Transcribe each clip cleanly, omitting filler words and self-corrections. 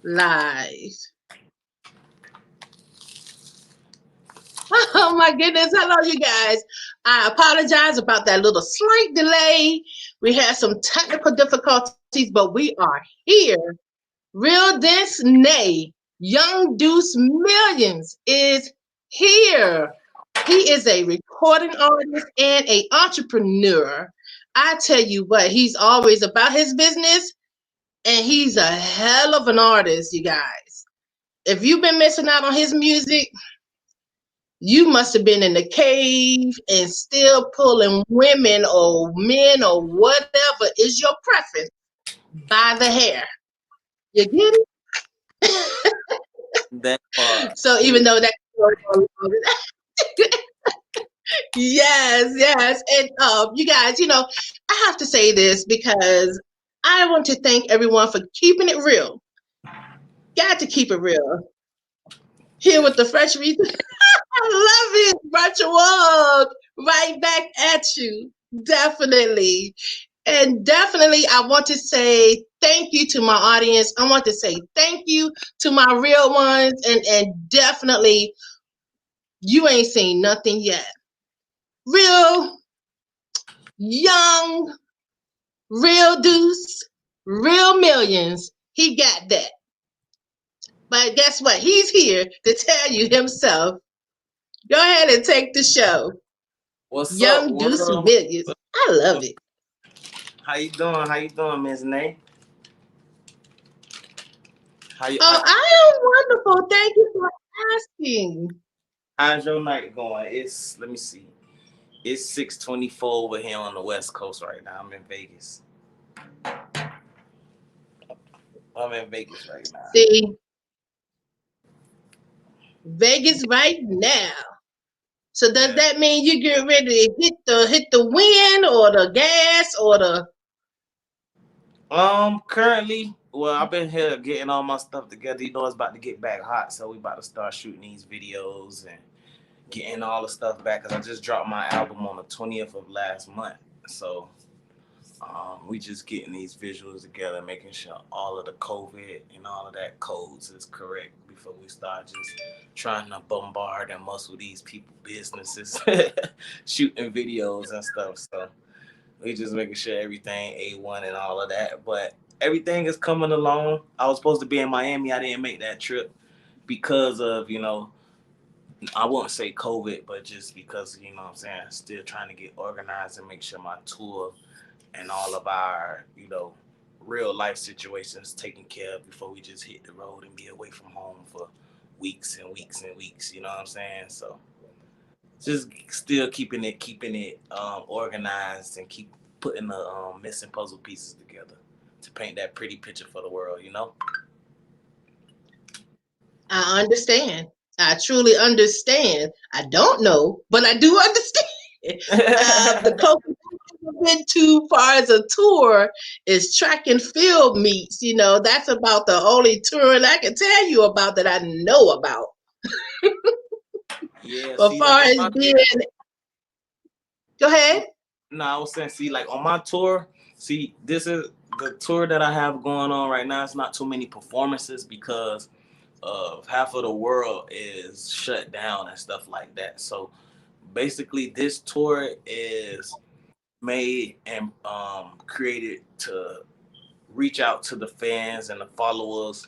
Live. Oh my goodness. Hello, you guys. I apologize about that little slight delay. We had some technical difficulties, but we are here. Real Dence Nay, Young Duce Millions is here. He is a recording artist and a entrepreneur. I tell you what, he's always about his business and he's a hell of an artist, you guys. If you've been missing out on his music, you must have been in the cave and still pulling women or men or whatever is your preference by the hair. You get it? That part. So even though that yes, yes. And you guys, I have to say this because I want to thank everyone for keeping it real. Got to keep it real. Here with the fresh reason. I love it. Virtual. Right back at you. Definitely. And definitely, I want to say thank you to my audience. I want to say thank you to my real ones. And definitely, you ain't seen nothing yet. Real, young, real Deuce, real millions. He got that. But guess what? He's here to tell you himself. Go ahead and take the show. What's up, Young Duce world? Millions. I love it. How you doing? How you doing, Miss Nay? Oh, I am wonderful. Thank you for asking. how's your night going? Let me see. It's 6:24 over here on the West Coast right now. I'm in Vegas right now. See, Vegas right now. So does Yeah. that mean you get ready to hit the wind or the gas or the Currently, well, I've been here getting all my stuff together. You know, it's about to get back hot, so we about to start shooting these videos and getting all the stuff back. Cause I just dropped my album on the 20th of last month, so we just getting these visuals together, making sure all of the COVID and all of that codes is correct before we start just trying to bombard and muscle these people businesses, shooting videos and stuff. So we just making sure everything A1 and all of that. But everything is coming along. I was supposed to be in Miami. I didn't make that trip because of, I won't say COVID, but just because, what I'm saying, still trying to get organized and make sure my tour and all of our, real life situations taken care of before we just hit the road and be away from home for weeks and weeks and weeks. You know what I'm saying? So just still keeping it organized and keep putting the missing puzzle pieces together to paint that pretty picture for the world. I understand. I truly understand. I don't know, but I do understand. The closest I've been too far as a tour is track and field meets. That's about the only touring I can tell you about that I know about. Yeah, But see, like far on as my being, go ahead. no, I was saying, see, like on my tour, see, this is the tour that I have going on right now. It's not too many performances because of half of the world is shut down and stuff like that. So basically, this tour is made and created to reach out to the fans and the followers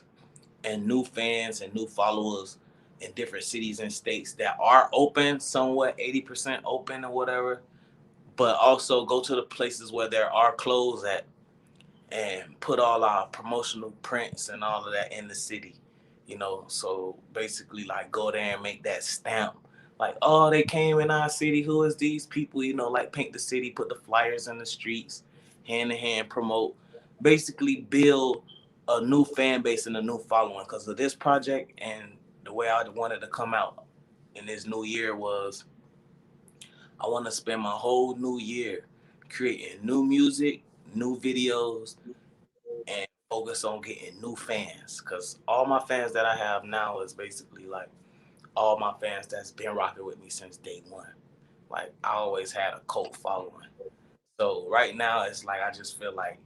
and new fans and new followers in different cities and states that are open, somewhat 80% open or whatever, but also go to the places where there are closed at and put all our promotional prints and all of that in the city. So basically, like, go there and make that stamp. Like, oh, they came in our city. Who is these people? Like, paint the city, put the flyers in the streets, hand in hand promote. Basically, build a new fan base and a new following because of this project. And the way I wanted to come out in this new year was I want to spend my whole new year creating new music, new videos, and focus on getting new fans. Cause all my fans that I have now is basically like all my fans that's been rocking with me since day one. Like I always had a cult following. So right now it's like I just feel like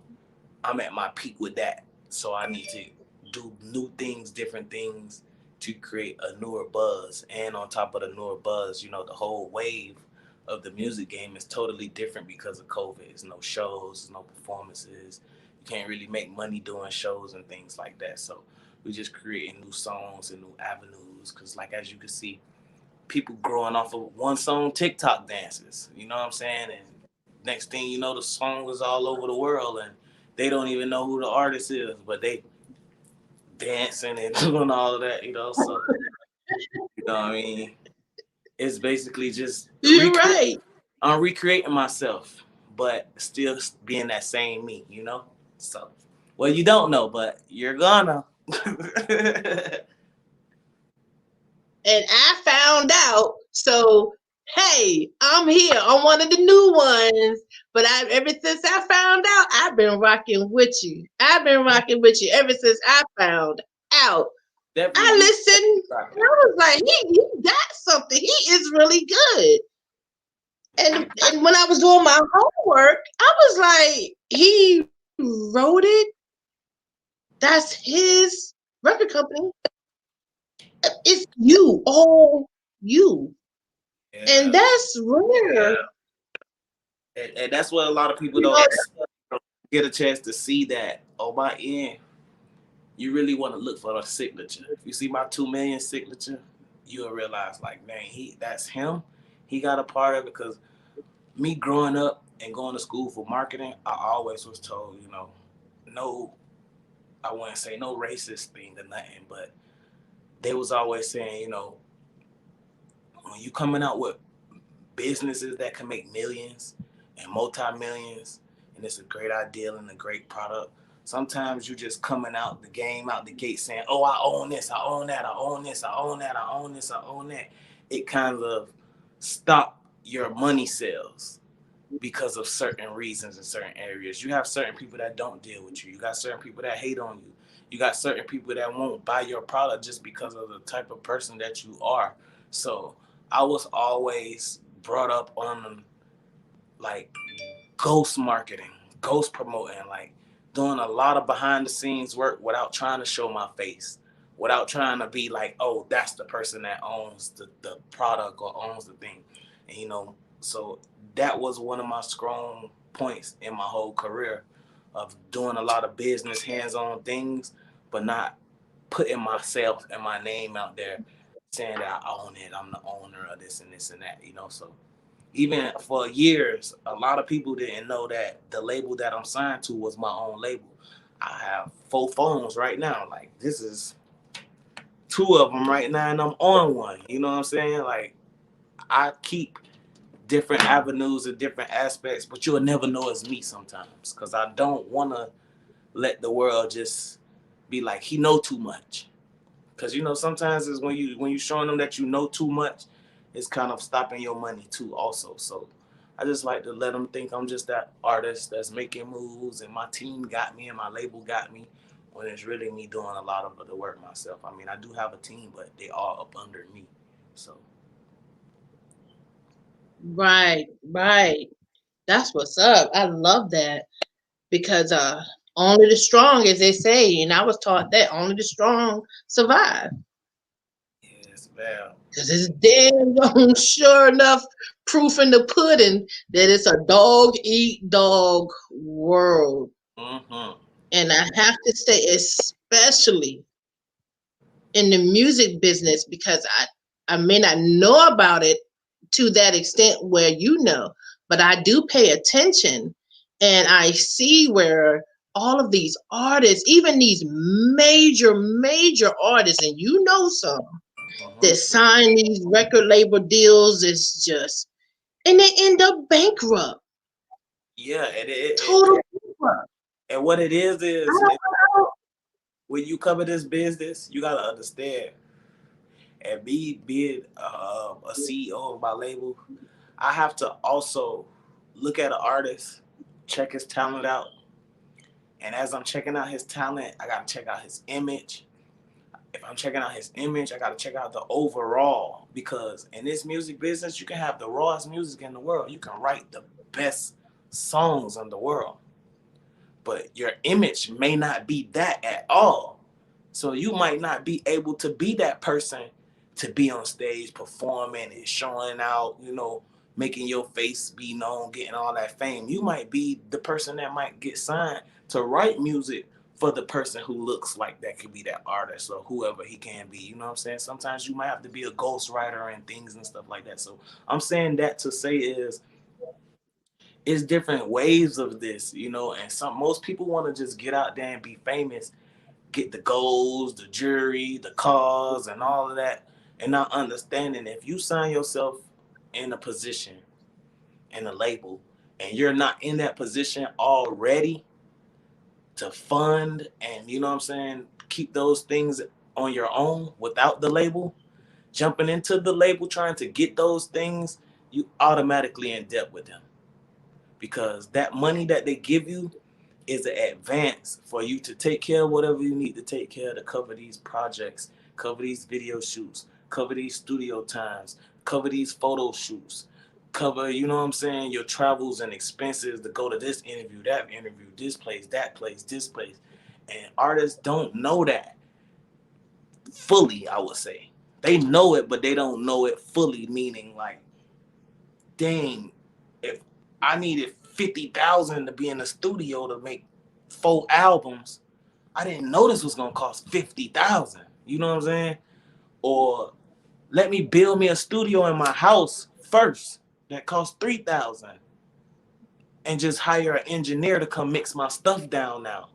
I'm at my peak with that. So I need to do new things, different things to create a newer buzz. And on top of the newer buzz, you know, the whole wave of the music game is totally different because of COVID. There's no shows, no performances. You can't really make money doing shows and things like that. So we just creating new songs and new avenues. Cause like as you can see, people growing off of one song TikTok dances. You know what I'm saying? And next thing you know, the song is all over the world, and they don't even know who the artist is, but they dancing and doing all of that. You know, so you know what I mean. It's basically just You're right. I'm recreating myself, but still being that same me. You know, so well you don't know, but you're gonna. And I found out. So, hey, I'm here. I'm one of the new ones. But ever since I found out, I've been rocking with you. I've been rocking with you ever since I found out. Definitely, I listened. And I was like, he got something. He is really good. And when I was doing my homework, I was like, he wrote it. That's his record company. It's you, all you. And yeah, that's rare. and that's what a lot of people You know, don't get a chance to see that on my end. You really want to look for a signature. If you see my 2 million signature, you'll realize like, man, that's him. He got a part of it because me growing up and going to school for marketing, I always was told, you know, no, I wouldn't say no racist thing or nothing, but they was always saying, you know, when you coming out with businesses that can make millions and multi-millions, and it's a great ideal and a great product. Sometimes you just coming out the game, out the gate saying, oh, I own this, I own that, I own this, I own that, I own this, I own that. It kind of stop your money sales because of certain reasons in certain areas. You have certain people that don't deal with you. You got certain people that hate on you. You got certain people that won't buy your product just because of the type of person that you are. So I was always brought up on like ghost marketing, ghost promoting, like doing a lot of behind the scenes work without trying to show my face, without trying to be like, oh, that's the person that owns the product or owns the thing. And you know, so that was one of my strong points in my whole career of doing a lot of business hands-on things, but not putting myself and my name out there saying that I own it, I'm the owner of this and this and that, you know. So even for years, a lot of people didn't know that the label that I'm signed to was my own label. I have 4 phones right now. Like this is 2 of them right now, and I'm on one. You know what I'm saying? Like I keep different avenues and different aspects, but you'll never know it's me sometimes because I don't want to let the world just be like he know too much. Because you know sometimes it's when you showing them that you know too much, it's kind of stopping your money too also. So I just like to let them think I'm just that artist that's making moves and my team got me and my label got me when it's really me doing a lot of the work myself. I mean, I do have a team, but they all up under me. So right, right. That's what's up. I love that because only the strong, as they say, and I was taught that only the strong survive. yes, well, Because it's damn sure enough proof in the pudding that it's a dog eat dog world. mm-hmm. And I have to say, especially in the music business, because I may not know about it to that extent where you know, but I do pay attention and I see where all of these artists, even these major artists, and you know some that Mm-hmm. sign these record label deals is just, and they end up bankrupt, Yeah, total bankrupt. and what it I is don't, I don't, when you cover this business, you gotta understand. And me being a CEO of my label, I have to also look at an artist, check his talent out, and as I'm checking out his talent, I gotta check out his image. If I'm checking out his image, I gotta check out the overall because in this music business, you can have the rawest music in the world. You can write the best songs in the world, but your image may not be that at all. So you might not be able to be that person to be on stage performing and showing out, making your face be known, getting all that fame. You might be the person that might get signed to write music for the person who looks like that could be that artist or whoever he can be. You know what I'm saying? Sometimes you might have to be a ghostwriter and things and stuff like that. So I'm saying that to say is it's different waves of this, and most people want to just get out there and be famous, get the goals, the jury, the cause, and all of that, and not understanding if you sign yourself in a position, in a label, and you're not in that position already to fund and, you know what I'm saying, keep those things on your own without the label, jumping into the label trying to get those things, you automatically in debt with them. Because that money that they give you is an advance for you to take care of whatever you need to take care of to cover these projects, cover these video shoots, cover these studio times, cover these photo shoots, cover, you know what I'm saying, your travels and expenses to go to this interview, that interview, this place, that place, this place. And artists don't know that fully, I would say. They know it, but they don't know it fully, meaning like, dang, if I needed 50,000 to be in the studio to make 4 albums, I didn't know this was gonna cost 50,000. You know what I'm saying? Or let me build me a studio in my house first that costs 3,000, and just hire an engineer to come mix my stuff down now.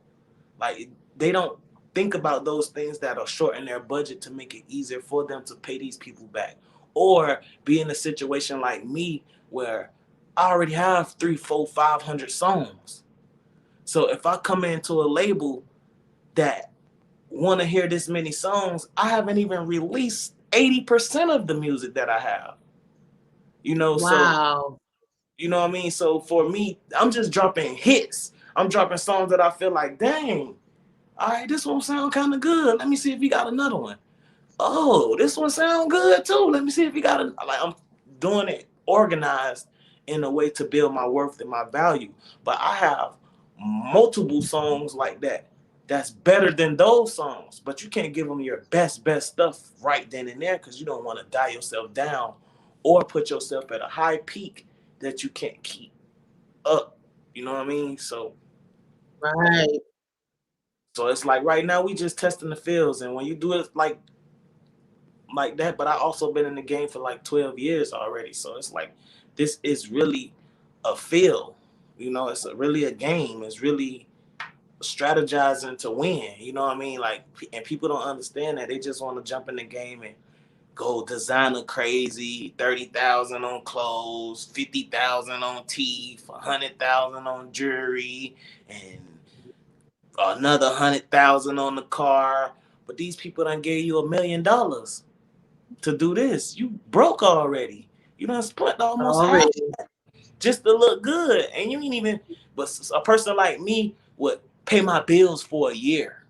Like they don't think about those things that are shorten their budget to make it easier for them to pay these people back, or be in a situation like me where I already have 3, 4, 500 songs. So if I come into a label that want to hear this many songs, I haven't even released 80% of the music that I have. So Wow. you know what I mean? So for me, I'm just dropping hits. I'm dropping songs that I feel like, dang, all right, this one sound kind of good. Let me see if you got another one. Oh, this one sound good too. Let me see if you got I'm doing it organized in a way to build my worth and my value. But I have multiple songs like that that's better than those songs. But you can't give them your best stuff right then and there because you don't want to die yourself down or put yourself at a high peak that you can't keep up. You know what I mean? Right. So it's like right now we just testing the fields, and when you do it like that, but I also been in the game for like 12 years already. So it's like this is really a field. It's really a game. It's really strategizing to win. You know what I mean? Like, and people don't understand that. They just want to jump in the game and go designer crazy, 30,000 on clothes, 50,000 on teeth, 100,000 on jewelry, and another 100,000 on the car. But these people done gave you $1 million to do this. You broke already. You done spent almost half Already. just to look good, and you ain't even. But a person like me would pay my bills for a year,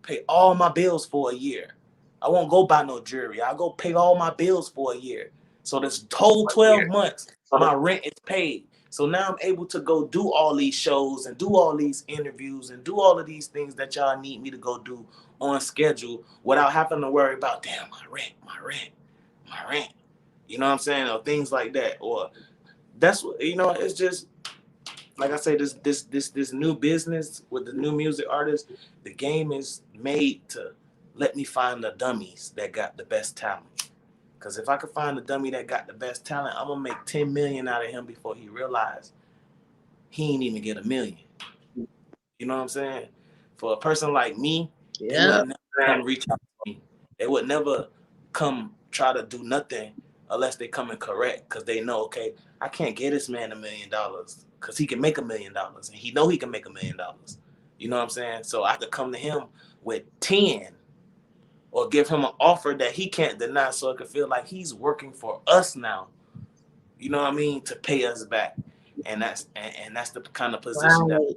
pay all my bills for a year. I won't go buy no jewelry. I'll go pay all my bills for a year. So this whole 12 months, my rent is paid. So now I'm able to go do all these shows and do all these interviews and do all of these things that y'all need me to go do on schedule without having to worry about, damn, my rent. You know what I'm saying? Or things like that. Or that's what, it's just like I say, this new business with the new music artists, the game is made to let me find the dummies that got the best talent. Because if I could find the dummy that got the best talent, I'm gonna make 10 million out of him before he realized he ain't even get a million. You know what I'm saying? For a person like me, they Yeah. would never come reach out to me. They would never come try to do nothing unless they come in correct, because they know, okay, I can't get this man $1 million because he can make $1 million and he know he can make $1 million. You know what I'm saying? So I could come to him with 10 or give him an offer that he can't deny, so it could feel like he's working for us now. You know what I mean? To pay us back, and that's the kind of position that. Right.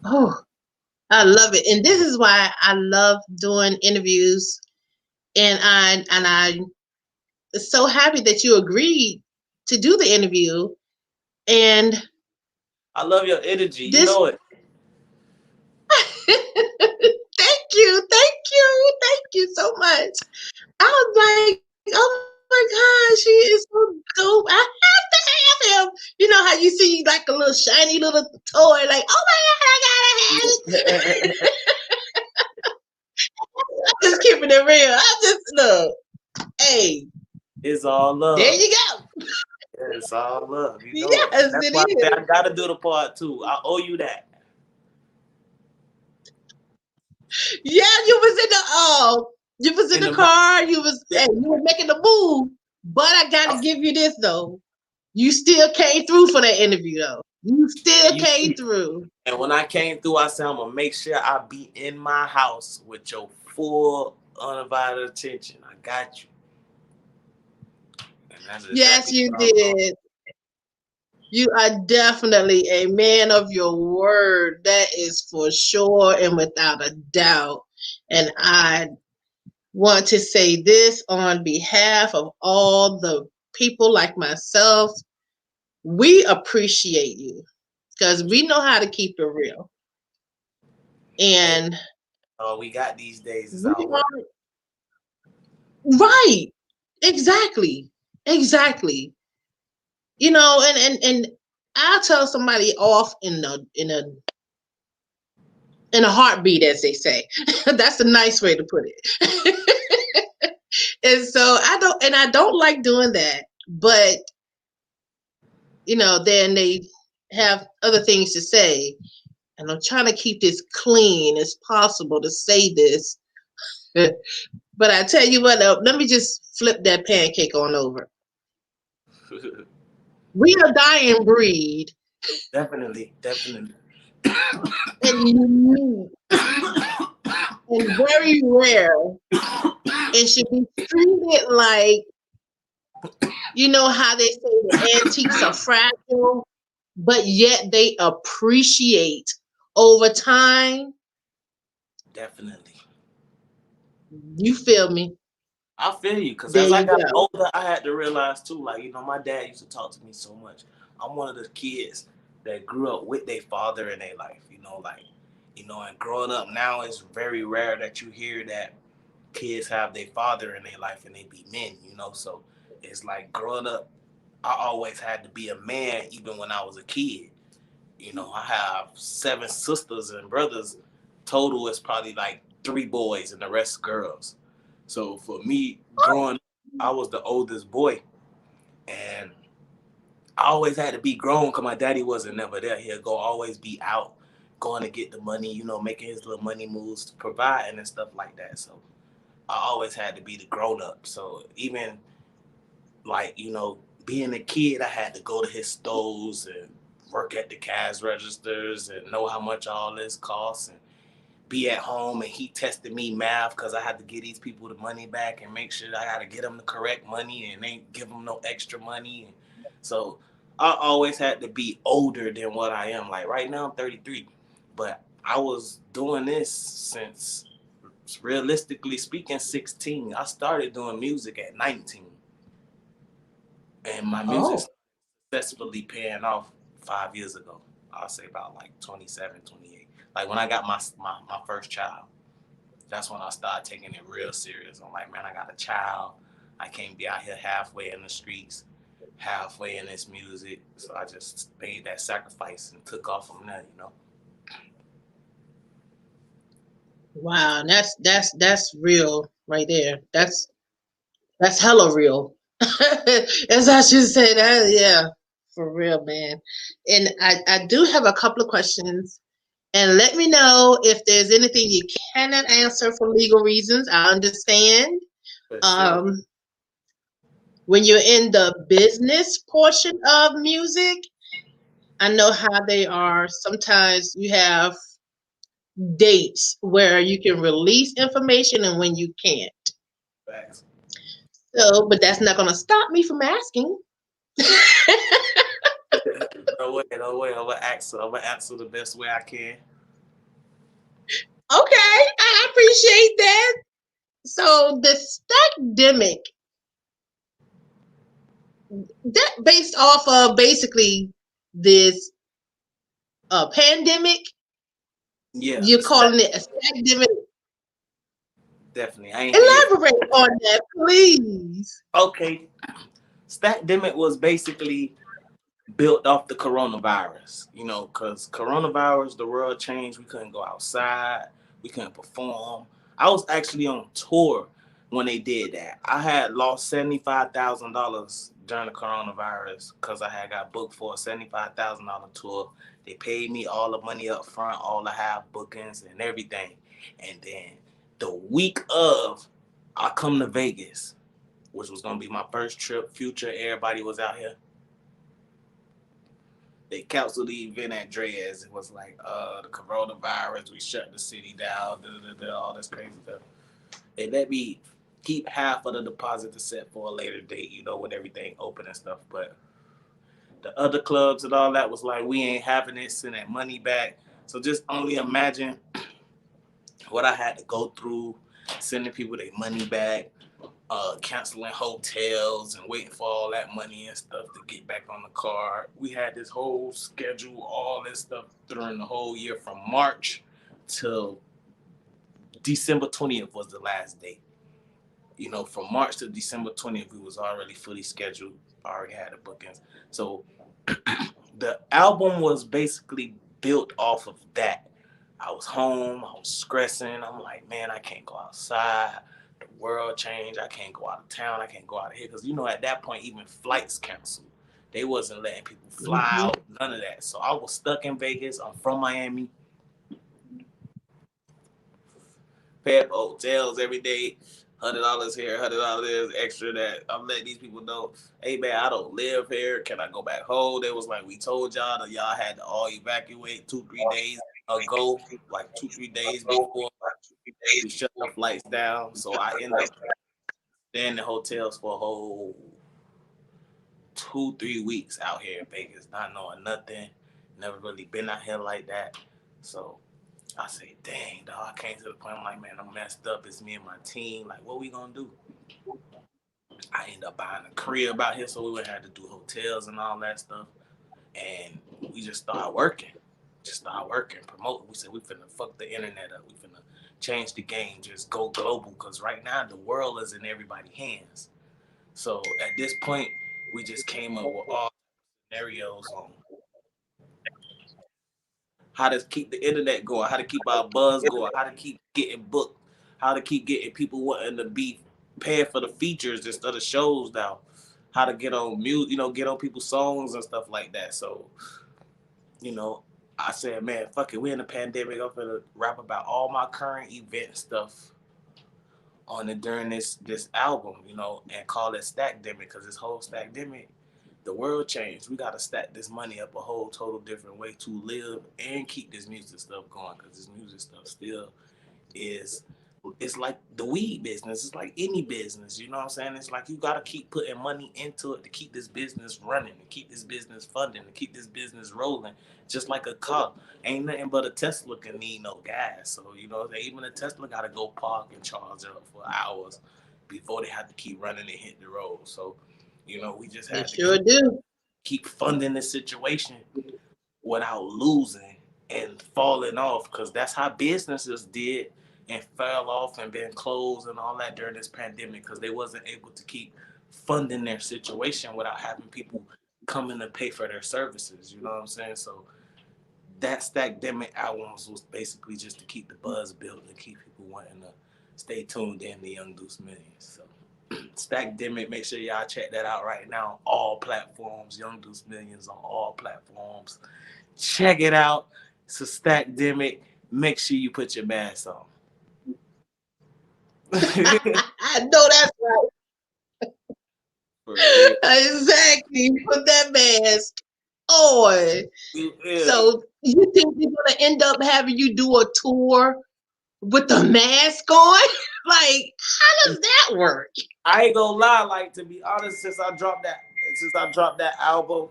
Oh, I love it. And this is why I love doing interviews. And I'm so happy that you agreed to do the interview. And I love your energy. You this know it. I was like, oh my God, she is so dope. I have to have him. You know how you see like a little shiny little toy, like, oh my God, I gotta have it. I'm just keeping it real. I just look, hey, It's all there love. you go. It's all love. You know it. Yes, That's it why I say is. I gotta do the part two. I owe you that. Yeah, you was in In the the back. car, you were making the move. But I gotta give you this though. You still came through for that interview though. You still You came see, through. and when I came through, I said I'm gonna make sure I be in my house with your full undivided attention. I got you, and that's Yes, exactly you what I'm doing. did. You are definitely a man of your word. That is for sure and without a doubt. And I want to say this on behalf of all the people like myself. We appreciate you because we know how to keep it real. Hey, And all we got these days is we our word. are right. Exactly. Exactly. And I'll tell somebody off in a heartbeat, as they say. That's a nice way to put it. And so I don't like doing that, but then they have other things to say, and I'm trying to keep this clean as possible to say this. But I tell you what, let me just flip that pancake on over. We are dying breed, Definitely, definitely. and unique, and very rare, and should be treated like, how they say the antiques are fragile, but yet they appreciate over time. Definitely. You feel me? I feel you, because There as I you got go. older, I had to realize too, like, my dad used to talk to me so much. I'm one of the kids that grew up with their father in their life, like, and growing up now, it's very rare that you hear that kids have their father in their life and they be men. So it's like growing up, I always had to be a man even when I was a kid. I have 7 sisters and brothers. Total is probably like 3 boys and the rest girls. So for me, growing up, I was the oldest boy. And I always had to be grown because my daddy wasn't never there. He'd always be out, going to get the money, making his little money moves, providing and stuff like that. So I always had to be the grown up. So even like, being a kid, I had to go to his stores and work at the cash registers and know how much all this costs and be at home, and he tested me math because I had to give these people the money back and make sure I got to get them the correct money and ain't give them no extra money. And so I always had to be older than what I am. Like right now I'm 33, but I was doing this since, realistically speaking, 16. I started doing music at 19, and my music Oh, successfully paying off 5 years ago. I'll say about like 27, 28. Like when I got my first child, that's when I started taking it real serious. I'm like, man, I got a child. I can't be out here halfway in the streets, halfway in this music. So I just made that sacrifice and took off from there. wow. That's real right there. That's hella real. As I should say that, yeah, for real, man. And I do have a couple of questions. And let me know if there's anything you cannot answer for legal reasons. I understand. For sure. Um, when you're in the business portion of music, I know how they are. Sometimes you have dates where you can release information and when you can't. Facts. So, but that's not going to stop me from asking. No way, no way. I'm gonna answer the best way I can. Okay, I appreciate that. So the stackdemic, that based off of basically this pandemic, Yeah, you're calling it a stackdemic. Definitely. I ain't hear you. Elaborate on that, please. Okay. Stackdemic was basically built off the coronavirus, because coronavirus, the world changed. We couldn't go outside, we couldn't perform. I was actually on tour when they did that. I had lost $75,000 during the coronavirus because I had got booked for a $75,000 tour. They paid me all the money up front, all the half bookings and everything. And then the week of, I come to Vegas, which was gonna be my first trip. Future, everybody was out here. They canceled the event at Dreas. It was like, the coronavirus, we shut the city down, all this crazy stuff. They let me keep half of the deposit to set for a later date, when everything open and stuff. But the other clubs and all that was like, we ain't having it, send that money back. So just only imagine what I had to go through, sending people their money back, canceling hotels and waiting for all that money and stuff to get back on the card. We had this whole schedule, all this stuff during the whole year from March till December 20th was the last day. From March to December 20th, we was already fully scheduled, already had the bookings. So the album was basically built off of that. I was home, I was stressing. I'm like, man, I can't go outside. The world changed. I can't go out of town. I can't go out of here. Because, at that point, even flights canceled. They wasn't letting people fly Mhm. out, none of that. So I was stuck in Vegas. I'm from Miami. Pay for hotels every day. $100 here, $100 extra that. I'm letting these people know, hey man, I don't live here. Can I go back home? They was like, we told y'all that y'all had to all evacuate 2-3 days ago, like 2-3 days before we shut the flights down. So I ended up staying in hotels for a whole 2-3 weeks out here in Vegas, not knowing nothing. Never really been out here like that. So I say, dang, dog, I came to the point. I'm like, man, I'm messed up. It's me and my team. Like, what we gonna do? I ended up buying a crib out here, so we would have to do hotels and all that stuff. And we just started working. Just started working, promoting. We said we finna fuck the internet up. We finna change the game, just go global. Cause right now the world is in everybody's hands. So at this point, we just came up with all scenarios on how to keep the internet going, how to keep our buzz going, how to keep getting booked, how to keep getting people wanting to be paying for the features instead of shows now, how to get on mute, get on people's songs and stuff like that. So, you know, I said, man, fuck it, we in a pandemic. I'm gonna rap about all my current event stuff on it during this album, and call it Stackdemic because this whole Stackdemic, the world changed. We gotta stack this money up a whole total different way to live and keep this music stuff going because this music stuff still is it's like the weed business. It's like any business, you know what I'm saying? It's like you gotta keep putting money into it to keep this business running, to keep this business funding, to keep this business rolling. Just like a car. Ain't nothing but a Tesla can need no gas. So, even a Tesla gotta go park and charge up for hours before they have to keep running and hit the road. So, we just They had to sure keep do. keep funding the situation without losing and falling off because that's how businesses did and fell off and been closed and all that during this pandemic because they wasn't able to keep funding their situation without having people coming to pay for their services. You know what I'm saying? So that Stackdemic albums was basically just to keep the buzz built and keep people wanting to stay tuned in to Young Duce Millions. So Stackdemic, make sure y'all check that out right now on all platforms. Young Duce Millions on all platforms. Check it out. It's a Stackdemic. Make sure you put your mask on. I know that's right. For real. Exactly. Put that mask on. Yeah. So you think they're gonna end up having you do a tour with the mask on? Like, how does that work? I ain't gonna lie, like to be honest, since I dropped that album,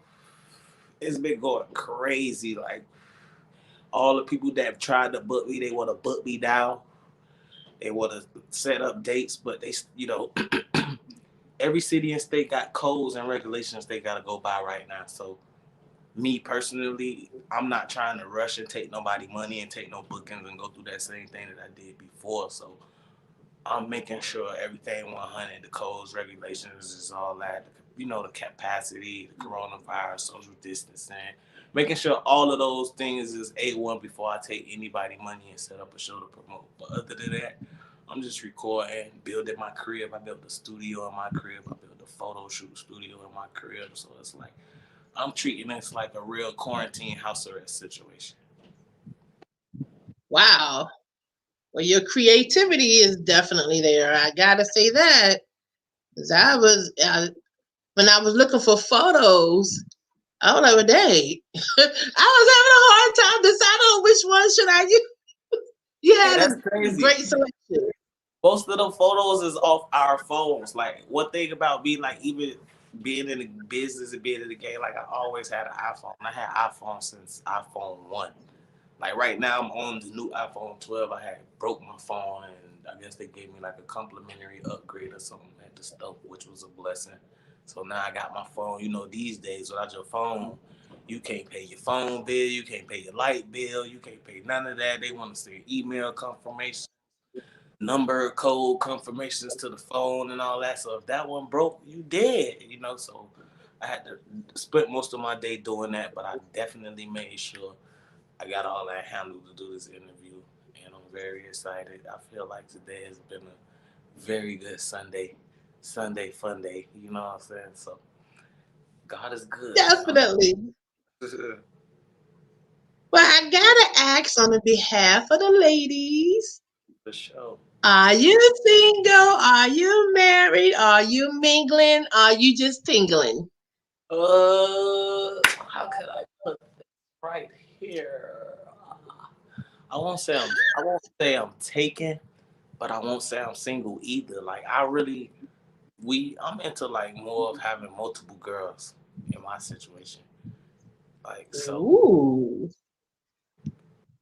it's been going crazy. Like all the people that have tried to book me, they want to book me down. They want to set up dates, but every city and state got codes and regulations they gotta go by right now. So me personally, I'm not trying to rush and take nobody money and take no bookings and go through that same thing that I did before. So I'm making sure everything 100, the codes, regulations is all that. You know, the capacity, the coronavirus, social distancing, making sure all of those things is A1 before I take anybody money and set up a show to promote. But other than that, I'm just recording, building my crib. I built the studio in my crib. I built the photo shoot studio in my crib. So it's like I'm treating this like a real quarantine house arrest situation. Wow. Well, your creativity is definitely there. I gotta say that. 'Cause when I was looking for photos, I was like, well, dang. I was having a hard time deciding on which one should I use. You Hey, had that's a crazy. great selection. Most of the photos is off our phones. Like one thing about me, like even being in the business and being in the game, like I always had an iPhone. I had iPhone since iPhone 1. Like right now, I'm on the new iPhone 12. I had broke my phone, and I guess they gave me like a complimentary upgrade or something at the store, which was a blessing. So now I got my phone. You know, these days without your phone, you can't pay your phone bill, you can't pay your light bill, you can't pay none of that. They want to send email confirmation, number code confirmations to the phone and all that. So if that one broke, you dead, you know. So I had to spend most of my day doing that, but I definitely made sure I got all that handled to do this interview, and I'm very excited. I feel like today has been a very good Sunday fun day. You know what I'm saying? So God is good. Definitely. Well, I gotta ask on the behalf of the ladies. For sure. Are you single? Are you married? Are you mingling? Are you just tingling? How could I put this right here? I won't say I'm taken, but I won't say I'm single either. Like I really I'm into like more of having multiple girls in my situation. Like so Ooh.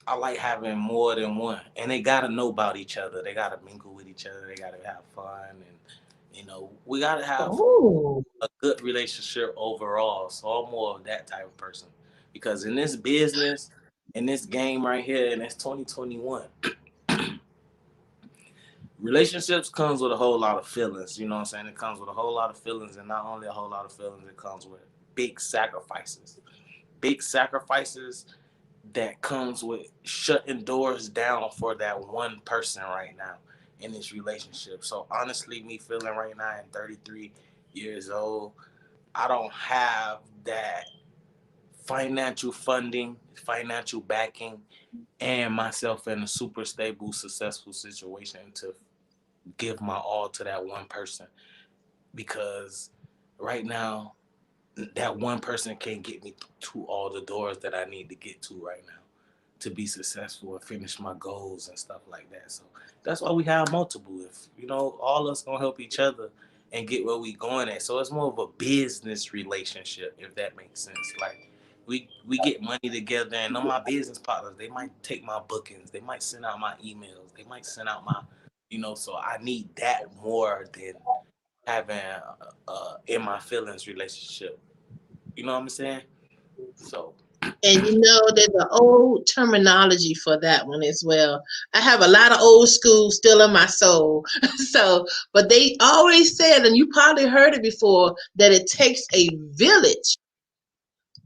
I like having more than one. And they gotta know about each other. They gotta mingle with each other. They gotta have fun and we gotta have Oh. a good relationship overall. So I'm more of that type of person. Because in this business, in this game right here, and it's 2021, relationships comes with a whole lot of feelings. You know what I'm saying? It comes with a whole lot of feelings, and not only a whole lot of feelings, it comes with big sacrifices. Big sacrifices that comes with shutting doors down for that one person right now in this relationship. So honestly, me feeling right now at 33 years old, I don't have that financial funding, financial backing, and myself in a super stable, successful situation to give my all to that one person because right now that one person can't get me to all the doors that I need to get to right now to be successful and finish my goals and stuff like that. So that's why we have multiple. If all us gonna help each other and get where we going at. So it's more of a business relationship, if that makes sense. Like we get money together, and on my business partners, they might take my bookings, they might send out my emails, they might send out my, So I need that more than having in my feelings relationship. You know what I'm saying? So And there's an old terminology for that one as well. I have a lot of old school still in my soul. So, but they always said, and you probably heard it before, that it takes a village.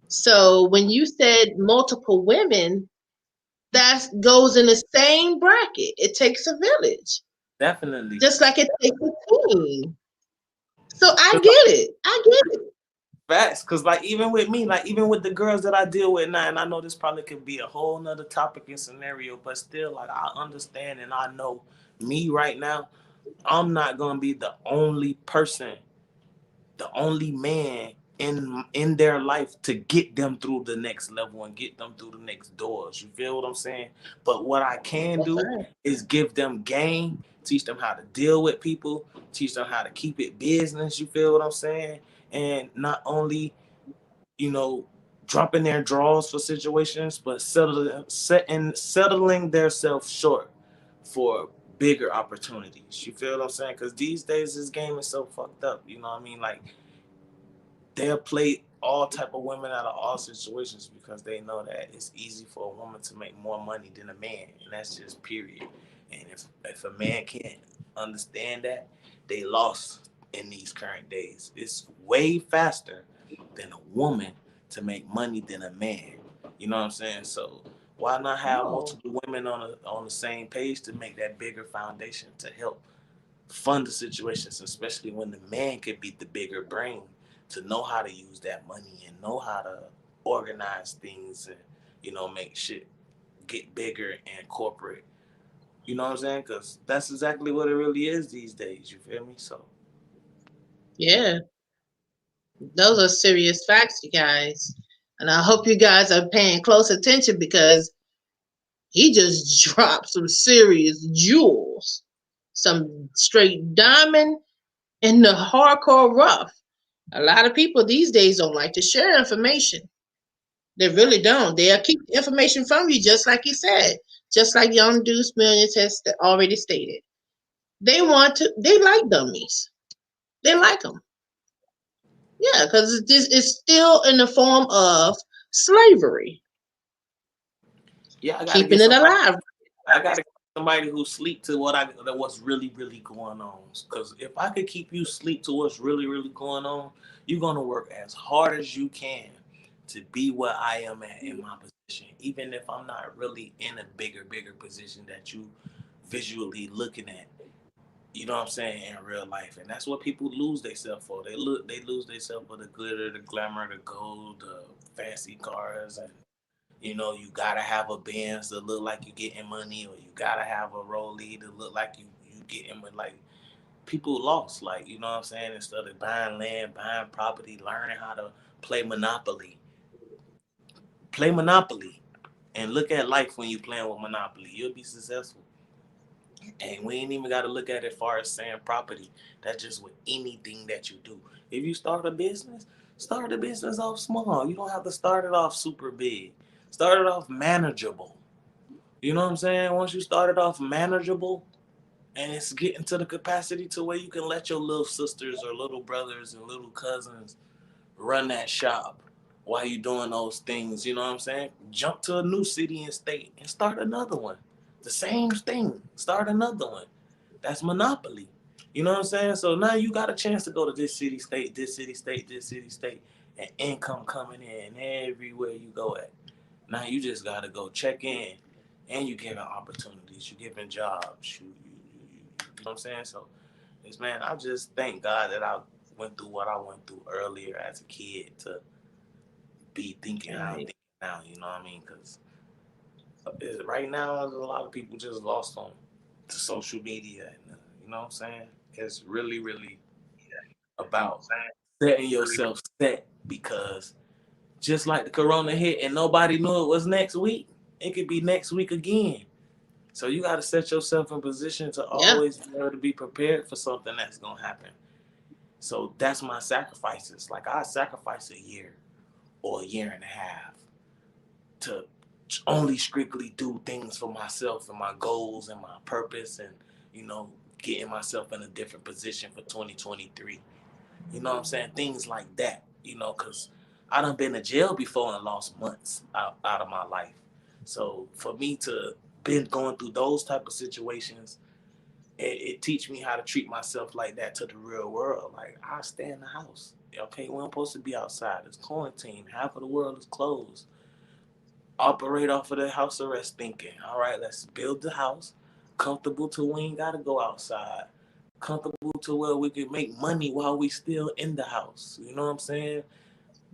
So when you said multiple women, that goes in the same bracket. It takes a village, definitely. just like it takes a team. So I get it. I get it. Facts, cause like even with me, like even with the girls that I deal with now, and I know this probably could be a whole nother topic and scenario, but still, like I understand and I know me right now, I'm not gonna be the only person, the only man in their life to get them through the next level and get them through the next doors. You feel what I'm saying? But what I can That's do right. is give them game, teach them how to deal with people, teach them how to keep it business. You feel what I'm saying? And not only you know, dropping their draws for situations, but settling themselves short for bigger opportunities. You feel what I'm saying? Because these days this game is so fucked up. You know what I mean? Like they'll play all type of women out of all situations because they know that it's easy for a woman to make more money than a man, and that's just period. And if a man can't understand that, they lost in these current days. It's way faster than a woman to make money than a man. You know what I'm saying? So why not have Oh, multiple women on the same page to make that bigger foundation to help fund the situations, especially when the man could be the bigger brain to know how to use that money and know how to organize things and make shit get bigger and corporate. You know what I'm saying? Because that's exactly what it really is these days. You feel me? So yeah. Those are serious facts, you guys. And I hope you guys are paying close attention because he just dropped some serious jewels, some straight diamond in the hardcore rough. A lot of people these days don't like to share information. They really don't. They'll keep information from you, just like you said, just like young Duce Millions has already stated. They like dummies. They like them. Yeah, because it's still in the form of slavery, yeah, I gotta keeping get it somebody. alive. I gotta get somebody who sleep to what's really really going on. Because if I could keep you sleep to what's really really going on, you're gonna work as hard as you can to be where I am at in my position, even if I'm not really in a bigger position that you visually looking at. You know what I'm saying, in real life. And that's what people lose themselves for. They lose themselves for the glitter, the glamour, the gold, the fancy cars, and you gotta have a Benz to look like you getting money, or you gotta have a Rollie to look like you getting, but like people lost, like you know what I'm saying, instead of buying land, buying property, learning how to play Monopoly. Play Monopoly and look at life when you playing with Monopoly. You'll be successful. And we ain't even got to look at it far as saying property. That's just with anything that you do. If you start a business off small. You don't have to start it off super big. Start it off manageable. You know what I'm saying? Once you start it off manageable and it's getting to the capacity to where you can let your little sisters or little brothers and little cousins run that shop while you doing those things, you know what I'm saying? Jump to a new city and state and start another one. The same thing. Start another one. That's monopoly. You know what I'm saying? So now you got a chance to go to this city, state, this city, state, this city, state, and income coming in everywhere you go at. Now you just gotta go check in, and you giving opportunities, you giving jobs, you know what I'm saying? So, it's man, I just thank God that I went through what I went through earlier as a kid to be thinking how I'm Right. thinking now. You know what I mean? Because right now, there's a lot of people just lost on to social media, and you know what I'm saying? It's really, really about setting yourself set because just like the corona hit and nobody knew it was next week, it could be next week again. So you got to set yourself in position to Yeah, always be able to be prepared for something that's going to happen. So that's my sacrifices. Like I sacrifice a year or a year and a half to only strictly do things for myself and my goals and my purpose and, you know, getting myself in a different position for 2023. You know what I'm saying? Things like that, because I done been to jail before and lost months out of my life. So for me to been going through those type of situations, it teach me how to treat myself like that to the real world. Like I stay in the house. Okay, we don't supposed to be outside. It's quarantine. Half of the world is closed. Operate off of the house arrest thinking. All right, let's build the house comfortable to we ain't gotta go outside. Comfortable to where we can make money while we still in the house. You know what I'm saying?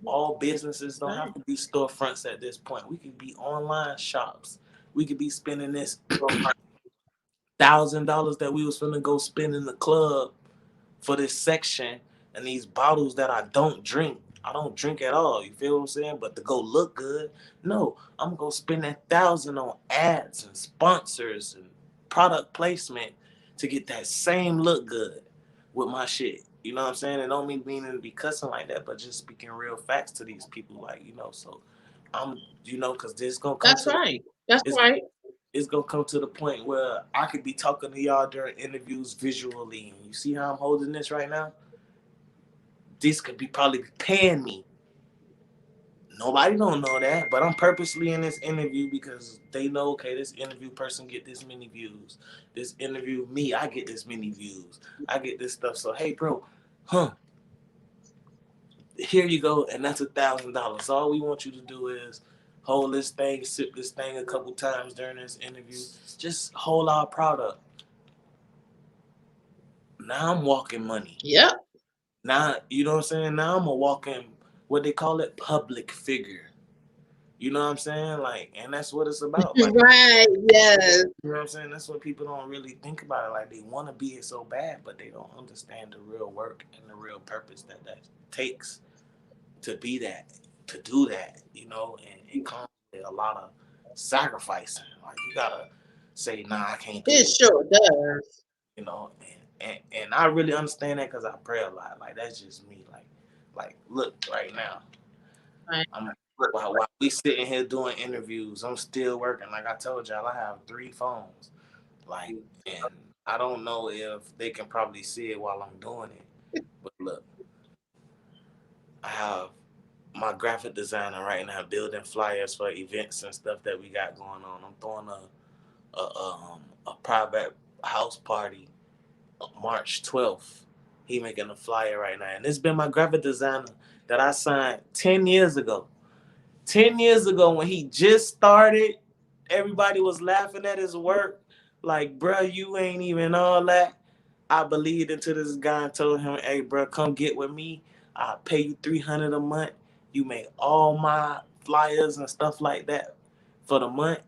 All businesses don't have right. to be storefronts at this point. We could be online shops. We could be spending this $1,000 that we was finna go spend in the club for this section and these bottles that I don't drink. I don't drink at all. You feel what I'm saying? But to go look good, no, I'm gonna spend that 1,000 on ads and sponsors and product placement to get that same look good with my shit. You know what I'm saying? It don't meaning to be cussing like that, but just speaking real facts to these people, like So I'm, because this gonna come That's to the right. That's it's right. it's gonna come to the point where I could be talking to y'all during interviews visually. And you see how I'm holding this right now? This could be probably paying me Nobody don't know that, but I'm purposely in this interview because they know, okay, this interview person get this many views. This interview me, I get this many views. I get this stuff. So hey, bro, huh? Here you go, and that's $1,000. All we want you to do is hold this thing, sip this thing a couple times during this interview. Just hold our product. Now I'm walking money. Yep. Now you know what I'm saying. Now I'm a walking what they call it public figure. You know what I'm saying? Like, and that's what it's about. Like, Right. Yes. you know what I'm saying? That's what people don't really think about it. Like, they want to be it so bad, but they don't understand the real work and the real purpose that takes to be that, to do that, you know, and it comes with a lot of sacrificing. Like, you gotta say, nah, I can't do It this, sure does. you know, and I really understand that because I pray a lot. Like, that's just me. Like, look, right now, Right. I'm while we sitting here doing interviews, I'm still working. Like I told y'all, I have 3 phones. Like, and I don't know if they can probably see it while I'm doing it. But look, I have my graphic designer right now building flyers for events and stuff that we got going on. I'm throwing a private house party March 12th. He making a flyer right now, and it's been my graphic designer that I signed 10 years ago. 10 years ago when he just started, everybody was laughing at his work. Like, bruh, you ain't even all that. I believed into this guy and told him, hey, bruh, come get with me. I'll pay you $300 a month. You make all my flyers and stuff like that for the month.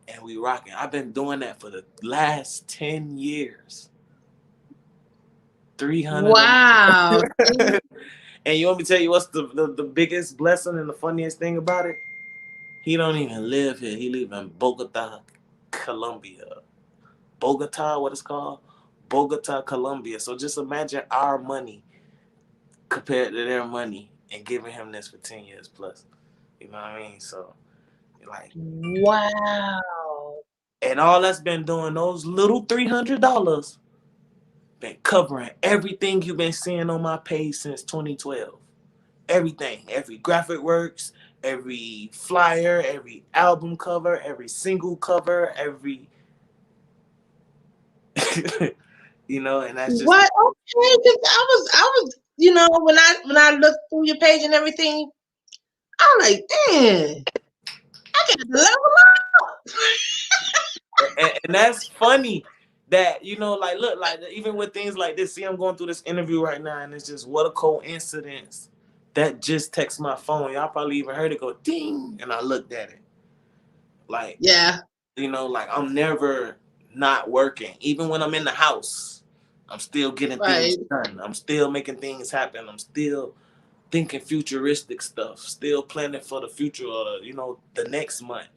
And we rocking. I've been doing that for the last 10 years. 300 a Wow. month. And you want me to tell you what's the biggest blessing and the funniest thing about it? He don't even live here. He live in Bogota, Colombia. Bogota, what it's called? Bogota, Colombia. So just imagine our money compared to their money and giving him this for 10 years plus. You know what I mean? So, like, Wow. and all that's been doing, those little $300 been covering everything you've been seeing on my page since 2012. Everything, every graphic works, every flyer, every album cover, every single cover, every you know, and that's just What? Okay, 'cause I was, when I looked through your page and everything, I'm like, man, I got to level up. and that's funny that like look, like even with things like this, see I'm going through this interview right now and it's just what a coincidence that just text my phone. Y'all probably even heard it go ding and I looked at it. Like, Yeah. like I'm never not working. Even when I'm in the house, I'm still getting things Right. done. I'm still making things happen. I'm still thinking futuristic stuff, still planning for the future or the next month.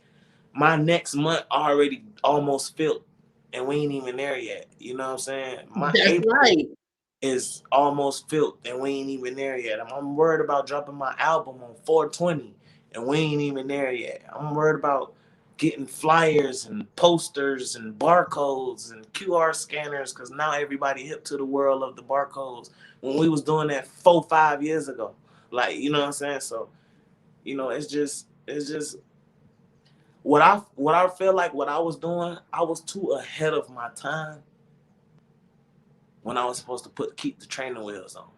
My next month already almost filled and we ain't even there yet. You know what I'm saying? My That's April right. is almost filled and we ain't even there yet. I'm worried about dropping my album on 420 and we ain't even there yet. I'm worried about getting flyers and posters and barcodes and QR scanners because now everybody hip to the world of the barcodes when we was doing that 4-5 years ago. Like, you know what I'm saying? So, it's just what I feel like what I was doing, I was too ahead of my time when I was supposed to keep the training wheels on.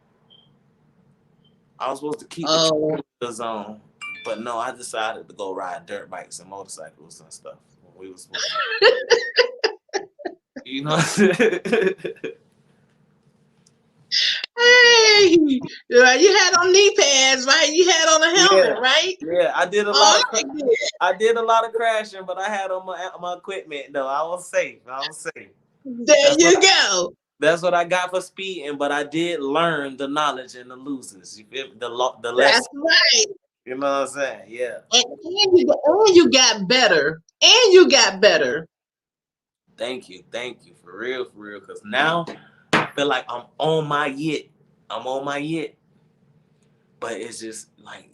I was supposed to keep the Oh. training wheels on, but no, I decided to go ride dirt bikes and motorcycles and stuff when we was supposed to. You know what I'm saying? Hey, you had on knee pads, right? You had on a helmet, Yeah, right? yeah. I did a lot Oh, of I like it. I did a lot of crashing, but I had on my equipment though. I was safe. I was safe. There That's what you go. That's what I got for speeding, but I did learn the knowledge and the losers. You feel me? The That's lesson. right. You know what I'm saying? Yeah. And you got better. And you got better. Thank you, for real. Cause now I feel like I'm on my yet. I'm on my yet. But it's just like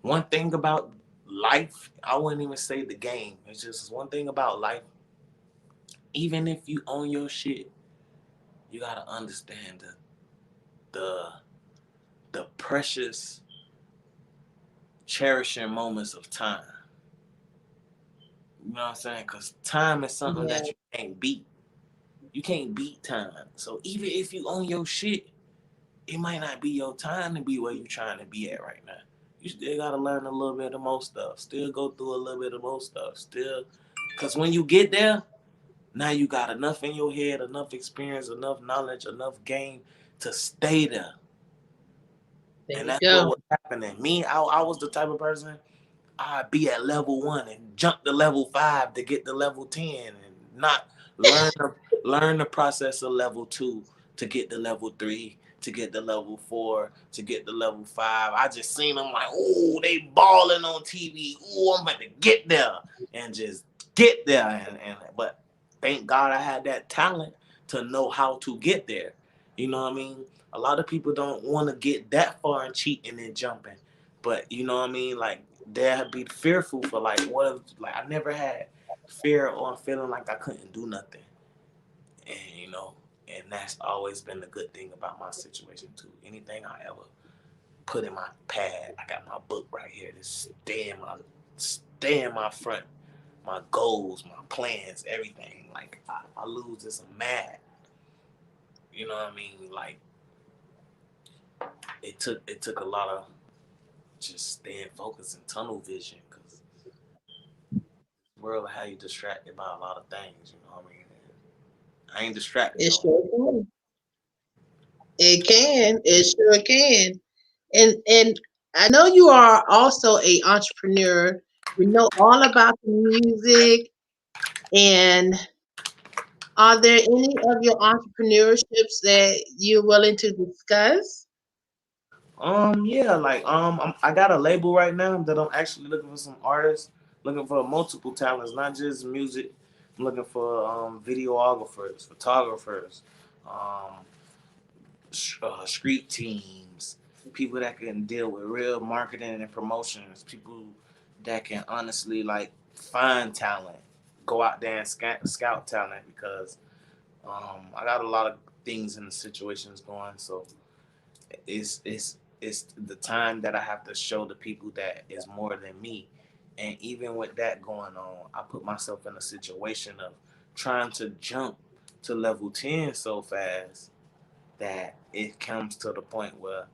one thing about life. I wouldn't even say the game. It's just one thing about life. Even if you own your shit, you gotta understand the precious cherishing moments of time. You know what I'm saying? Because time is something Yeah, that you can't beat. You can't beat time. So even if you own your shit, it might not be your time to be where you trying to be at right now. You still gotta learn a little bit of most stuff. Still go through a little bit of most stuff. Still, because when you get there, now you got enough in your head, enough experience, enough knowledge, enough game to stay there. there And you that's what go. was happening. Me, I was the type of person I'd be at level 1 and jump to level 5 to get to level 10 and not learn the process of level 2 to get to level 3 to get to level 4 to get to level 5. I just seen them like, oh, they balling on TV. Oh, I'm about to get there and just get there. And but thank God I had that talent to know how to get there. You know what I mean? A lot of people don't want to get that far and cheating and jumping. But you know what I mean? Like they'd be fearful for like what if like I never had fear or feeling like I couldn't do nothing. And and that's always been the good thing about my situation too. Anything I ever put in my pad, I got my book right here to stay in my front, my goals, my plans, everything. Like I lose this, I'm mad. You know what I mean? Like it took a lot of just staying focused and tunnel vision because world how you distracted by a lot of things. You know what I mean? I ain't distracted It no more. sure can. It can. It sure can. And I know you are also a entrepreneur. We know all about the music. And are there any of your entrepreneurships that you're willing to discuss? Yeah, like I got a label right now that I'm actually looking for some artists, looking for multiple talents, not just music. I'm looking for videographers, photographers, um, street teams, people that can deal with real marketing and promotions, people that can honestly like find talent, go out there and scout talent because I got a lot of things in the situations going. So it's the time that I have to show the people that is more than me. And even with that going on, I put myself in a situation of trying to jump to level 10 so fast that it comes to the point where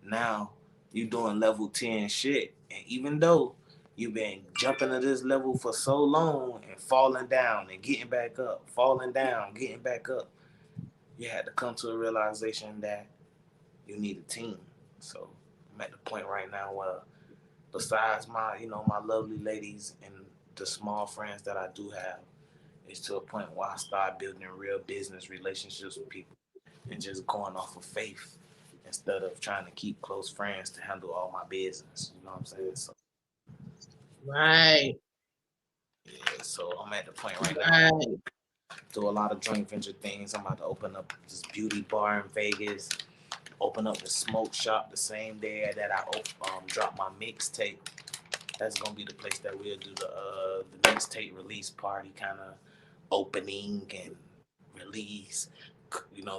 now you doing level 10 shit. And even though you've been jumping to this level for so long and falling down and getting back up, falling down, getting back up, you had to come to a realization that you need a team. So I'm at the point right now where besides my lovely ladies and the small friends that I do have, it's to a point where I start building real business relationships with people and just going off of faith instead of trying to keep close friends to handle all my business. You know what I'm saying? So Right, yeah, so I'm at the point right now where right. I do a lot of joint venture things. I'm about to open up this beauty bar in Vegas, open up the smoke shop the same day that I drop my mixtape. That's gonna be the place that we'll do the mixtape release party kind of opening and release.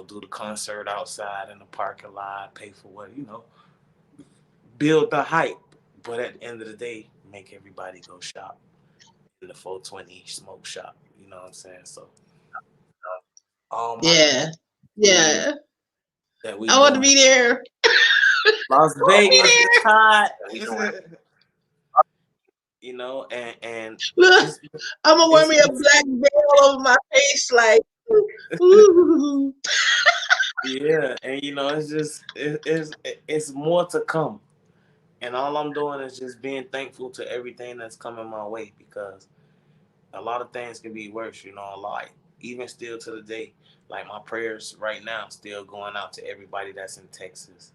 Do the concert outside in the parking lot, pay for what build the hype. But at the end of the day, make everybody go shop in the 420 smoke shop. You know what I'm saying? So all my Yeah, things yeah. that we I want to doing. be there. Las I want to be Vegas is there. hot. And Look, it's I'm gonna wear it's me a it's black veil over my face, like, ooh. yeah, and it's just it's more to come. And all I'm doing is just being thankful to everything that's coming my way because a lot of things can be worse, like even still to the day, like my prayers right now still going out to everybody that's in Texas,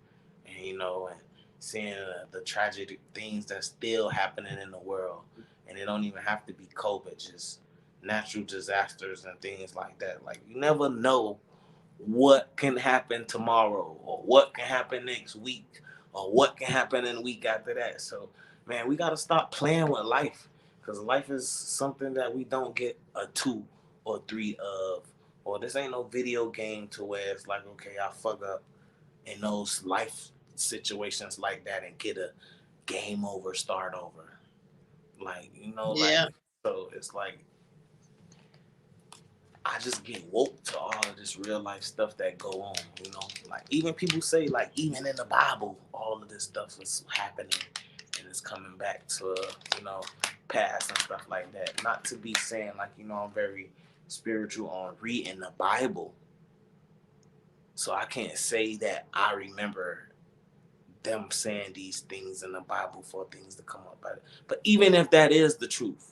and and seeing the tragic things that's still happening in the world, and it don't even have to be COVID, just natural disasters and things like that. Like you never know what can happen tomorrow or what can happen next week or what can happen in the week after that. So, man, we got to stop playing with life because life is something that we don't get a two or three of. Or this ain't no video game to where it's like, okay, I fuck up in those life situations like that and get a game over, start over. Like, like, Yeah. so it's like I just get woke to all of this real life stuff that go on, Like even people say, like, even in the Bible, all of this stuff is happening and it's coming back to, past and stuff like that. Not to be saying like, I'm very spiritual on reading the Bible. So I can't say that I remember them saying these things in the Bible for things to come up. But even if that is the truth,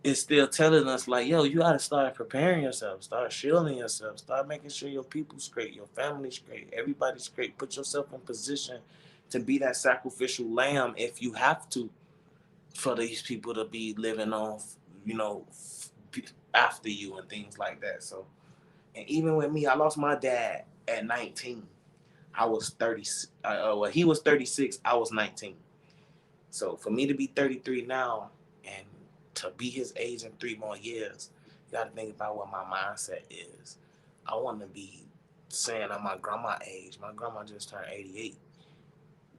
it's still telling us like, yo, you gotta start preparing yourself, start shielding yourself, start making sure your people's straight, your family's straight, everybody's straight. Put yourself in position to be that sacrificial lamb if you have to, for these people to be living on, after you and things like that. So, and even with me, I lost my dad at 19. I was 30. Well, he was 36. I was 19. So for me to be 33 now and to be his age in 3 more years, you got to think about what my mindset is. I want to be saying I'm my grandma age. My grandma just turned 88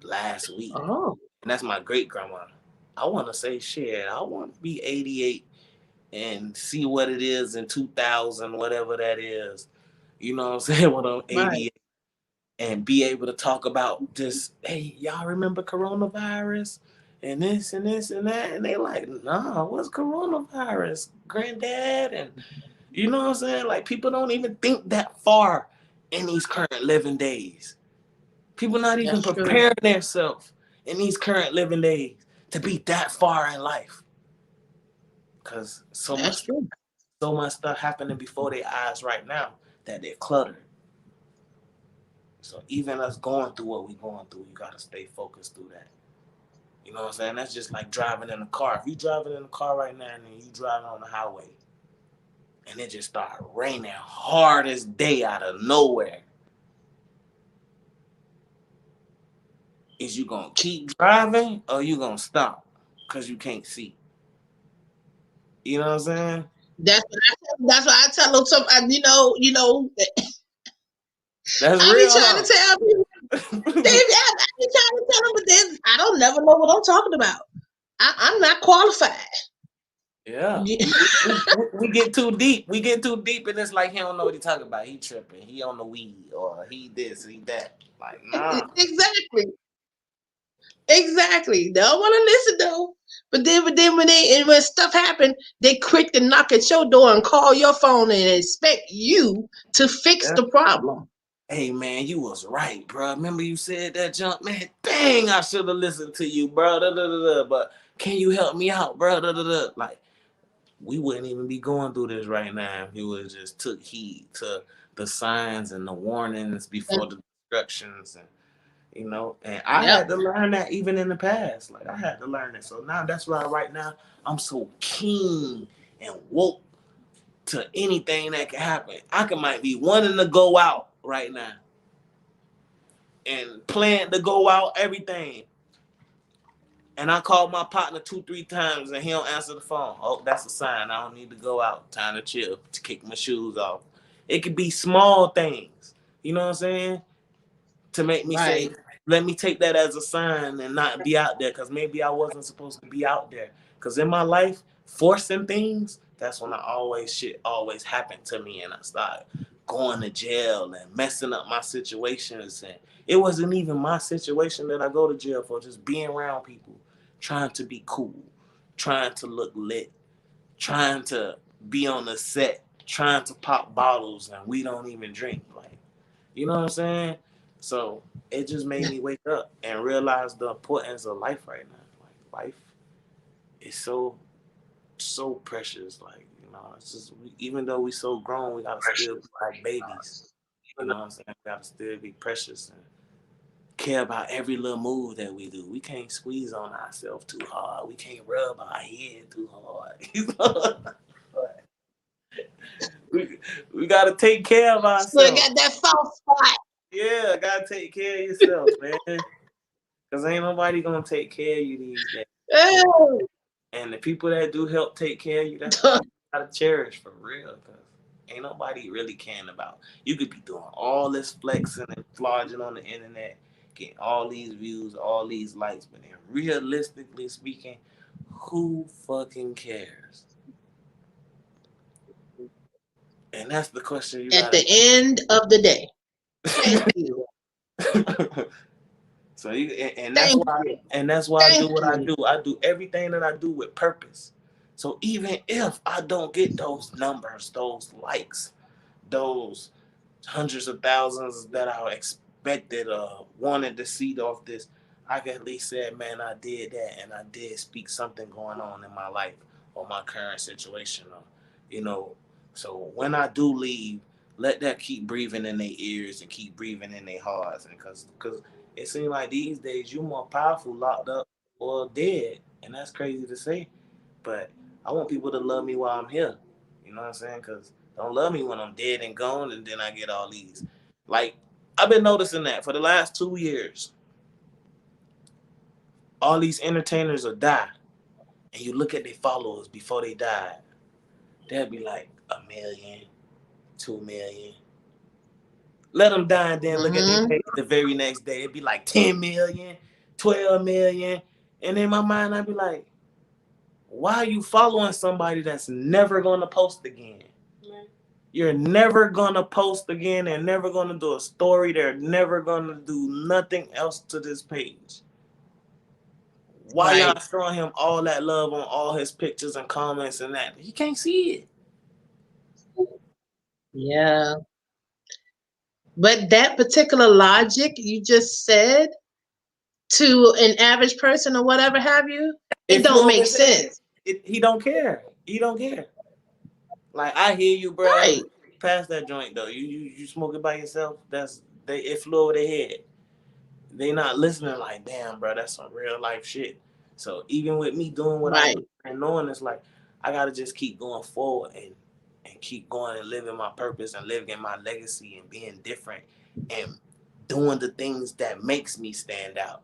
last week, Oh, and that's my great grandma. I want to say, shit, I want to be 88 and see what it is in 2000, whatever that is. You know what I'm saying? When I'm right. 88 and be able to talk about this. Hey, y'all remember coronavirus and this and this and that? And they like, nah, what's coronavirus, granddad? And you know what I'm saying? Like people don't even think that far in these current living days. People not even That's true. preparing themselves in these current living days to be that far in life. Cause That's true. so much stuff happening before their eyes right now that they're cluttered. So even us going through what we going through, you gotta stay focused through that. You know what I'm saying? That's just like driving in a car. If you driving in a car right now and then you driving on the highway and it just start raining hard as day out of nowhere, is you gonna keep driving or you gonna stop because you can't see? You know what I'm saying? That's why I tell them some. That's I be real, trying to huh? tell people. I be trying to tell them, but then I don't never know what I'm talking about. I'm not qualified. Yeah, we get too deep. We get too deep, and it's like he don't know what he talking about. He tripping. He on the weed, or he this, he that. Like, nah. Exactly. Exactly. They don't want to listen though. But then when stuff happen, they quick to knock at your door and call your phone and expect you to fix Yeah. the problem. Hey man, you was right, bro. Remember you said that jump, man. Dang, I should have listened to you, bro. Da, da, da, da. But can you help me out, bro? Da, da, da. Like we wouldn't even be going through this right now if you would just took heed to the signs and the warnings before the destructions, and And I Yep. had to learn that even in the past. Like I had to learn it. So now that's why right now I'm so keen and woke to anything that can happen. Might be wanting to go out right now and plan to go out, everything. And I called my partner 2, 3 times and he don't answer the phone. Oh, that's a sign. I don't need to go out. Time to chill, to kick my shoes off. It could be small things. You know what I'm saying? To make me say, Right. let me take that as a sign and not be out there because maybe I wasn't supposed to be out there. Because in my life, forcing things, that's when shit always happened to me and I started going to jail and messing up my situations. And it wasn't even my situation that I go to jail for, just being around people, trying to be cool, trying to look lit, trying to be on the set, trying to pop bottles and we don't even drink. Like, you know what I'm saying? So it just made me wake up and realize the importance of life right now. Like life is so precious. Like it's just even though we so grown, we gotta still be like babies. You know what I'm saying? We gotta still be precious and care about every little move that we do. We can't squeeze on ourselves too hard. We can't rub our head too hard. we, we gotta take care of Still ourselves. got that false spot. Yeah, gotta take care of yourself, man. Cause ain't nobody gonna take care of you these days. Oh. And the people that do help take care of you, that's the people you gotta cherish for real. Cause ain't nobody really caring about. You could be doing all this flexing and flogging on the internet. getting all these views, all these likes, but then realistically speaking, who fucking cares? And that's the question you At gotta the end of the day. Thank you. So and that's Thank why you. I do Thank what I you. do. I do everything that I do with purpose. So even if I don't get those numbers, those likes, those hundreds of thousands that I expected wanted to see off this, I can at least say, man, I did that and I did speak something going on in my life or my current situation. Or, you know, so when I do leave, let that keep breathing in their ears and keep breathing in their hearts. And because it seems like these days you're more powerful locked up or dead. And that's crazy to say. But I want people to love me while I'm here. You know what I'm saying? Because don't love me when I'm dead and gone, and then I get all these. Like, I've been noticing that for the last 2 years, all these entertainers will die. And you look at their followers before they died, they'll be like 1 million, 2 million. Let them die and then look at their Mm-hmm. page the very next day. It'd be like 10 million, 12 million. And in my mind, I'd be like, why are you following somebody that's never going to post again? You're never gonna post again. They're never gonna do a story. They're never gonna do nothing else to this page. Why y'all Right. showing him all that love on all his pictures and comments and that? He can't see it. Yeah. But that particular logic you just said to an average person or whatever have you, it It don't flew over make his head. sense. He don't care. He don't care. Like I hear you, bro. Right. Pass that joint though. You smoke it by yourself. It flew over their head. They not listening like, damn, bro, that's some real life shit. So even with me doing what I do Right. and knowing it's like I gotta just keep going forward and keep going and living my purpose and living my legacy and being different and doing the things that makes me stand out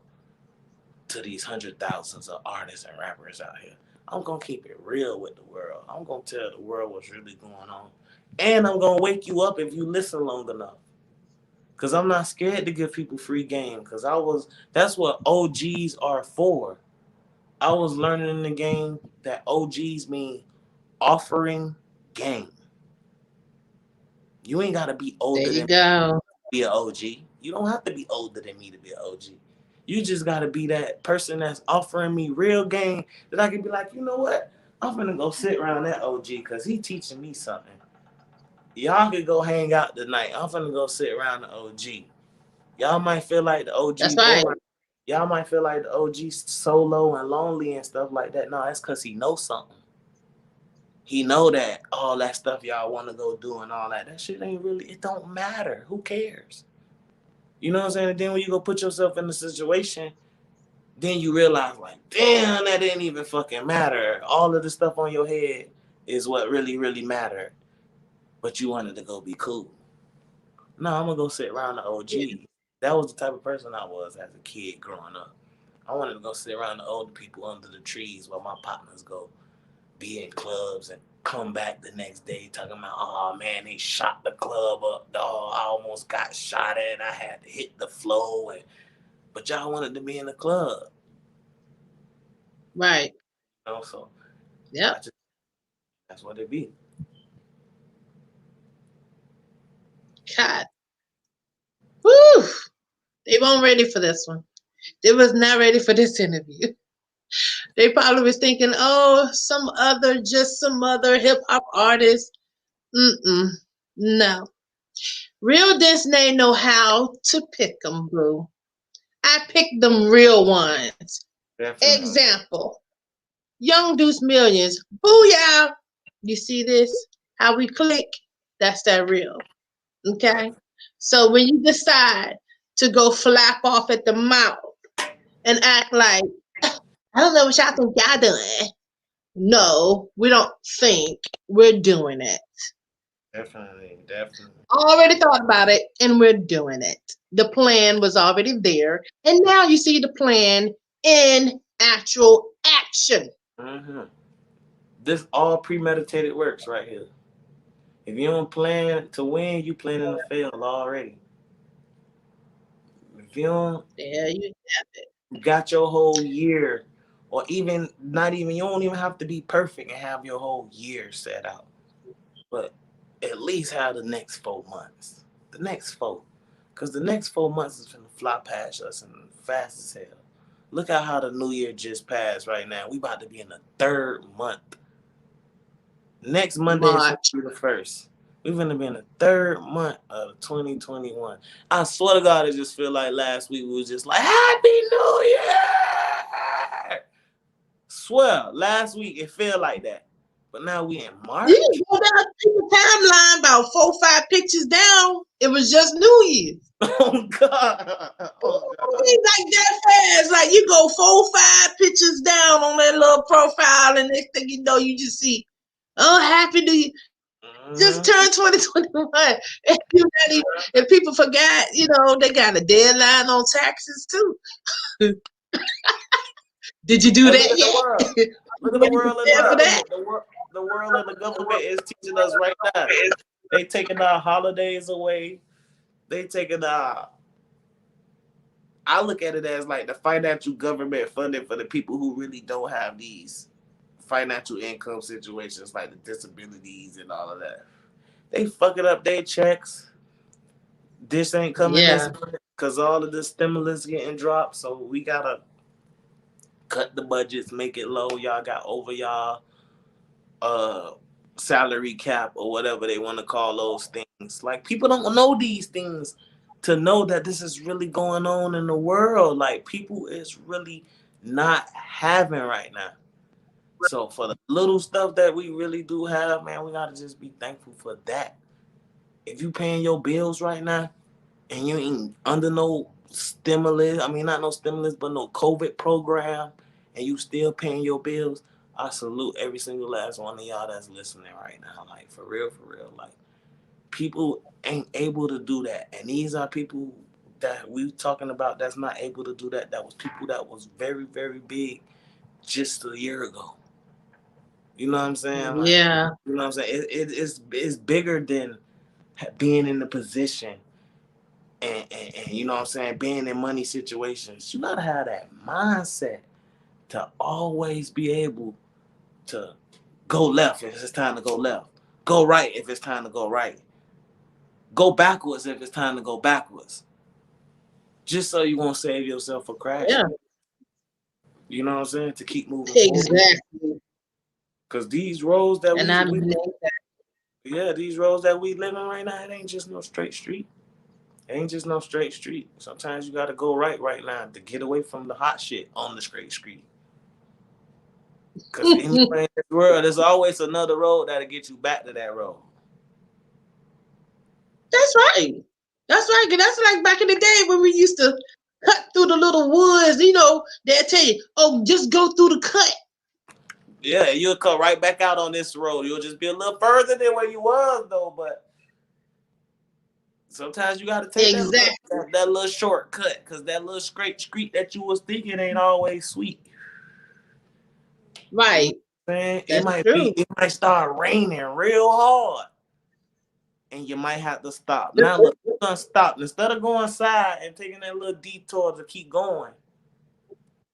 to these hundred thousands of artists and rappers out here. I'm gonna keep it real with the world. I'm gonna tell the world what's really going on. And I'm gonna wake you up if you listen long enough. Cause I'm not scared to give people free game. Cause that's what OGs are for. I was learning in the game that OGs mean offering game. You ain't gotta be There older than you me to go. be an OG. You don't have to be older than me to be an OG. You just gotta be that person that's offering me real game that I can be like, you know what? I'm gonna go sit around that OG because he teaching me something. Y'all could go hang out tonight. I'm gonna go sit around the OG. Y'all might feel like the That's OG right. boring. Y'all might feel like the OG solo and lonely and stuff like that. No, that's because he knows something. He know that all that stuff y'all want to go do and all that. That shit ain't really. It don't matter. Who cares? You know what I'm saying? And then when you go put yourself in the situation, then you realize like, damn, that didn't even fucking matter. All of the stuff on your head is what really, really mattered. But you wanted to go be cool. No, I'm gonna go sit around the Yeah. OG. That was the type of person I was as a kid growing up. I wanted to go sit around the older people under the trees while my partners go be in clubs and come back the next day talking about, oh man, they shot the club up, dog. I almost got shot at. I had to hit the floor, but y'all wanted to be in the club, Right. you know. So I Yep. just that's what it be. God. Woo. They weren't ready for this one. They was not ready for this interview. They probably was thinking, oh, just some other hip hop artist. Mm-mm. No. Real Disney know how to pick them, boo. I picked them real ones. Definitely. Example, Young Duce Millions. Booyah! You see this? How we click? That's that real. Okay? So when you decide to go flap off at the mouth and act like, I don't know what y'all think y'all doing. No, we don't think we're doing it. Definitely, definitely. Already thought about it and we're doing it. The plan was already there. And now you see the plan in actual action. Hmm. This all premeditated works right here. If you don't plan to win, you planning to fail already. If you don't There you have it. got your whole year, or even not even, you don't even have to be perfect and have your whole year set out, but at least have the next 4 months. The next four. Because the next 4 months is going to fly past us and fast as hell. Look at how the new year just passed right now. We about to be in the third month. Next Monday is going March. to be the first. We're going to be in the third month of 2021. I swear to God, it just feel like last week we was just like, Happy New Year! Swear, last week it felt like that. But now we in You March? can go down the timeline about 4, 5 pictures down. It was just New Year's. Oh, God. Oh, God. Like that fast. Like you go 4, 5 pictures down on that little profile, and next thing you know, you just see, oh, Happy New Year. Just Mhm. turned 2021. And, you not even, and people forgot, they got a deadline on taxes too. Did you do And look that at the yet? world. Look at the Ready to world and the prepare for that? government. The world and the government is teaching us right now. They taking our holidays away. They taking our. I look at it as like the financial government funding for the people who really don't have these financial income situations, like the disabilities and all of that. They fucking up their checks. This ain't coming this Yeah. month because all of the stimulus getting dropped. So we gotta cut the budgets, make it low. Y'all got over y'all uh salary cap or whatever they want to call those things. Like people don't know these things to know that this is really going on in the world. Like people is really not having right now. So for the little stuff that we really do have, man, we gotta just be thankful for that. If you paying your bills right now and you ain't under no stimulus, I mean not no stimulus, but no COVID program, and you still paying your bills, I salute every single last one of y'all that's listening right now. Like for real, for real. Like people ain't able to do that. And these are people that we talking about that's not able to do that. That was people that was very, very big just a year ago. You know what I'm saying? Like, Yeah. you know what I'm saying? It's bigger than being in the position and you know what I'm saying, being in money situations. You gotta have that mindset to always be able to go left if it's time to go left, go right if it's time to go right, go backwards if it's time to go backwards, just so you won't save yourself for Yeah. crashing. You know what I'm saying? To keep moving forward, Exactly. because these roads that And we I we mean, yeah, these roads that we living right now, it ain't just no straight street. It ain't just no straight street. Sometimes you gotta go right now to get away from the hot shit on the straight street. Cause anywhere in this world, there's always another road that'll get you back to that road. that's right. That's right. 'Cause that's like back in the day when we used to cut through the little woods. They'll tell you, oh, just go through the cut. Yeah, you'll come right back out on this road. You'll just be a little further than where you was though, but sometimes you gotta take Exactly. that little shortcut, cause that little straight street that you was thinking ain't always sweet. You know Right. what I'm saying? That's true. It might start raining real hard. And you might have to stop. Now look, you done stopped. Instead of going side and taking that little detour to keep going,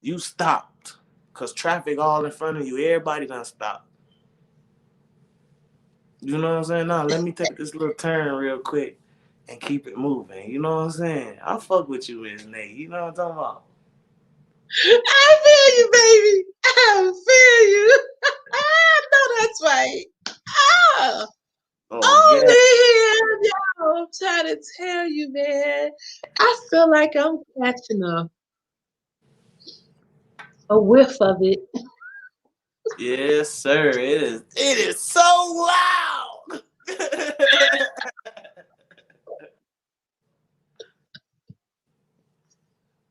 you stopped. Cause traffic all in front of you. Everybody done stopped. You know what I'm saying? Now let me take this little turn real quick and keep it moving. You know what I'm saying? I fuck with you, Miss Nate. You know what I'm talking about? I feel you, baby. I feel you. I know that's right. Ah, Oh over yeah. here, y'all. I'm trying to tell you, man. I feel like I'm catching a whiff of it. Yes, sir. It is so loud.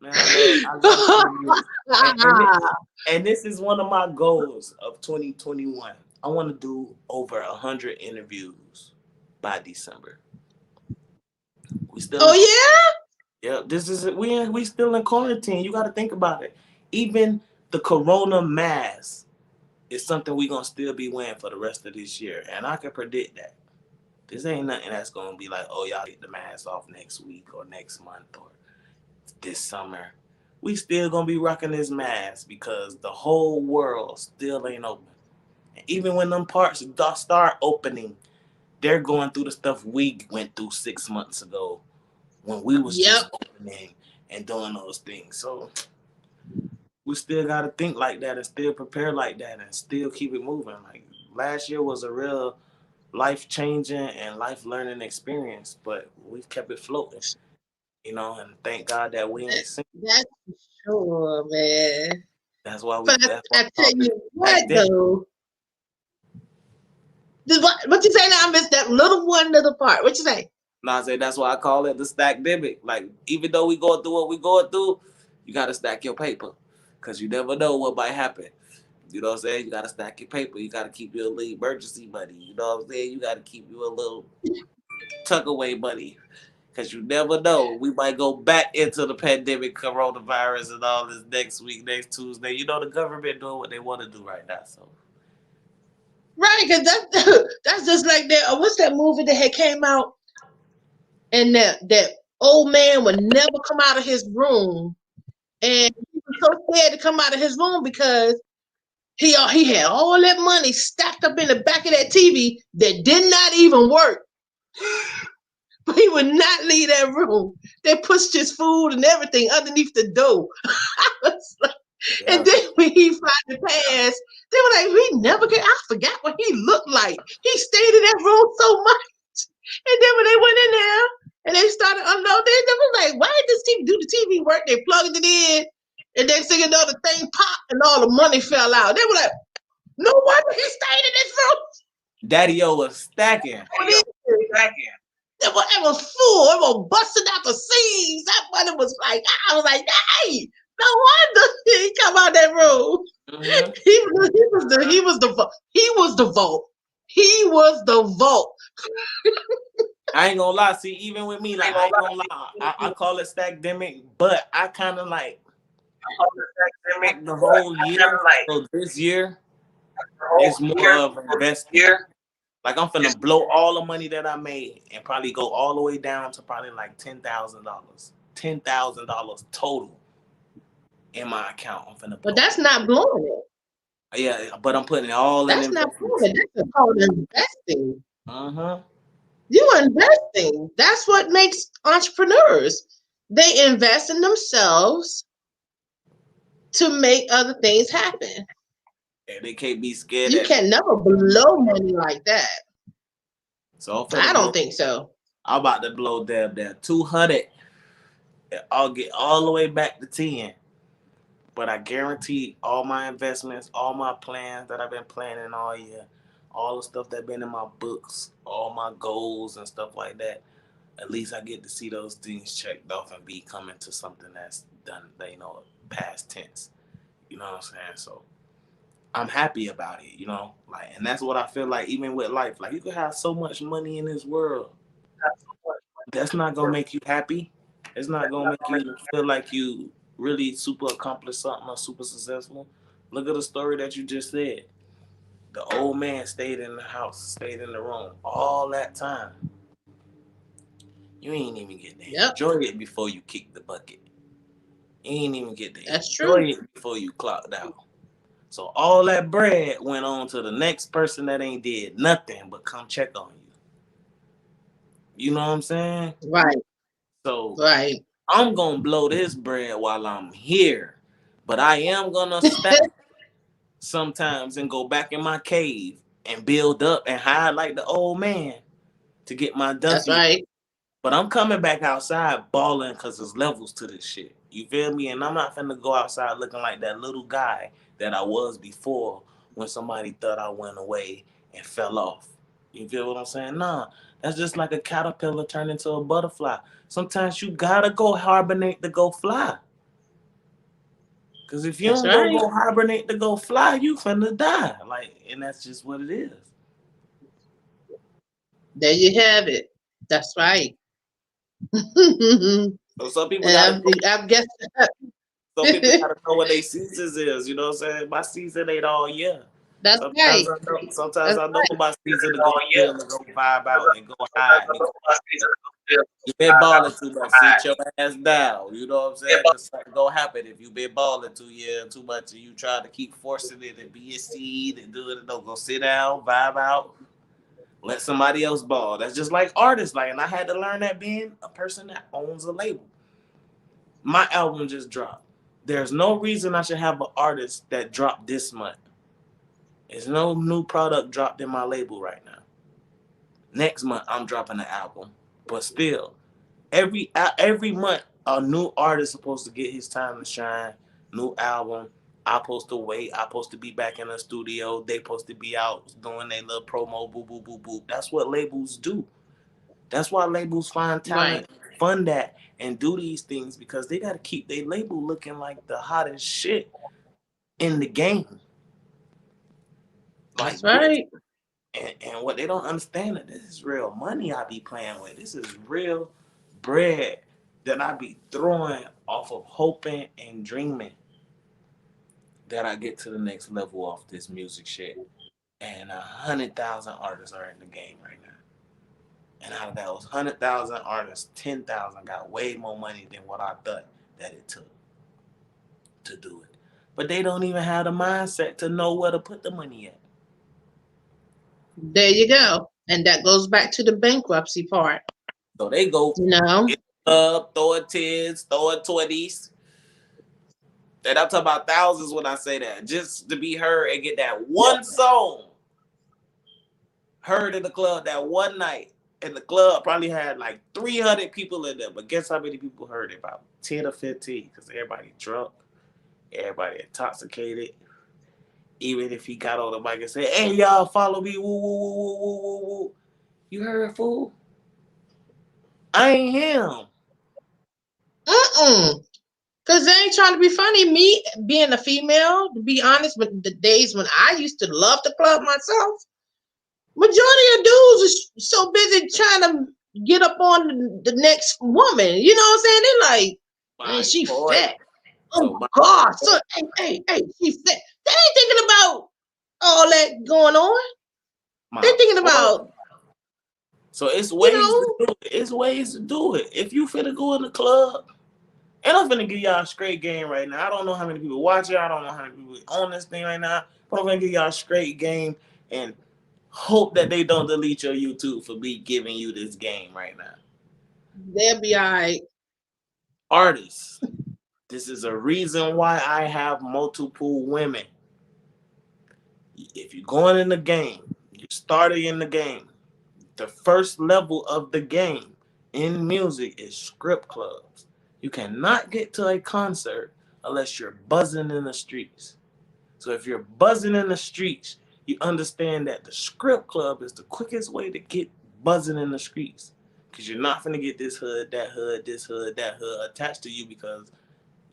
Man, I love interviews. And, and this and this is one of my goals of 2021. I want to do over 100 interviews by December. We still Oh in yeah? yeah, this is we still in quarantine. You got to think about it. Even the corona mask is something we gonna still be wearing for the rest of this year, and I can predict that. This ain't nothing that's gonna be like, oh, y'all get the mask off next week or next month or. this summer, we still gonna be rocking this mask because the whole world still ain't open. And even when them parts start opening, they're going through the stuff we went through 6 months ago when we was Yep. just opening and doing those things. So we still gotta think like that and still prepare like that and still keep it moving. Like last year was a real life changing and life learning experience, but we've kept it floating, and thank God that we ain't seen. That's for sure, man. That's why we But that's why I we tell call it you what, back then. though. What you say now? I missed that little part. What you say? No, I say that's why I call it the stack debit. Like even though we going through what we going through, you gotta stack your paper. Cause you never know what might happen. You know what I'm saying? You gotta stack your paper. You gotta keep your little emergency money. You know what I'm saying? You gotta keep you a little tuck away money. Cause you never know. We might go back into the pandemic, coronavirus, and all this next week, next Tuesday. You know the government doing what they want to do right now. So Right, because that's just like that. What's that movie that had came out? And that old man would never come out of his room, and he was so scared to come out of his room because he had all that money stacked up in the back of that TV that did not even work. But he would not leave that room. They pushed his food and everything underneath the door. yeah. And then when he finally passed, they were like, we never get. I forgot what he looked like. He stayed in that room so much. And then when they went in there and they started unloading, they were like, why did this TV do the TV work? They plugged it in, and then you know, the thing popped and all the money fell out. They were like, no wonder he stayed in this room. Daddy-O was stacking. It was full. It was busting out the seams. That money was like, I was like, hey, no wonder he come out that room. Mm-hmm. He was the vote. He was the vote. He was the vote. I ain't gonna lie. See, even with me, like I ain't gonna lie, I call it stackdemic, but I kind of like the whole year. So this year is more of investing. Like I'm finna blow all the money that I made and probably go all the way down to probably like $10,000. $10,000 total in my account. I'm finna blow. But that's not blowing it. Yeah, but I'm putting it all That's in not investments. blowing it. That's called investing. Uh-huh. You investing. That's what makes entrepreneurs. They invest in themselves to make other things happen. And they can't be scared. You can never blow money like that. So I don't think so. I'm about to blow them 200. I'll get all the way back to 10. But I guarantee all my investments, all my plans that I've been planning all year, all the stuff that's been in my books, all my goals and stuff like that, at least I get to see those things checked off and be coming to something that's done, past tense. You know what I'm saying? So I'm happy about it, like, and that's what I feel like even with life. Like you can have so much money in this world. That's not gonna make you happy. It's not gonna make you feel like you really super accomplished something or super successful. Look at the story that you just said. The old man stayed in the house, stayed in the room all that time. You ain't even get to enjoy it before you kick the bucket. You ain't even get to enjoy it before you clocked out. So all that bread went on to the next person that ain't did nothing but come check on you. You know what I'm saying? Right. So right. I'm gonna blow this bread while I'm here, but I am gonna stack sometimes and go back in my cave and build up and hide like the old man to get my Duffy. That's right. But I'm coming back outside balling because there's levels to this shit. You feel me? And I'm not finna go outside looking like that little guy that I was before when somebody thought I went away and fell off. You feel what I'm saying? Nah, that's just like a caterpillar turned into a butterfly. Sometimes you gotta go hibernate to go fly. Because if you don't go hibernate to go fly, you finna die. Like, and that's just what it is. There you have it. That's right. So some people gotta I guess some people gotta know what their seasons is. You know what I'm saying? My season ain't all year. That's sometimes right. Sometimes I know my season to go chill and go vibe out and go hide. You been balling too much. Sit your ass down. You know what I'm saying? Because something gonna happen if you been balling too much and you try to keep forcing it and be a seed and do it. Don't go sit down, vibe out, let somebody else ball. That's just like artists. Like, and I had to learn that being a person that owns a label. My album just dropped. There's no reason I should have an artist that dropped this month. There's no new product dropped in my label right now. Next month I'm dropping an album, but still, every month a new artist supposed to get his time to shine. New album. I supposed to wait. I supposed to be back in the studio. They supposed to be out doing their little promo. Boo boo boo boo. That's what labels do. That's why labels find Right. talent, fund that, and do these things because they got to keep their label looking like the hottest shit in the game. That's Like this. right. And what they don't understand that this is real money I be playing with. This is real bread that I be throwing off of hoping and dreaming that I get to the next level off this music shit. And 100,000 artists are in the game right now. And out of those 100,000 artists, 10,000 got way more money than what I thought that it took to do it. But they don't even have the mindset to know where to put the money at. There you go. And that goes back to the bankruptcy part. So they go You know, get up, throwing tens, throwing 20s. And I'm talking about thousands when I say that. Just to be heard and get that one song heard in the club that one night. And the club probably had like 300 people in there. But guess how many people heard it? About 10 or 15. Because everybody drunk. Everybody intoxicated. Even if he got on the mic and said, "Hey, y'all, follow me. Woo, woo, woo, woo, woo, woo, woo." You heard, fool? I ain't him. mm-mm. Because they ain't trying to be funny. Me being a female, to be honest, with the days when I used to love the club myself, majority of dudes is so busy trying to get up on the next woman. You know what I'm saying? They're like, man, My she point. fat. Oh So my my God. So, point. hey, she fat. They ain't thinking about all that going on. They My thinking point. about, So it's you ways to know, do it. It's ways to do it. If you finna go in the club, and I'm finna give y'all a straight game right now. I don't know how many people watch it. I don't know how many people on this thing right now. But I'm gonna give y'all a straight game and hope that they don't delete your YouTube for me giving you this game right now. they'll be all right. Artists, this is a reason why I have multiple women. If you're going in the game, you started in the game. The first level of the game in music is script clubs. You cannot get to a concert unless you're buzzing in the streets. So if you're buzzing in the streets, you understand that the script club is the quickest way to get buzzing in the streets. Because you're not going to get this hood, that hood, this hood, that hood attached to you because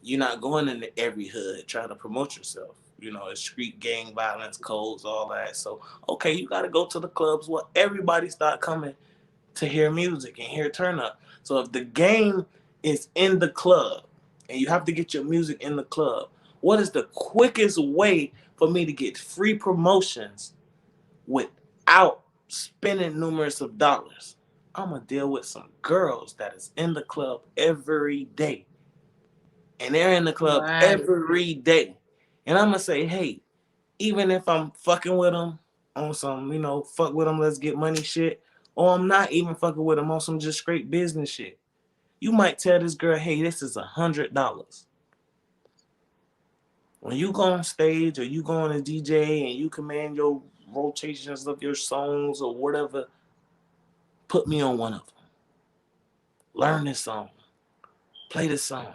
you're not going into every hood trying to promote yourself. You know, it's street gang violence codes, all that. So, okay, you got to go to the clubs where everybody start coming to hear music and hear turn up. So if the game is in the club and you have to get your music in the club, what is the quickest way for me to get free promotions without spending numerous of dollars? I'm gonna deal with some girls that is in the club every day. And they're in the club Right, every day. And I'm gonna say, hey, even if I'm fucking with them on some, fuck with them, let's get money shit, or I'm not even fucking with them on some just straight business shit. You might tell this girl, hey, this is $100. When you go on stage or you go on a DJ and you command your rotations of your songs or whatever, put me on one of them. Learn this song, play this song.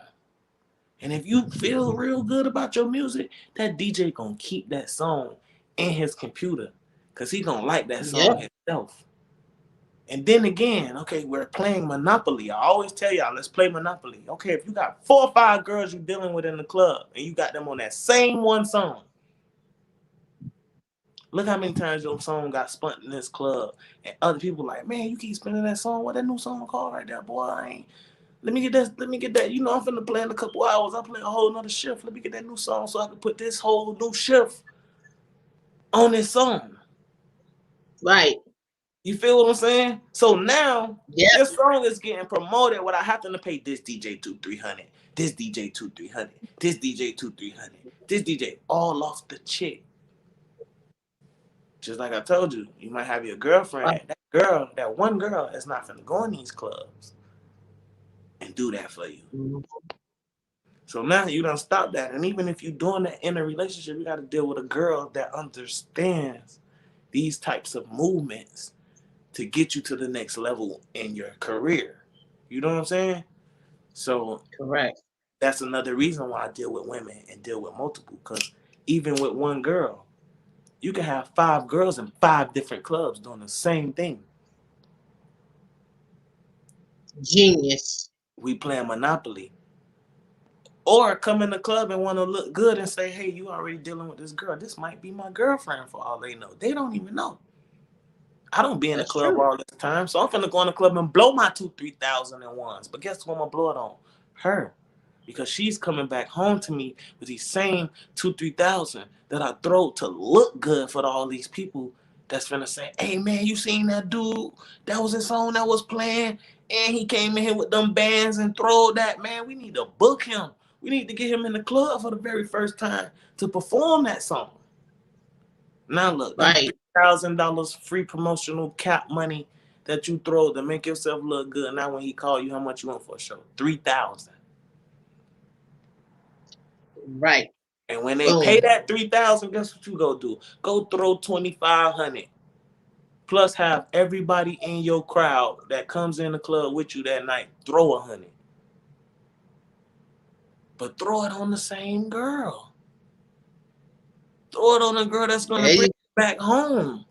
And if you feel real good about your music, that DJ gonna keep that song in his computer because he gonna like that yep, song himself. And then again, okay, we're playing Monopoly. I always tell y'all, let's play Monopoly. Okay, if you got 4 or 5 girls you're dealing with in the club and you got them on that same one song, look how many times your song got spun in this club. And other people like, man, you keep spinning that song. What that new song called right there, boy? I ain't. Let me get that. Let me get that. You know, I'm finna play in a couple hours. I play a whole nother shift. Let me get that new song so I can put this whole new shift on this song. right. You feel what I'm saying? So now Yep. this song is getting promoted without having to pay this DJ 200-300, this DJ 200-300, this DJ 200-300, this DJ, all off the chick. Just like I told you, you might have your girlfriend. That girl, that one girl, is not gonna go in these clubs and do that for you. So now you don't stop that. And even if you're doing that in a relationship, you got to deal with a girl that understands these types of movements to get you to the next level in your career. You know what I'm saying? So Correct. that's another reason why I deal with women and deal with multiple. Because even with one girl, you can have 5 girls in 5 different clubs doing the same thing. Genius. We playing Monopoly. Or come in the club and want to look good and say, hey, you already dealing with this girl. This might be my girlfriend for all they know. They don't even know. I don't be in the That's club true. all this time. So I'm finna go in the club and blow my 2,000-3,000 at once. But guess what I'm gonna blow it on? Her. Because she's coming back home to me with these same 2,000-3,000 that I throw to look good for all these people that's finna say, hey man, you seen that dude? That was his song that was playing, and he came in here with them bands and throw that. Man, we need to book him. We need to get him in the club for the very first time to perform that song. Now look, them Right. $3,000 free promotional cap money that you throw to make yourself look good. Now when he call you, how much you want for a show? 3,000. Right. And when they pay Boom. that 3,000, guess what you go do? Go throw 2,500. Plus have everybody in your crowd that comes in the club with you that night throw 100. But throw it on the same girl. Throw it on a girl that's gonna There bring you you back home.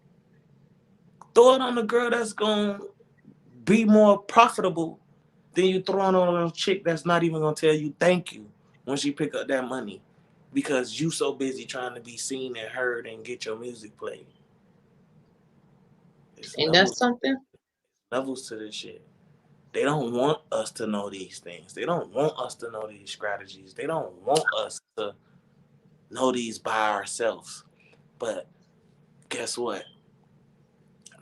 Throw it on a girl that's gonna be more profitable than you throwing on a chick that's not even gonna tell you thank you when she pick up that money because you so busy trying to be seen and heard and get your music played. It's ain't that something? levels to this shit. They don't want us to know these things. They don't want us to know these strategies. They don't want us to know these by ourselves. But guess what?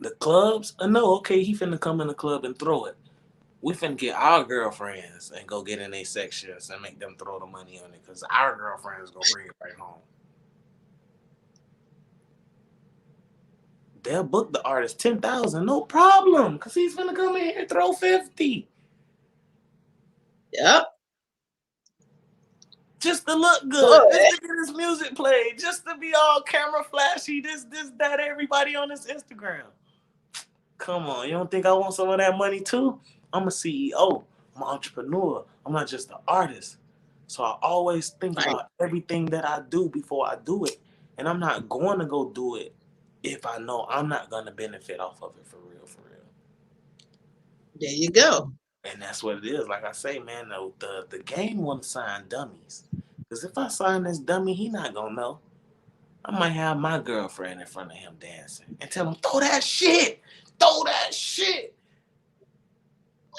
The clubs, I know, okay, he finna come in the club and throw it. We finna get our girlfriends and go get in their sections and make them throw the money on it because our girlfriends gonna bring it right home. They'll book the artist 10,000, no problem, because he's finna come in here and throw 50 Yep. just to look good, Boy. just to get his music played, just to be all camera flashy, this, that, everybody on his Instagram. Come on, you don't think I want some of that money too? I'm a CEO. I'm an entrepreneur. I'm not just an artist. So I always think Right. about everything that I do before I do it. And I'm not going to go do it if I know I'm not going to benefit off of it for real, for real. There you go. And that's what it is. Like I say, man, the game want to sign dummies. Because if I sign this dummy, he not going to know. I might have my girlfriend in front of him dancing and tell him, throw that shit. Throw that shit.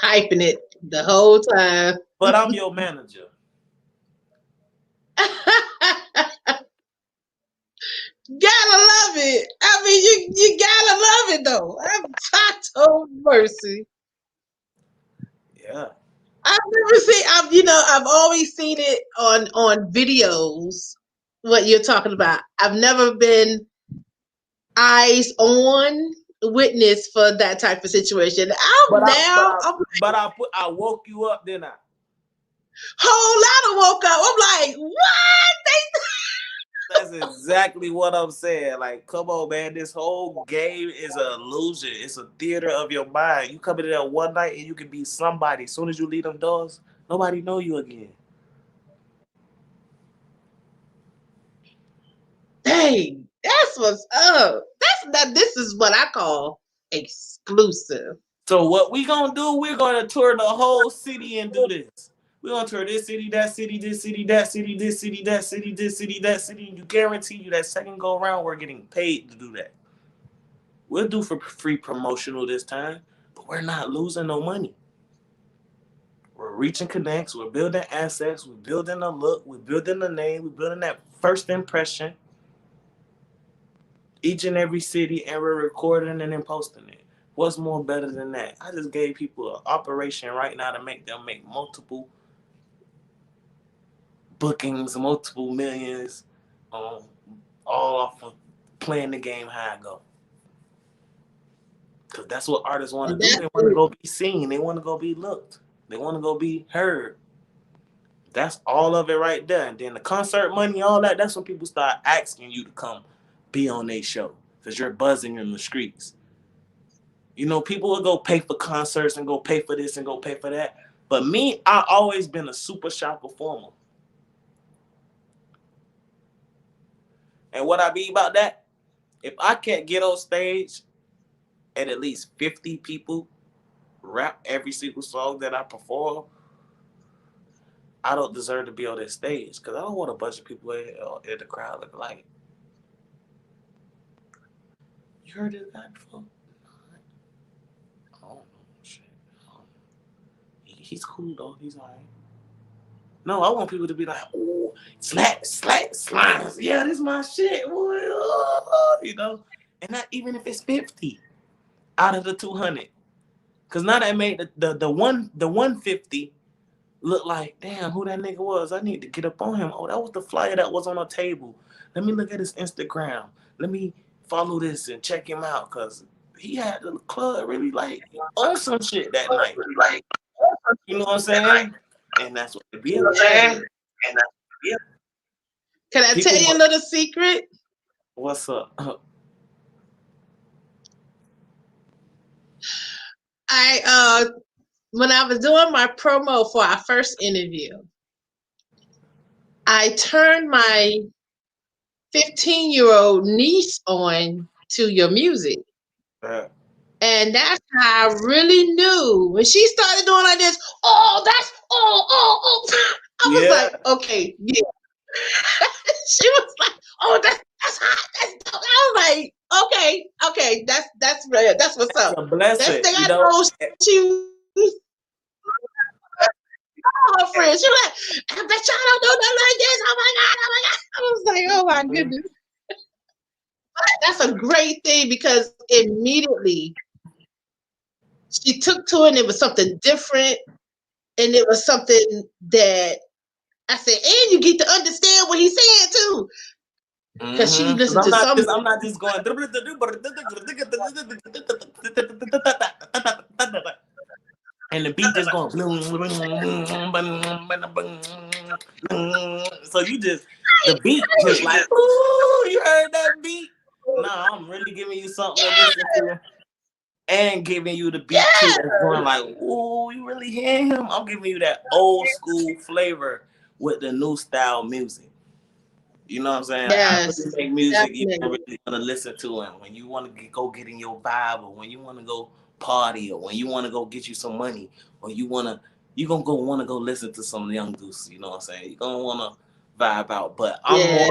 Hyping it the whole time. But I'm your manager. Gotta love it. I mean, you gotta love it though. I told mercy. Yeah. I've never seen. I've always seen it on videos. What you're talking about. I've never been eyes on witness for that type of situation. But I but Now I I'm like, I woke you up, didn't I? whole lot of woke up. I'm like, what? That's exactly what I'm saying. Like, come on, man. This whole game is an illusion. It's a theater of your mind. You come in there one night and you can be somebody. As soon as you leave them doors, nobody know you again. Dang, that's what's up. This is what I call exclusive. So what we gonna do? We're gonna tour the whole city and do this. We're gonna tour this city, that city, this city, that city, this city, that city, this city, that city. And you guarantee you that second go around, we're getting paid to do that. We'll do for free promotional this time, but we're not losing no money. We're reaching connects, we're building assets, we're building a look, we're building a name, we're building that first impression each and every city, and we're recording and then posting it. What's more better than that? I just gave people an operation right now to make them make multiple bookings, multiple millions, um, all off of playing the game how I go. Because that's what artists want And to do. that's They want to it. go be seen. They want to go be looked. They want to go be heard. That's all of it right there. And then the concert money, all that, that's when people start asking you to come be on their show. Because you're buzzing in the streets. You know, people will go pay for concerts and go pay for this and go pay for that. But me, I always been a super shy performer. And what I mean about that, if I can't get on stage and at least 50 people rap every single song that I perform, I don't deserve to be on that stage. Because I don't want a bunch of people in the crowd looking like, you heard this guy before? Oh, shit. Oh, he's cool though. He's all right. No, I want people to be like, oh, slap, slap, slimes. Yeah, this is my shit. Boy. Oh, you know? And not even if it's 50 out of the 200. Because now that made the 150 look like, damn, who that nigga was. I need to get up on him. Oh, that was the flyer that was on the table. Let me look at his Instagram. Let me follow this and check him out. Because he had the club really like on some shit that night. You know what I'm saying? And that's what it be about. Can I tell People you a want, little secret? what's up? I when I was doing my promo for our first interview, I turned my 15-year-old niece on to your music. Uh, And that's how I really knew when she started doing like this. Oh, that's oh. I was yeah. like, okay, yeah. She was like, oh, that's hot, that's dope. I was like, okay, that's real. That's what's It's up. a Next blessing, thing you I know. know, she was her friend. She was like, I bet y'all don't do nothing like this. Oh my god, oh my god. I was like, oh my Mhm. goodness. That's a great thing because immediately she took to it and it was something different and it was something that I said, and you get to understand what he's saying too. Because she Because listened to some I'm not just going. And the beat just going. So you just the beat just like, ooh, you heard that beat? Nah, I'm really giving you something to listen yeah, to and giving you the beat too. yeah, That's going like, ooh, you really hear him? I'm giving you that old school flavor with the new style music. You know what I'm saying? Like I yes, really make music you definitely. really want to listen to, and when you want to go get in your vibe, or when you want to go party, or when you want to go get you some money, or you gonna go want to go listen to some young Duce. You know what I'm saying? You gonna want to vibe out. But Yeah,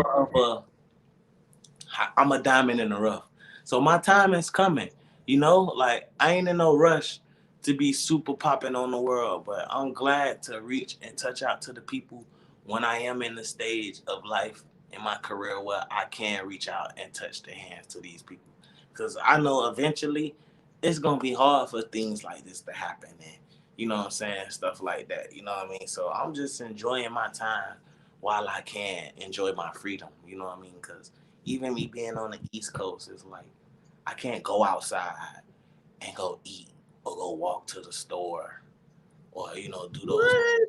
I'm a diamond in the rough. So my time is coming. You know, like I ain't in no rush to be super popping on the world, but I'm glad to reach and touch out to the people when I am in the stage of life in my career where I can reach out and touch the hands to these people. Cause I know eventually it's gonna be hard for things like this to happen and you know what I'm saying, stuff like that. You know what I mean? So I'm just enjoying my time while I can enjoy my freedom. You know what I mean? Cause even me being on the East Coast is like I can't go outside and go eat or go walk to the store or do those. what?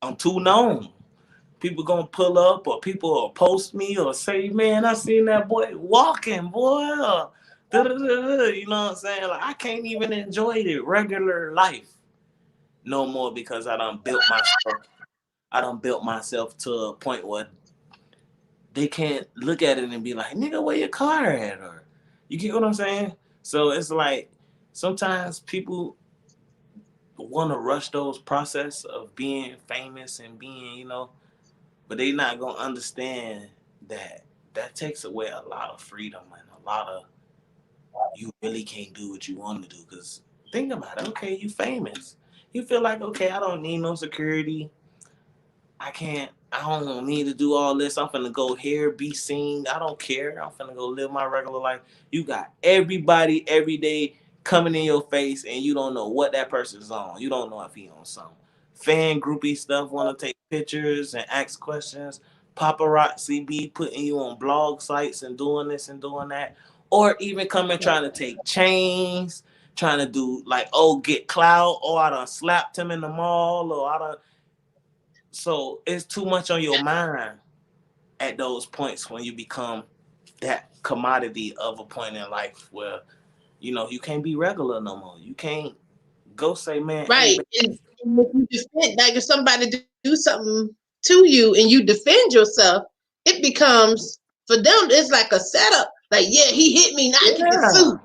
I'm too known. People gonna pull up or people will post me or say, "Man, I seen that boy walking, boy." Or, you know what I'm saying? Like I can't even enjoy the regular life no more because I done built myself. I done built myself to a point where they can't look at it and be like, "Nigga, where your car at?" Or you get what I'm saying? So it's like sometimes people want to rush those process of being famous and being, but they not gonna understand that that takes away a lot of freedom and a lot of you really can't do what you want to do. Cause think about it, okay, you famous. You feel like, okay, I don't need no security. I don't need to do all this. I'm finna go here, be seen. I don't care. I'm finna go live my regular life. You got everybody every day coming in your face and you don't know what that person's on. You don't know if he on some fan groupie stuff, want to take pictures and ask questions. Paparazzi be putting you on blog sites and doing this and doing that. Or even coming trying to take chains, trying to do like, oh, get clout, or I done slapped him in the mall, or I done. So it's too much on your mind at those points when you become that commodity of a point in life where you can't be regular no more. You can't go say, man, hey, Right. And if you defend, like if somebody do something to you and you defend yourself, it becomes for them. It's like a setup. Like, yeah, he hit me. Now I get the yeah, suit.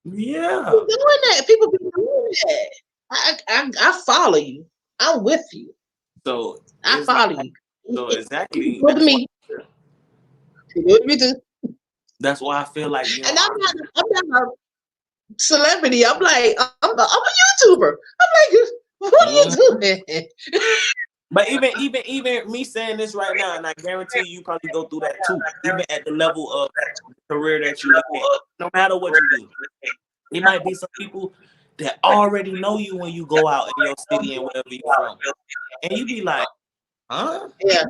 yeah. People doing that. People be doing that. I follow you. I'm with you. So I it's like, follow you. so You exactly. good to me. You good to me too. That's why I feel like And I'm not a celebrity. I'm a YouTuber. I'm like, what are you Mhm. doing? But even me saying this right now, and I guarantee you probably go through that too. Even at the level of career that you look at, no matter what you do, it might be some people that already know you when you go out in your city and wherever you're from, and you be like, huh? Yeah,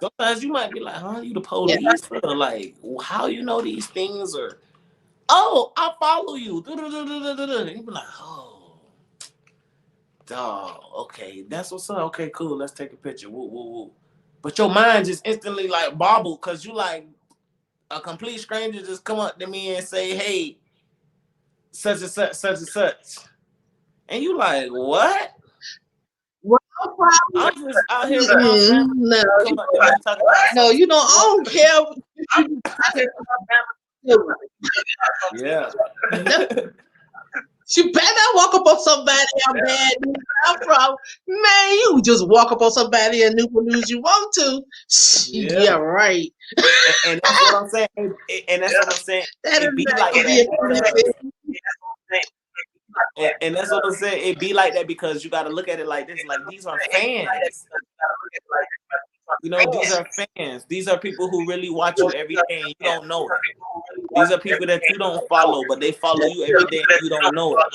Sometimes you might be like, huh? You the yeah, police? Or like, how you know these things? Or oh, I follow you. You be like, oh, dog. Okay, that's what's up. Okay, cool. Let's take a picture. Woo, woo, woo. But your mind just instantly like bobble because you like a complete stranger just come up to me and say, hey, such and such, such and such, and you like, what? well, no problem. I'm just out here with my family. No, Come up to me talking about no, some. you know, I don't care. Yeah. No, you better not walk up on somebody I'm bad news. I'm from, man, you just walk up on somebody and news you want to. Yeah. Yeah, right. And that's what I'm saying. And that's what I'm saying. That is It be not like gonna be that a funny because, thing. and that's what I'm saying. It be like that because you got to look at it like this. Like these are fans. These are fans. These are people who really watch you every day and you don't know it. These are people that you don't follow, but they follow you every day and you don't know it.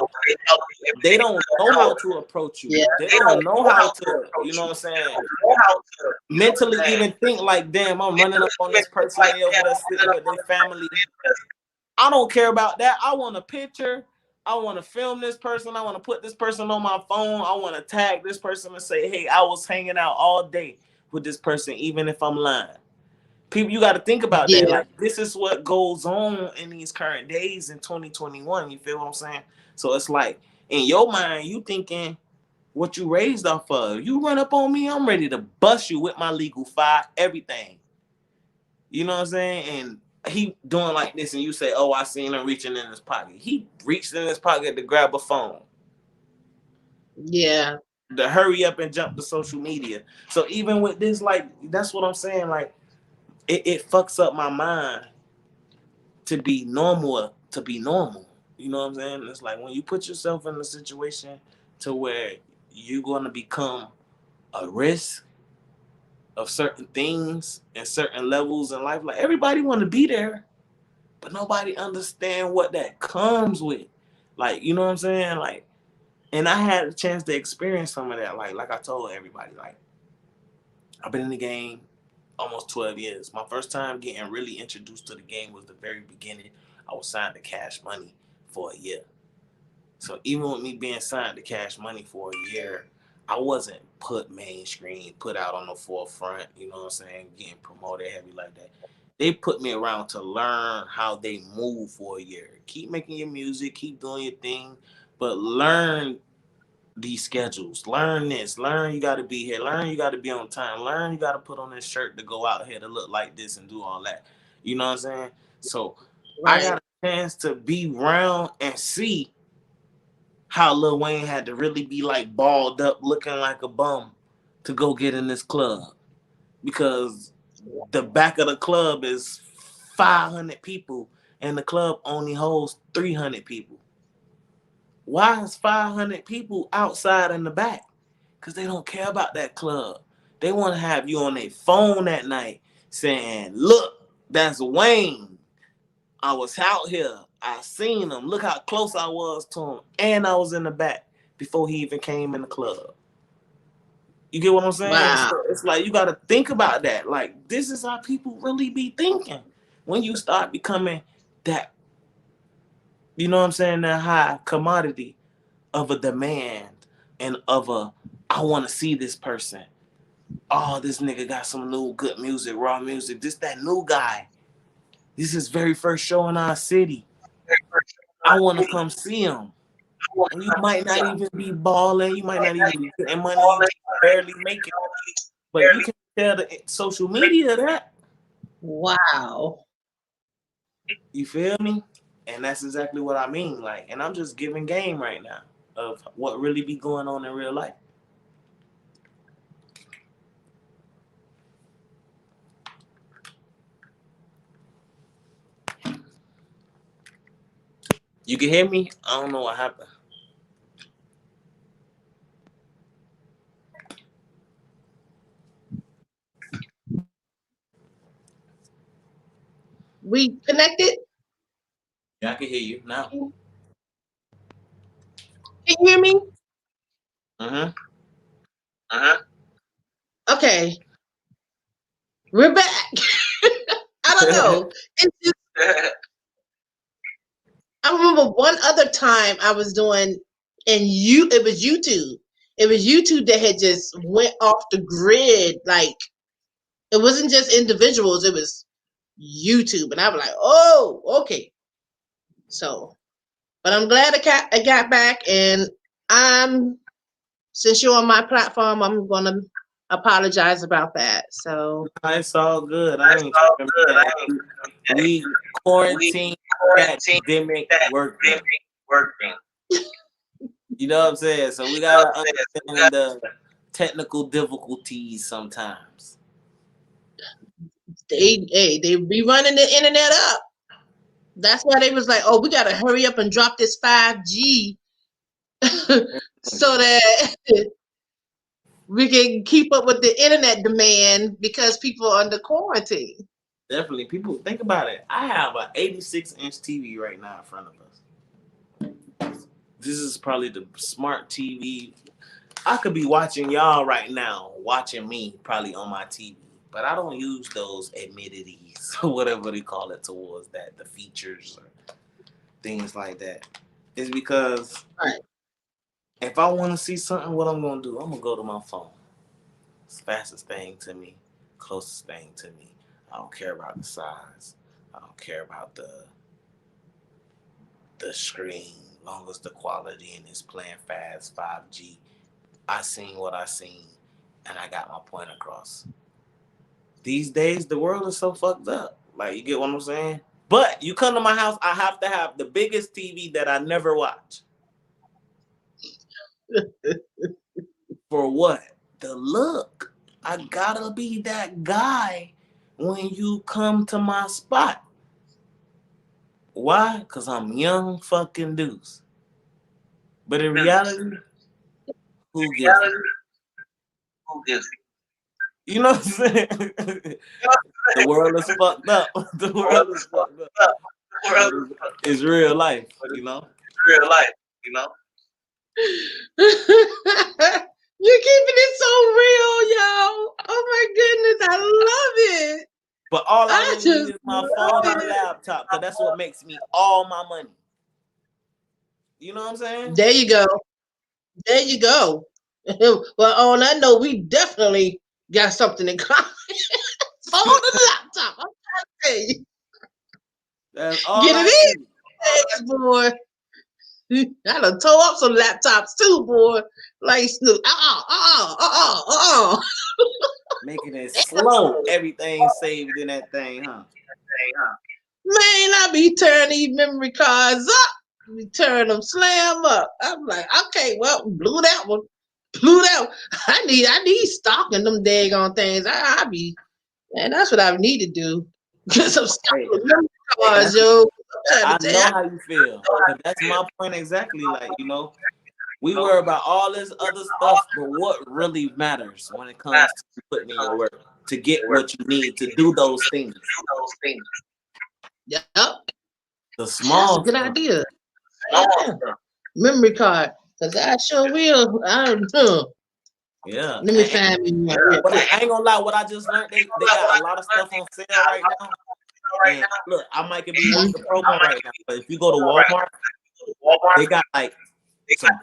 They don't know how to approach you. Yeah, They don't know how to, what I'm saying, mentally even think like, damn, I'm running up on this person. They over there sitting with their family. I don't care about that. I want a picture. I want to film this person. I want to put this person on my phone. I want to tag this person and say, hey, I was hanging out all day with this person, even if I'm lying. People, you got to think about that. yeah, Like, this is what goes on in these current days in 2021. You feel what I'm saying? So it's like, in your mind, you thinking what you raised off of. You run up on me, I'm ready to bust you with my legal file, everything. You know what I'm saying? And he doing like this, and you say, "Oh, I seen him reaching in his pocket." He reached in his pocket to grab a phone, yeah, to hurry up and jump to social media. So even with this, like, that's what I'm saying. Like, it fucks up my mind to be normal. To be normal, you know what I'm saying? It's like when you put yourself in a situation to where you're going to become a risk of certain things and certain levels in life. Like everybody want to be there, but nobody understand what that comes with. Like, you know what I'm saying? Like, and I had a chance to experience some of that. Like I told everybody, like I've been in the game almost 12 years. My first time getting really introduced to the game was the very beginning. I was signed to Cash Money for a year. So even with me being signed to Cash Money for a year, I wasn't put mainstream, put out on the forefront, you know what I'm saying, getting promoted heavy like that. They put me around to learn how they move for a year. Keep making your music, keep doing your thing, but learn these schedules. Learn this. Learn you got to be here. Learn you got to be on time. Learn you got to put on this shirt to go out here to look like this and do all that. You know what I'm saying? So I right. got a chance to be around and see how Lil Wayne had to really be like balled up, looking like a bum to go get in this club because the back of the club is 500 people and the club only holds 300 people. Why is 500 people outside in the back? Because they don't care about that club. They want to have you on their phone at night saying, look, that's Wayne. I was out here. I seen him. Look how close I was to him. And I was in the back before he even came in the club. You get what I'm saying? Wow. So it's like you got to think about that. Like, this is how people really be thinking. When you start becoming that, you know what I'm saying, that high commodity of a demand and of a, I want to see this person. Oh, this nigga got some new good music, raw music. This that new guy. This is his very first show in our city. I want to come see him. And you might not even be balling. You might not even be getting money. You barely make it. But you can tell the social media that. Wow. You feel me? And that's exactly what I mean. Like, and I'm just giving game right now of what really be going on in real life. You can hear me? I don't know what happened. We connected? Yeah, I can hear you now. Can you hear me? Uh-huh. Okay. We're back. I don't know. It's just, I remember one other time I was doing, and it was YouTube. It was YouTube that had just went off the grid. Like, it wasn't just individuals, it was YouTube. And I was like, oh, okay. So, but I'm glad I got back, and since you're on my platform, I'm going to apologize about that. So, It's all good. I ain't tripping, man. We quarantine pandemic working. You know what I'm saying? So we gotta understand the technical difficulties sometimes. they be running the internet up. That's why they was like, oh, we got to hurry up and drop this 5G so that we can keep up with the internet demand because people are under quarantine. Definitely. People, think about it. I have an 86-inch TV right now in front of us. This is probably the smart TV. I could be watching y'all right now, watching me probably on my TV. But I don't use those amenities or whatever they call it towards that, the features or things like that. It's because if I want to see something, what I'm going to do, I'm going to go to my phone. It's the fastest thing to me, closest thing to me. I don't care about the size. I don't care about the screen, long as the quality and it's playing fast, 5G. I seen what I seen, and I got my point across. These days, the world is so fucked up. Like, you get what I'm saying? But you come to my house, I have to have the biggest TV that I never watch. For what? The look. I gotta be that guy when you come to my spot. Why? Because I'm young fucking Duce. But in reality, who gives it? You know what I'm saying? The world is fucked up. The world is fucked up. It's real life, you know? You're keeping it so real, yo. Oh my goodness, I love it. But all I I really just need is my love phone and it. laptop, because that's what makes me all my money. You know what I'm saying? There you go. There you go. Well, on that note, we definitely got something in common. Phone and laptop. I'm trying to tell you. That's all Get I it need. in, boy. I done tore up some laptops too, boy. Like Snoop. Making it slow. Everything saved in that thing, huh? Man, I be turning these memory cards up. We turn them slam up. I'm like, okay, well, blew that one. Blew that one. I need stock in them daggone things. I be, man, that's what I need to do. Get some stock Hey, in memory cards, yo. I know how you feel. 'Cause that's my point exactly. Like, you know, we worry about all this other stuff, but what really matters when it comes to putting in your work to get what you need to do those things? Yep. The That's a small good stuff. idea. Yeah. Memory card. Cause I sure will. Yeah. Let me find me one real What quick. I ain't gonna lie, what I just learned, they got a lot of stuff on sale right now. And look, I might could be Mhm. working promo right now, but if you go to Walmart, they got like some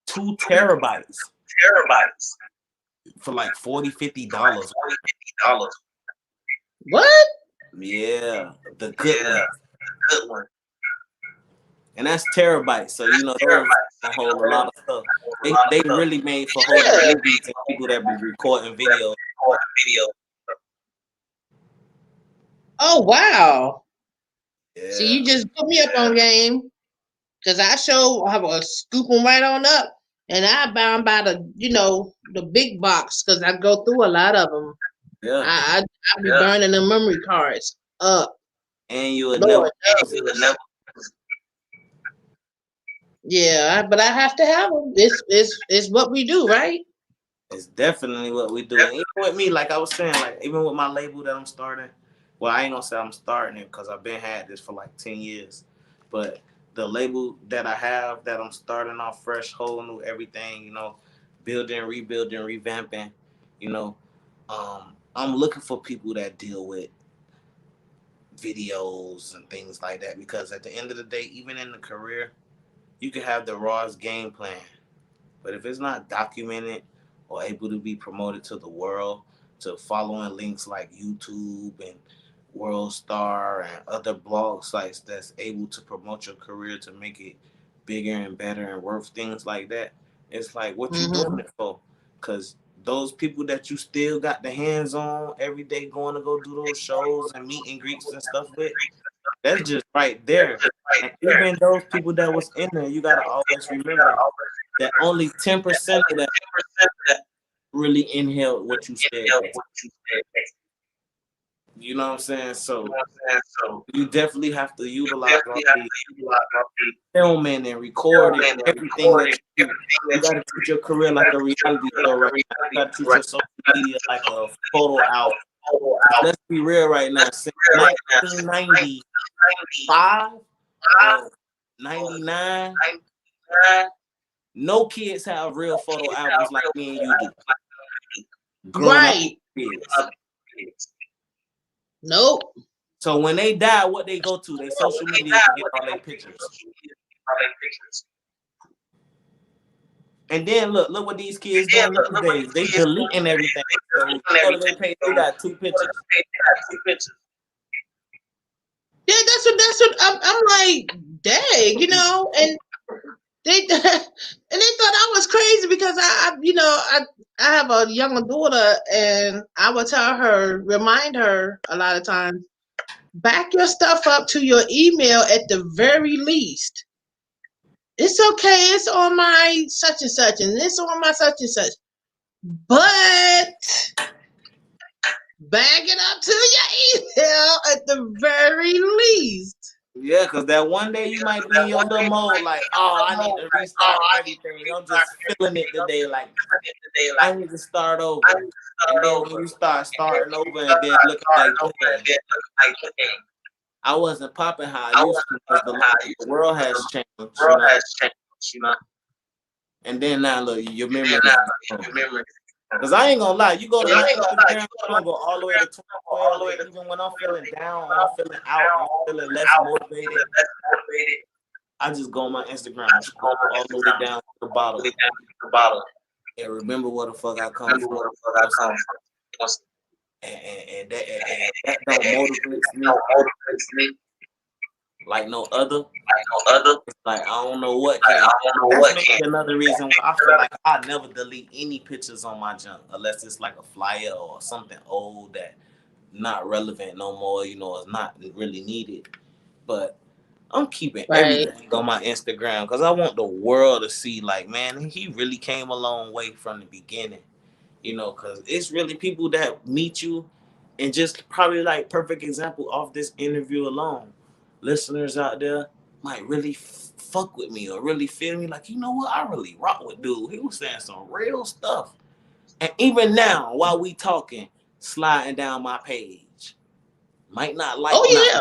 two terabytes for like $40-$50. What? Yeah, the good one. And that's terabytes. So you know those can hold a lot of stuff. They really made for holding Yeah. movies and people that be recording videos. Oh wow. See, Yeah. you just put me up on game. Cause I show have a scoop them right on up, and I bound by the the big box because I go through a lot of them. Yeah. I be burning the memory cards up. And you would never Lord use it. knows. Yeah, but I have to have them. It's what we do, right? It's definitely what we do. And even with me, like I was saying, like even with my label that I'm starting, well, I ain't gonna say I'm starting it because I've been had this for like 10 years. But the label that I have that I'm starting off fresh, whole new everything, building, rebuilding, revamping, you know, I'm looking for people that deal with videos and things like that because at the end of the day, even in the career, you can have the rawest game plan. But if it's not documented or able to be promoted to the world, to following links like YouTube and World Star and other blog sites that's able to promote your career to make it bigger and better and worth things like that, it's like what you doing Mm-hmm. it for? Because those people that you still got the hands on every day going to go do those shows and meet and greets and stuff with, that's just right there. And even those people that was in there, you gotta always remember that only 10% of that really inhaled what you said. You know what I'm saying? So you definitely have to utilize all the filming and recording everything that you do. You gotta treat your career like a reality show right now. You gotta treat your social media like a photo album. Let's be real right now. Since 1995 or 99, no kids have real photo albums like me and you do. Growing up Right. kids. Nope. So when they die, what they go to? Their social media to get all their pictures. And then look what these kids doing these days. They deleting everything. So you go to their page, they got 2 pictures. Yeah, that's what I'm like. Dang, and they and they thought I was crazy because I have a younger daughter, and I would remind her a lot of times, back your stuff up to your email at the very least. It's okay. It's on my such and such, and it's on my such and such. But back it up to your email at the very least. Yeah, because that one day you might be in your little mode like, oh, I need to restart everything. I'm just feeling it today. Like, I need to start over. And then when you start starting over and then looking like, damn, I wasn't popping how I used to because the world has changed. And then now, look, your memory is gone. Because I ain't gonna lie, you go to my Instagram, I'm gonna go all the way to 2012. And even when I'm feeling down, I'm feeling out, I'm feeling less motivated, I just go on my Instagram, scroll all the way down to the bottom, and remember where the fuck I come from. And that don't motivate me like no other. It's like I don't know what can. That's maybe another reason why I feel like I never delete any pictures on my junk unless it's like a flyer or something old that not relevant no more. It's not really needed. But I'm keeping Right. everything on my Instagram because I want the world to see, like, man, he really came a long way from the beginning. Because it's really people that meet you, and just probably like perfect example of this interview alone. Listeners out there might really fuck with me or really feel me like, you know what, I really rock with dude. He was saying some real stuff. And even now, while we talking, sliding down my page, might not like Oh my yeah.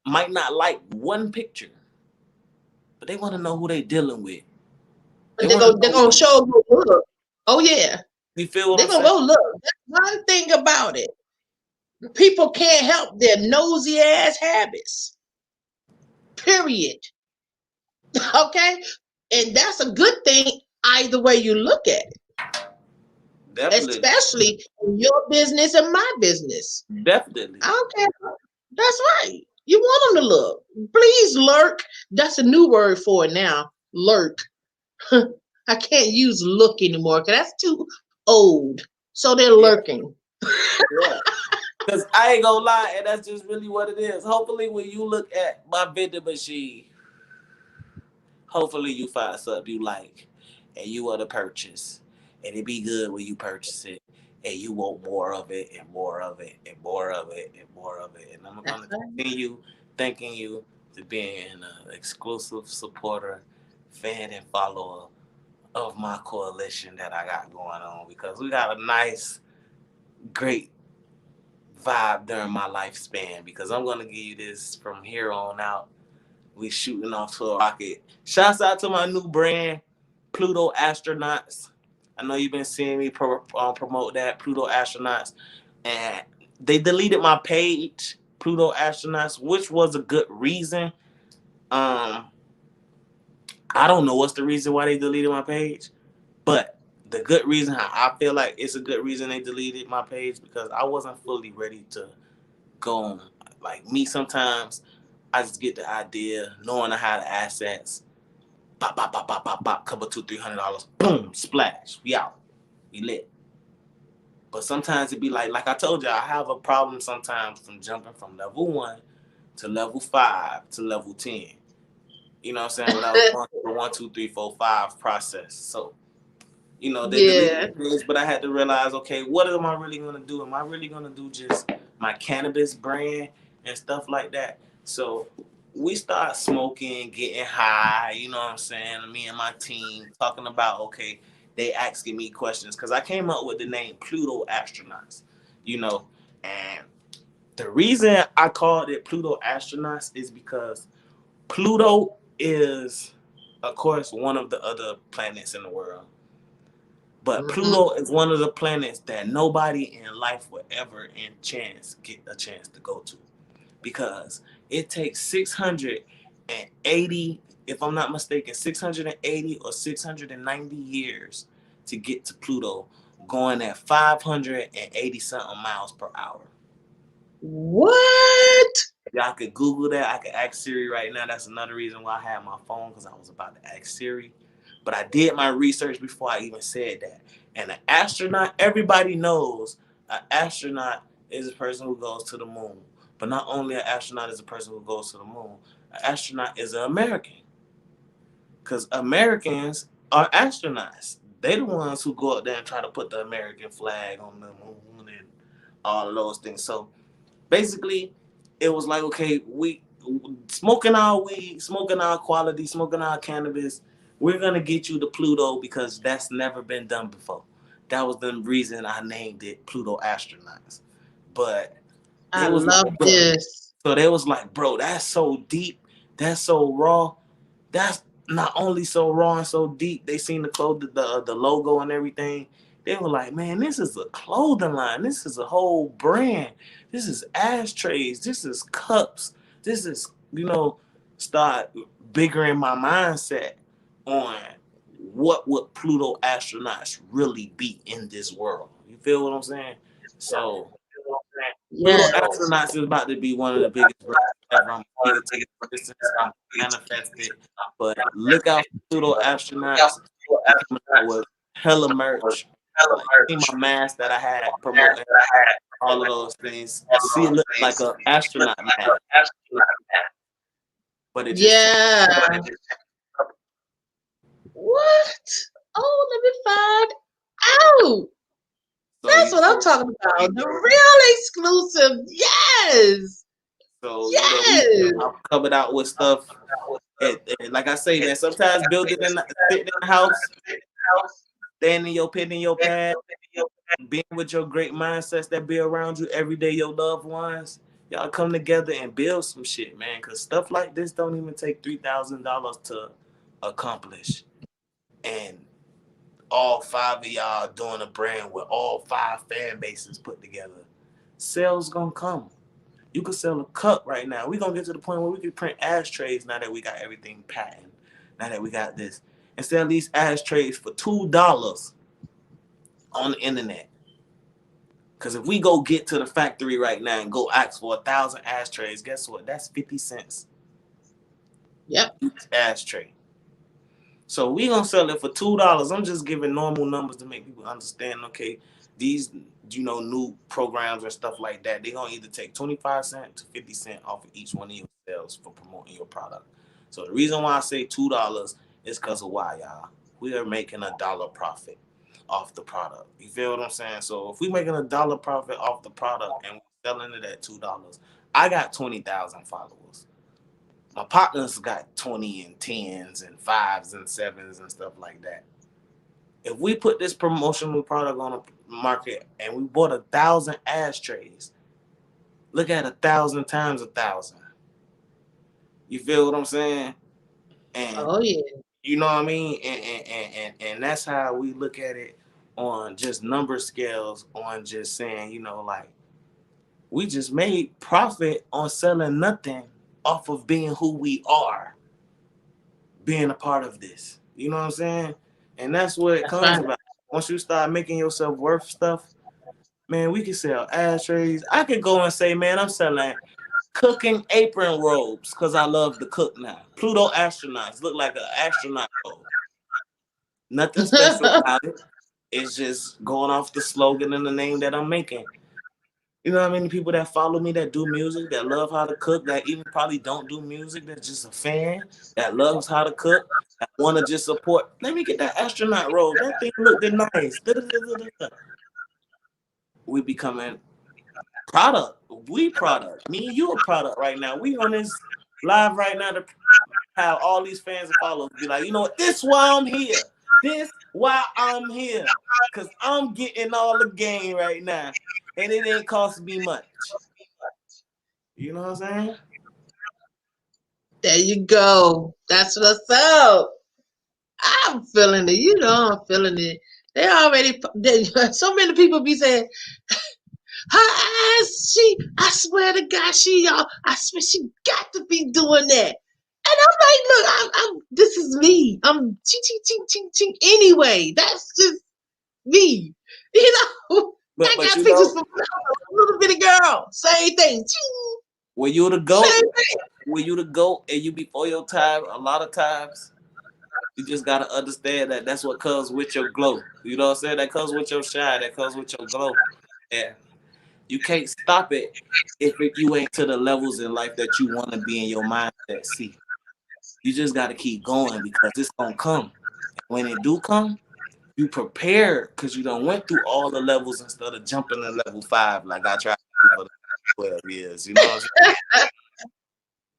might not like one picture, but they want to know who they dealing with. They But want to they're know. gonna show you look. Oh yeah. You feel what They're I'm gonna saying? go look. That's one thing about it. People can't help their nosy ass habits. Period. Okay? And that's a good thing either way you look at it, Definitely, especially in your business and my business. definitely. I don't care. That's right. You want them to look. Please lurk. That's a new word for it now. Lurk. I can't use look anymore because that's too old. So they're Yeah, lurking. yeah. Cause I ain't gonna lie, and that's just really what it is. Hopefully, when you look at my vending machine, hopefully you find something you like, and you want to purchase, and it be good when you purchase it, and you want more of it, and more of it, and more of it, and more of it. And I'm That's gonna right. continue thanking you to being an exclusive supporter, fan, and follower of my coalition that I got going on, because we got a nice, great vibe during my lifespan. Because I'm gonna give you this from here on out. We shooting off to a rocket. Shouts out to my new brand, Pluto Astronauts. I know you've been seeing me promote that, Pluto Astronauts, and they deleted my page, Pluto Astronauts, which was a good reason. Um, I don't know what's the reason why they deleted my page, but the good reason, I feel like it's a good reason they deleted my page, because I wasn't fully ready to go on. Like me, sometimes I just get the idea, knowing I have the assets, pop, pop, pop, pop, pop, pop, couple $200-300, boom, splash, we out, we lit. But sometimes it be like I told you, I have a problem sometimes from jumping from level 1 to level 5 to level 10. You know what I'm saying? Without going through the 1, 2, 3, 4, 5 process. So, they deleted Yeah. the page, but I had to realize, okay, what am I really gonna do? Am I really gonna do just my cannabis brand and stuff like that? So we start smoking, getting high, you know what I'm saying? Me and my team talking about, okay, they asking me questions, because I came up with the name Pluto Astronauts, you know, and the reason I called it Pluto Astronauts is because Pluto is, of course, one of the other planets in the world. But Hmm. Pluto is one of the planets that nobody in life will ever get a chance to go to, because it takes 680, if I'm not mistaken, 680 or 690 years to get to Pluto, going at 580 something miles per hour. What? Y'all could Google that. I could ask Siri right now. That's another reason why I had my phone, because I was about to ask Siri. But I did my research before I even said that. And an astronaut, everybody knows an astronaut is a person who goes to the moon. But not only an astronaut is a person who goes to the moon, an astronaut is an American. Because Americans are astronauts. They the ones who go up there and try to put the American flag on the moon and all of those things. So basically, it was like, okay, we smoking our weed, smoking our quality, smoking our cannabis. We're gonna get you to Pluto, because that's never been done before. That was the reason I named it Pluto Astronauts. But they I was like, love bro. this. So they was like, bro, that's so deep, that's so raw. That's not only so raw and so deep. They seen the logo and everything. They were like, man, this is a clothing line. This is a whole brand. This is ashtrays. This is cups. This is, start biggering my mindset on what would Pluto astronauts really be in this world. You feel what I'm saying? So Pluto Yes. astronauts is about to be one of the biggest brands ever. I'm gonna take it to existence. I'm gonna manifest it. But look out for Pluto astronauts. We coming out with hella merch. Like, see my mask that I had promoting all of those things. See it look like an astronaut mask, but it just changed. Yeah. What? Oh, let me find out. So That's you what I'm feel, talking about. The real exclusive. Yes. so we Yes. I'm coming out with stuff. And like I say, man, sometimes building in sitting in the house, staying in your pen in your pad, being with your great mindsets that be around you every day, your loved ones, y'all come together and build some shit, man. Cause stuff like this don't even take $3,000 to accomplish. And all five of y'all doing a brand with all five fan bases put together. Sales gonna come. You could sell a cup right now. We're gonna get to the point where we can print ashtrays now that we got everything patented. Now that we got this. And sell these ashtrays for $2 on the internet. Cause if we go get to the factory right now and go ask for 1,000 ashtrays, guess what? That's 50 cents. Yep. Each ashtray. So we gonna sell it for $2. I'm just giving normal numbers to make people understand. Okay, these new programs and stuff like that, they gonna either take 25 cents to 50 cents off of each one of your sales for promoting your product. So the reason why I say $2 is because of why, y'all. We are making $1 profit off the product. You feel what I'm saying? So if we making $1 profit off the product and we're selling it at $2, I got 20,000 followers. My partners got 20 and 10s and 5s and 7s and stuff like that. If we put this promotional product on the market and we bought 1,000 ashtrays, look at 1,000 times 1,000. You feel what I'm saying? And Oh yeah. you know what I mean? And that's how we look at it on just number scales, on just saying, like, we just made profit on selling nothing off of being who we are, being a part of this. You know what I'm saying? And that's what it That's comes right. about. Once you start making yourself worth stuff, man, we can sell ashtrays. I could go and say, man, I'm selling cooking apron robes because I love to cook now. Pluto astronauts look like an astronaut robe. Nothing special about it. It's just going off the slogan and the name that I'm making. You know how many people that follow me that do music, that love how to cook, that even probably don't do music, that's just a fan, that loves how to cook, that want to just support. Let me get that astronaut robe. That thing looked nice. We becoming product. We product. Me and you a product right now. We on this live right now to have all these fans and followers be like, you know what? This why I'm here. This why I'm here. Cause I'm getting all the game right now. And it ain't cost me much. You know what I'm saying? There you go. That's what's up. I'm feeling it. I'm feeling it. So many people be saying, her ass, I swear to God, I swear she got to be doing that. And I'm like, look, this is me. I'm ching, ching, ching, ching, ching. Anyway, that's just me. I But got you pictures know, from a little bitty girl. Same thing. Ching, when you the same goat, thing. when you the goat and you before your time, a lot of times you just gotta understand that that's what comes with your glow. You know what I'm saying? That comes with your shine. That comes with your glow. And you can't stop it if you ain't to the levels in life that you want to be in your mindset. See, you just gotta keep going because it's gonna come. When it do come, you prepare because you done went through all the levels instead of jumping to level 5 like I tried to do for the 12 years. You know what I'm saying?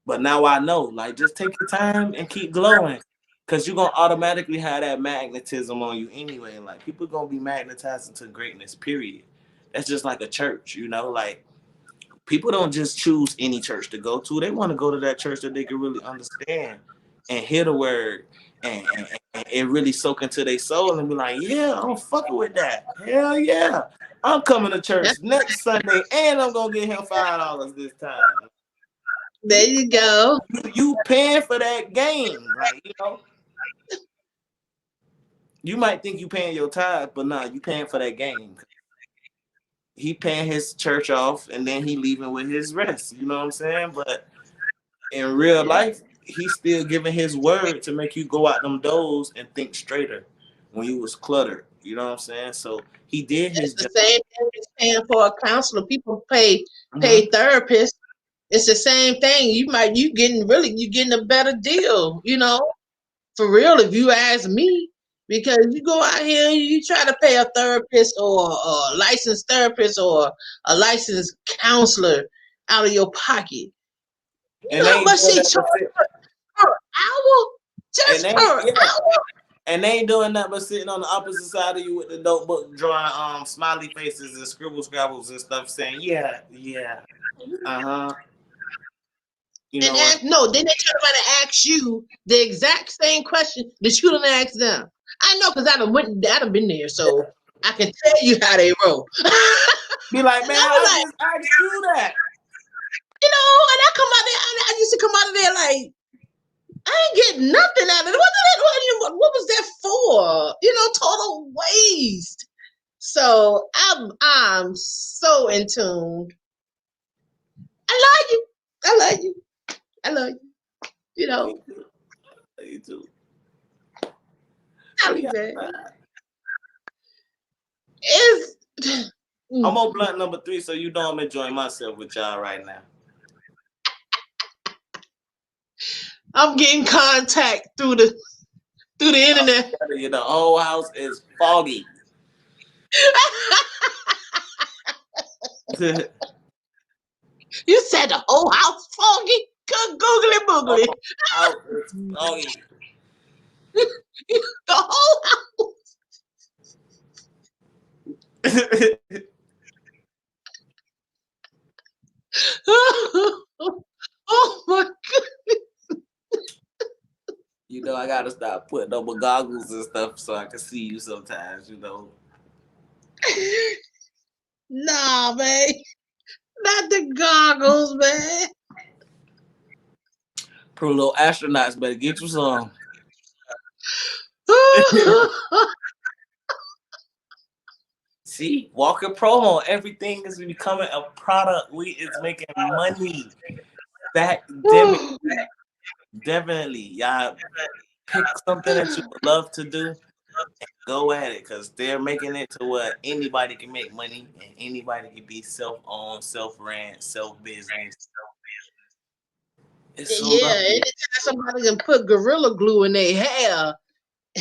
But now I know, like, just take your time and keep glowing. Cause you're gonna automatically have that magnetism on you anyway. Like people gonna be magnetized into greatness, period. That's just like a church, like people don't just choose any church to go to. They want to go to that church that they can really understand and hear the word and really soak into their soul and be like, yeah, I'm fucking with that. Hell yeah. I'm coming to church next Sunday and I'm gonna get him $5 this time. There you go. You paying for that game, like you might think you paying your tithe, but nah, you paying for that game. He paying his church off and then he leaving with his rest. You know what I'm saying? But in real Yeah. life, he's still giving his word to make you go out them doors and think straighter when you was cluttered. You know what I'm saying? So he did It's his the job. same thing as paying for a counselor. People pay Mhm. therapists. It's the same thing. You getting a better deal, for real, if you ask me. Because you go out here and you try to pay a therapist or a licensed therapist or a licensed counselor out of your pocket. You And know they how ain't much doing they that charge but sit, per hour? and Just they per yeah, hour? and they ain't doing that but sitting on the opposite side of you with the notebook drawing smiley faces and scribbles and stuff saying, yeah, yeah. Uh-huh. You And know what? ask, no, then they turn around and ask you the exact same question that you done asked them. I know because I done been there, so I can tell you how they roll. Be like, And man, I I was like, just asked you that. and I come out there, I used to come out of there like, I ain't getting nothing out of it. What was that for? Total waste. So I'm so in tune. I love you. I love you. I love you. You know, You too. I'll We be got back. that. It's I'm on blunt number 3, so you know I'm enjoying myself with y'all right now. I'm getting contact through the internet. The whole house is foggy. You said the whole house foggy? Googly boogly. House is foggy. The whole house. Oh my god. I gotta stop putting on my goggles and stuff so I can see you sometimes. Nah, man. Not the goggles, man. Pro little astronauts better get you some. See, Walker promo. Everything is becoming a product. It's making money. That definitely, y'all pick something that you would love to do and go at it, because they're making it to where anybody can make money and anybody can be self-owned, self-ran, self-business. It's so Yeah, lovely. anytime somebody can put gorilla glue in their hair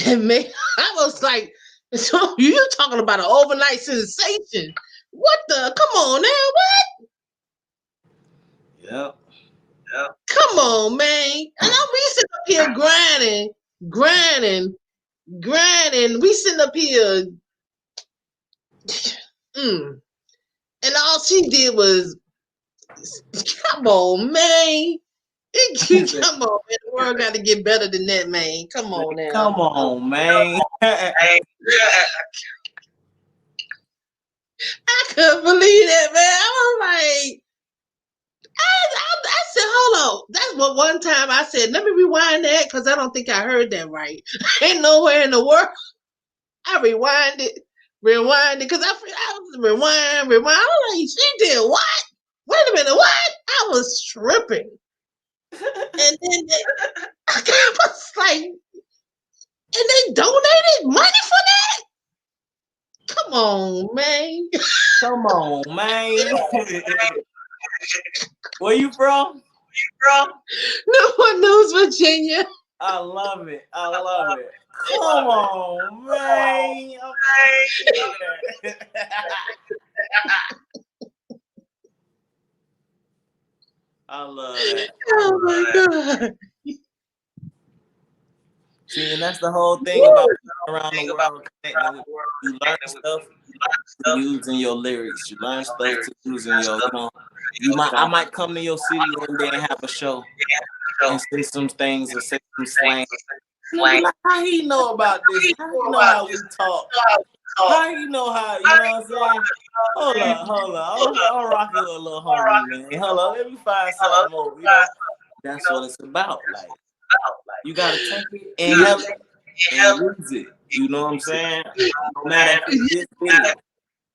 and make, I was like, so you talking about an overnight sensation? What the? Come on now, what? Yep. Come on, man. And we sitting up here grinding. We sitting up here, and all she did was, come on, man. Come on, man. The world got to get better than that, man. Come on now. Come on, man. I couldn't believe that, man. I was like, I said, hold on. That's what one time I said, let me rewind that because I don't think I heard that right. Ain't nowhere in the world. I rewind it because I was rewind. I was like, she did what? Wait a minute, what? I was tripping. And then I was like, and they donated money for that? Come on, man. Come on, man. Where you from? Newport News, Virginia. I love it. Come on, man. Okay. I love it. Oh my god. See, and that's the whole thing about around the world connecting with you. Learn stuff to use in your lyrics. You learn stuff to use in your I might come to your city one day and have a show and say some things or say some slang. Like, how he know about this? How he know how we talk? How you know how, you know what I'm saying? Hold up. I'm rocking with a little homie, man. Hold on, let me find something more. That's what it's about. Like, you gotta take it and help it and use it. You know what I'm saying? No matter if it's this big.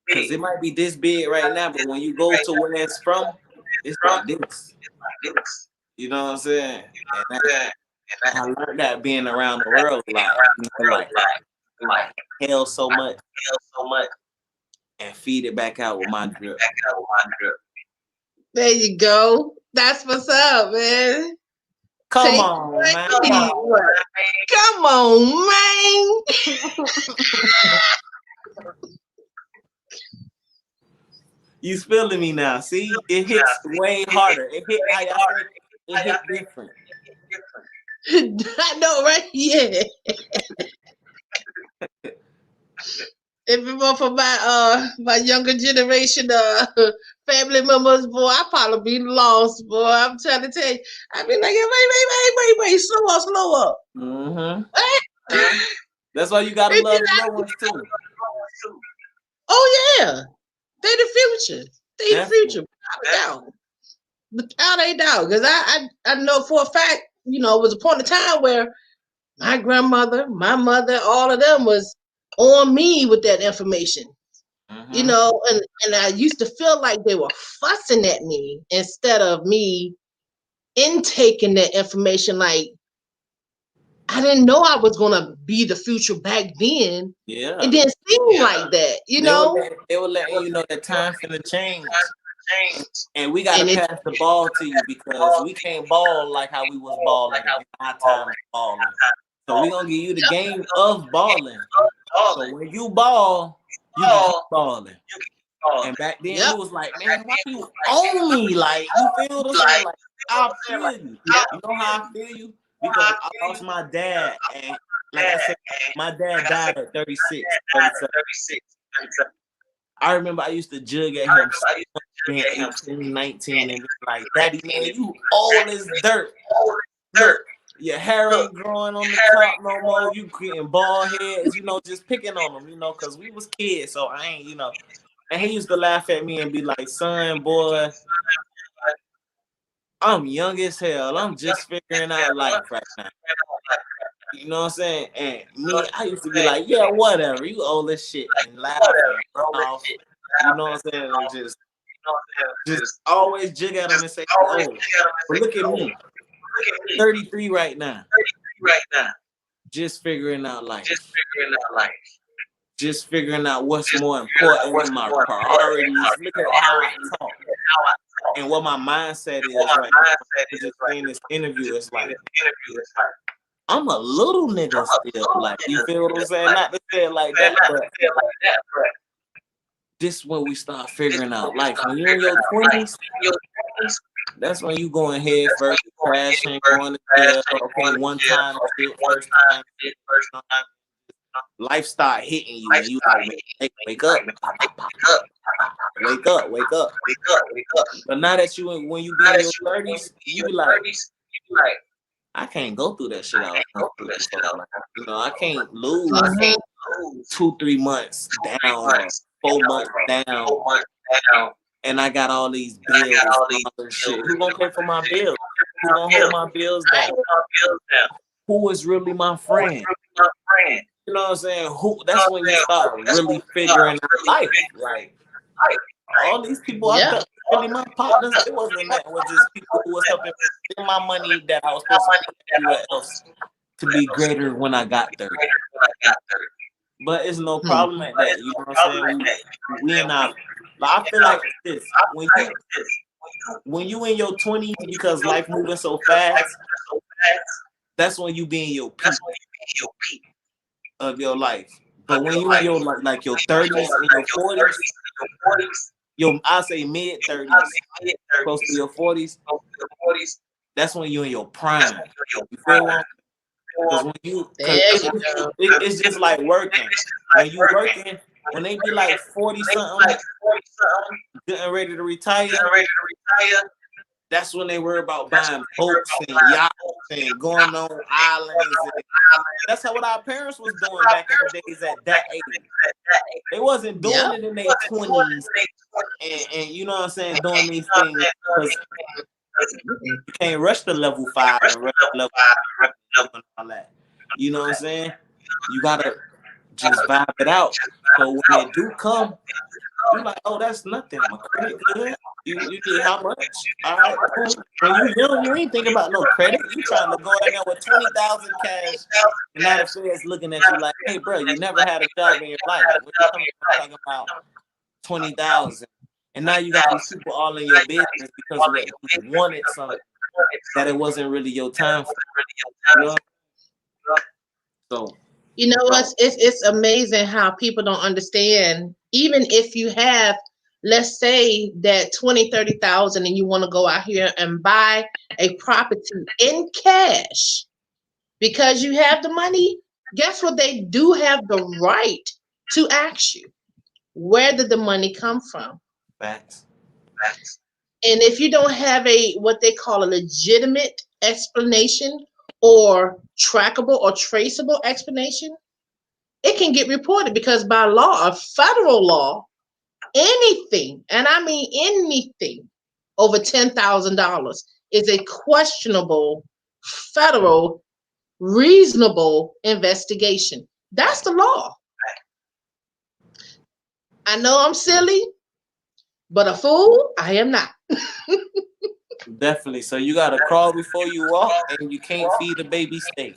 Because it might be this big right now, but when you go to where it's from, it's like this. You know what I'm saying? And I learned that being around the world a lot. Like hell so much and feed it back out with my drip. There you go. That's what's up, man. Come on, man. Come on, man. You feeling me now? See, it hits way harder. It hit how y'all say it hit different. I know, right? Yeah. If it were for my younger generation family members, boy, I probably be lost, boy. I'm trying to tell you. I be like, wait, slow up. Mm-hmm. What? That's why you gotta They be love like, your loved ones too. oh yeah, they the future. They the Definitely. future, without a doubt. Because I know for a fact, it was a point of time where my grandmother, my mother, all of them was on me with that information. Mm-hmm. And I used to feel like they were fussing at me instead of me intaking that information. Like, I didn't know I was gonna be the future back then. It Yeah. didn't seem like that, They were letting you know that time finna change. And we gotta And it pass the ball to you because we can't ball like how we was balling in our time of balling. So we gonna give you the game of balling. So when you ball, you can keep balling. And back then yep. we was like, man, why you on me? Like, you feel what I'm saying? Like, I feel you. You know how I feel you? Because I lost my dad, and like I said, my dad died at 36, 37. I remember I used to jug at him being 18, 19, and be like, Daddy, man, you old as dirt. Look, your hair ain't growing on the top no more. You getting bald heads, just picking on them, because we was kids, so I ain't. And he used to laugh at me and be like, son, boy, I'm young as hell. I'm just figuring out life right now. You know what I'm saying? And me, I used to be like, yeah, whatever. You old as shit. And laugh and run off. You know what I'm saying? And just always jig at him and say, oh, but look at me. 33 right now. Just figuring out life. Just figuring out what's more important in my priorities. Look at how I talk. And what my mindset is right now. Just seeing this interview, it's like I'm a little nigga still. Like, you feel what I'm saying? Not to say it like that, but this is when we start figuring out life. When you're in your 20s, that's when you going head first, crashing, going to jail. Okay, one time, shit, first time, life start hitting you, and you like, wake up, wake up. But now that when you be in your 30s, you be like, I can't go through that shit. I can't lose 2-3 months down or 4 months down, and I got all these bills and other shit. Who gonna pay for my bills? Who gonna hold my bills down? Who is really my friend? You know what I'm saying? That's when you start really figuring out life. Like, all these people I thought really my partners, it wasn't that. It was just people who was helping spend my money that I was supposed to put everywhere else to be greater when I got 30. But it's no problem at that. You know what I'm saying? We in our, I feel like this. When you in your 20s, because life moving so fast, that's when you be in your peak of your life. But when you in your like your 30s and your 40s, I say mid 30s, close to your 40s, that's when you in your prime. You feel what? Because it's just like working. When you working, when they be like 40 something, getting ready to retire, that's when they worry about buying boats and yachts and going on islands. That's what our parents was doing back in the days at that age. They wasn't doing it in their 20s and you know what I'm saying, doing these things because you can't rush to level 5 and rush to level 5 and all that. You know what I'm saying? You gotta just vibe it out. So when they do come, you're like, oh, that's nothing. My credit good. You need how much? All right, cool. When you young, you ain't thinking about no credit. You trying to go in there with 20,000 cash, and now the Fed's looking at you like, hey, bro, you never had a job in your life. What you talking about 20,000? And now you got these people all in your business because you wanted something that it wasn't really your time for. You know? So. It's amazing how people don't understand. Even if you have, let's say that 20-30,000 and you want to go out here and buy a property in cash because you have the money, guess what? They do have the right to ask you, where did the money come from? Facts. And if you don't have a what they call a legitimate explanation or trackable or traceable explanation, it can get reported because by law, a federal law, anything, and I mean anything over $10,000 is a questionable federal reasonable investigation. That's the law. I know I'm silly, but a fool, I am not. Definitely. So you gotta crawl before you walk, and you can't feed a baby steak.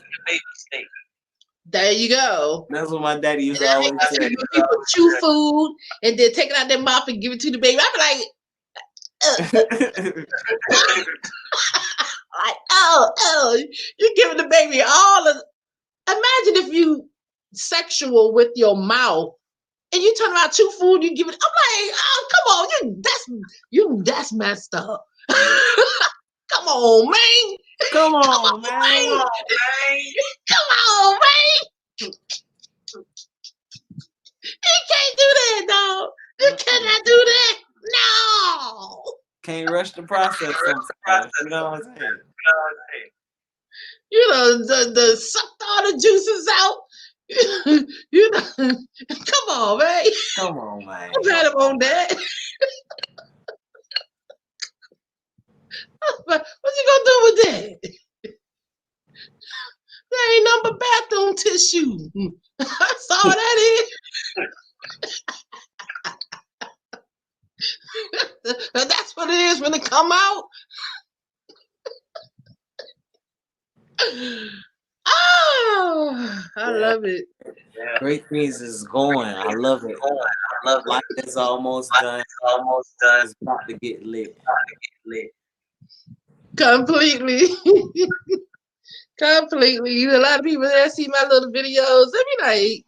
There you go. That's what my daddy used And to I hate always to see say. when people chew food and then take it out their mouth and give it to the baby. I be like, oh, you giving the baby all of. Imagine if you sexual with your mouth and you turn around chew food, you give it. I'm like, oh, come on, that's messed up. Come on, man. Come on, man. Come on, man. You can't do that, dog. You cannot do that. No. Can't rush the process sometimes. You know what I'm saying? You know, the sucked all the juices out. You know, come on, man. Come on, man. I'm had him on that. What you gonna do with that? There ain't nothing but bathroom tissue. That's all that is. That's what it is when it come out. Oh, I love it. Great things is going. I love it. Life is almost done. It's about to get lit. Completely. Completely. A lot of people that see my little videos, they be like,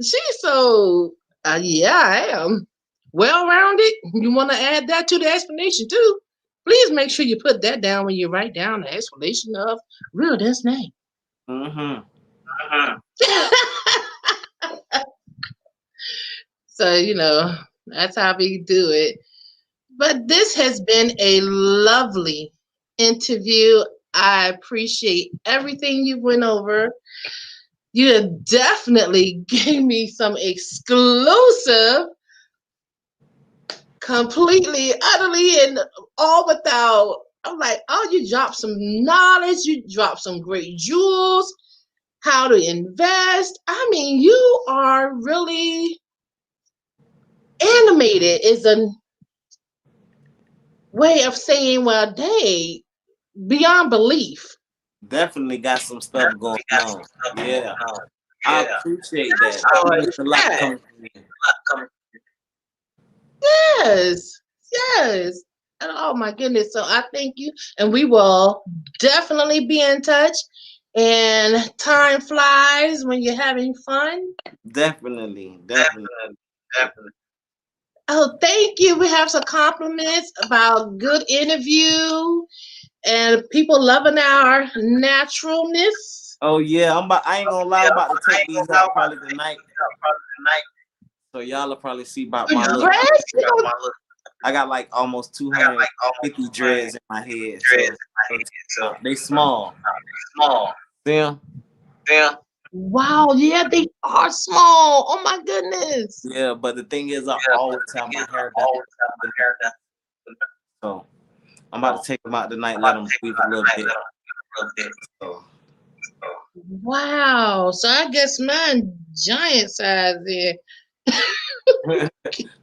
she's so, yeah, I am. Well-rounded. You want to add that to the explanation too? Please make sure you put that down when you write down the explanation of real Dence name. So, you know, that's how we do it. But this has been a lovely interview. I appreciate everything you went over. You definitely gave me some exclusive, completely, utterly, and all without. I'm like, oh, you dropped some knowledge. You dropped some great jewels. How to invest. I mean, you are really animated. Is a way of saying, well, dang, beyond belief. Definitely got some stuff going on. Yeah. I appreciate that. It's a lot coming from you. Yes. Yes. Oh my goodness. So I thank you. And we will definitely be in touch. And time flies when you're having fun. Definitely. Oh, thank you. We have some compliments about good interview and people loving our naturalness. Oh yeah, I ain't gonna lie, I'm about to take these out probably tonight. So y'all will probably see about my look. I got like almost 250 dreads in my head. So they small. See 'em? Wow, yeah, they are small. Oh my goodness. Yeah, but the thing is, I always have my hair down. So I'm about to take them out tonight, let them breathe a little bit. So. Wow. So I guess mine giant size there.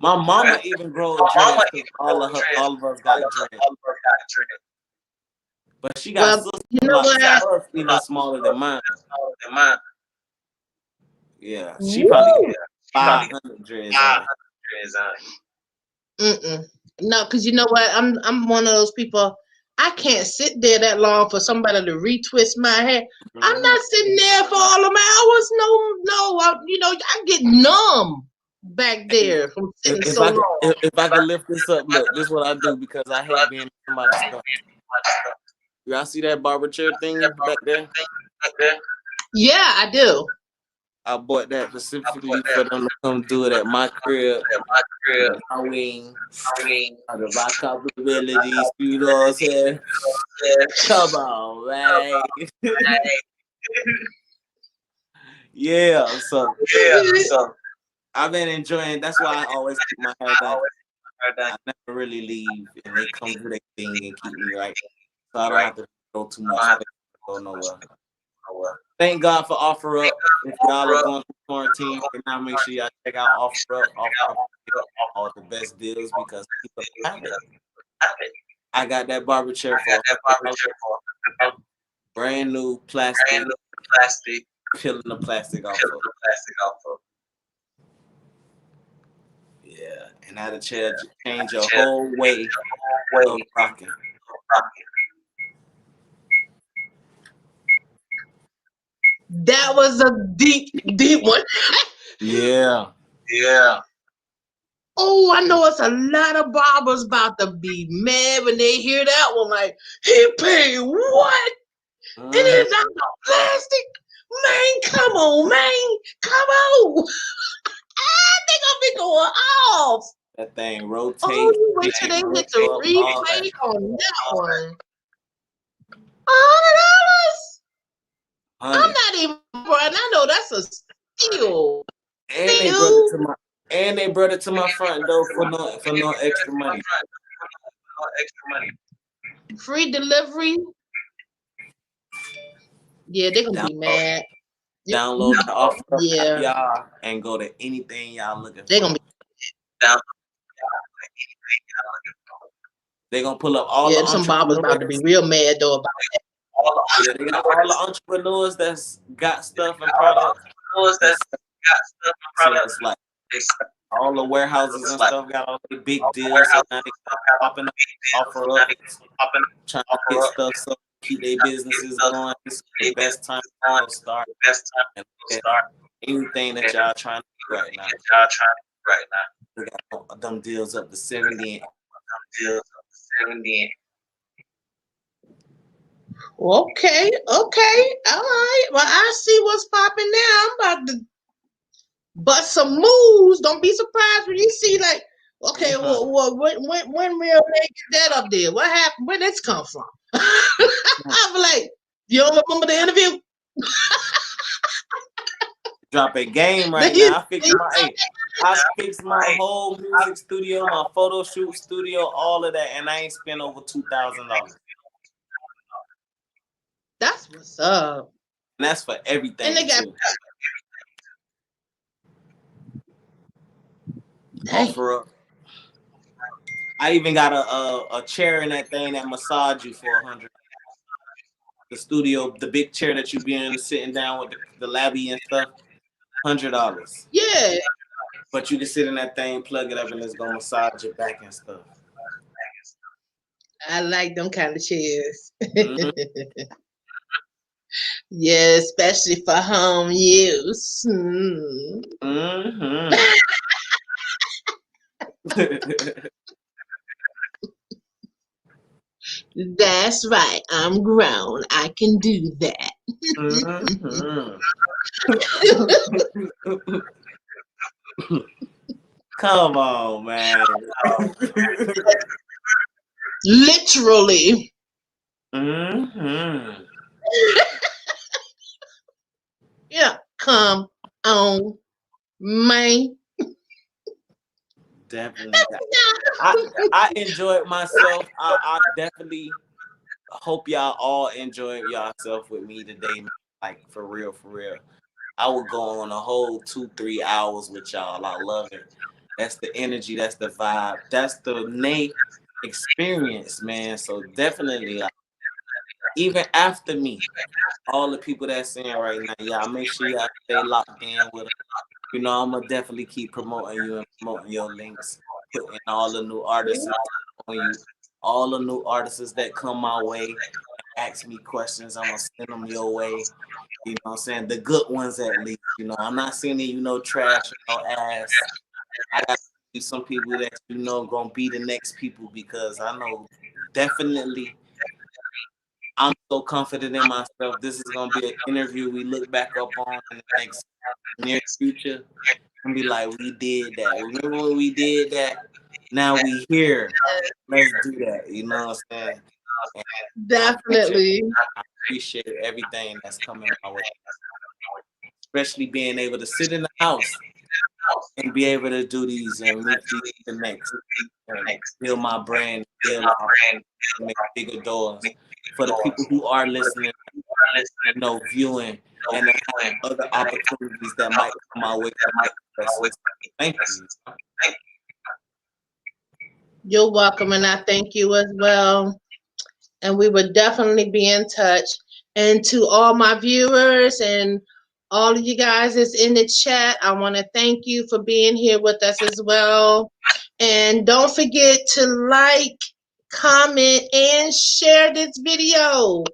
My mama even grows dreads. All of us got dreads. But she got sisters you know what? even smaller than mine. Yeah, she probably got 500 dreads on. No, because you know what? I'm one of those people. I can't sit there that long for somebody to retwist my hair. I'm not sitting there for all them hours. No. I get numb back there from sitting so long. If I can lift this up, look, this is what I do because I hate being somebody's stuff. Y'all see that barber chair thing back there? Yeah, I do. I bought that specifically for them to come do it at my crib, my wing, the rock capabilities. You know what I'm saying? Come on, man. Yeah. So I've been enjoying. That's why I always keep my hair done. I never really leave, and they come do their thing and keep me right, so I don't have to go too much. Go nowhere. Thank God for Offer Up. If y'all are going through quarantine right now, make sure y'all check out Offer Up. Offer Up all the best deals because people have it. I got that barber chair for $100. Brand new plastic, peeling the plastic off of. Yeah, and that'll change your whole way of rocking. That was a deep, deep one. Yeah. Oh, I know it's a lot of barbers about to be mad when they hear that one. Like, he paid what? And it's out of plastic? Man, come on, man. Come on. They gonna be going off. That thing Oh, rotates. you wait till they hit the replay on that one. $100? I'm not even, bro. And I know that's a steal. And they brought it to my front door for no extra money. Free delivery. Yeah, they're gonna be mad. Download the Offer Up app, y'all, and go to anything y'all looking for. They're gonna be They're gonna pull up all the some barbers about to be real mad though about that. Yeah, they got all the entrepreneurs that's got stuff and products. So it's like all the warehouses and stuff got all the big deals, so now they popping up, Offer Up, trying to get stuff so keep their businesses going. It's the best time to start. And anything that y'all trying to do right now. We got them deals up to 70. Okay, all right. Well, I see what's popping now. I'm about to bust some moves. Don't be surprised when you see like, okay, well, when will they get that up there? What happened? Where this come from? I'm like, you don't remember the interview? Drop a game right now. I fixed my whole music studio, my photo shoot studio, all of that, and I ain't spent over $2,000. That's what's up. And that's for everything. And they got Offer Up. I even got a chair in that thing that massage you for $100. The studio, the big chair that you be in, sitting down with the labby and stuff, $100. Yeah. But you can sit in that thing, plug it up, and it's gonna massage your back and stuff. I like them kind of chairs. Yeah, especially for home use. That's right. I'm grown. I can do that. Come on, man. Literally. Yeah, come on, man. Definitely. I enjoyed myself. I definitely hope y'all all enjoyed yourself with me today. Like for real. I would go on a whole 2-3 hours with y'all. I love it. That's the energy. That's the vibe. That's the Nate experience, man. So definitely, even after me, all the people that's in right now, y'all make sure y'all stay locked in with us. You know, I'm gonna definitely keep promoting you and promoting your links, putting all the new artists on you, all the new artists that come my way, ask me questions. I'm gonna send them your way. You know what I'm saying? The good ones at least. You know, I'm not sending you no trash or no ass. I got some people that gonna be the next people because I know definitely I'm so confident in myself. This is gonna be an interview we look back up on in the next near future and be like, we did that. Remember when we did that? Now we here. Let's do that. You know what I'm saying? And I appreciate, Definitely. I appreciate everything that's coming my way, especially being able to sit in the house and be able to do these and make these connects and build my brand, build my and make bigger doors for the people who are listening, viewing, and then have other opportunities that might come my way. Thank you. You're welcome, and I thank you as well. And we will definitely be in touch. And to all my viewers and all of you guys that's in the chat, I want to thank you for being here with us as well. And don't forget to like, comment, and share this video.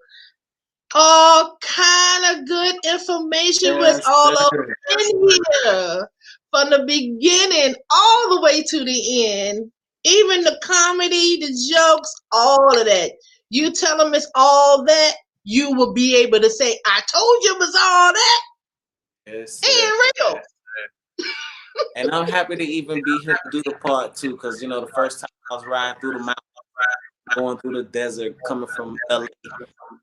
All kind of good information was Yes, all over sir. in here. From the beginning all the way to the end. Even the comedy, the jokes, all of that. You tell them it's all that, you will be able to say, I told you it was all that. Yes, sir. Ain't real. And I'm happy to even be here to do the part two, because the first time I was riding through the mountains, going through the desert, coming from LA,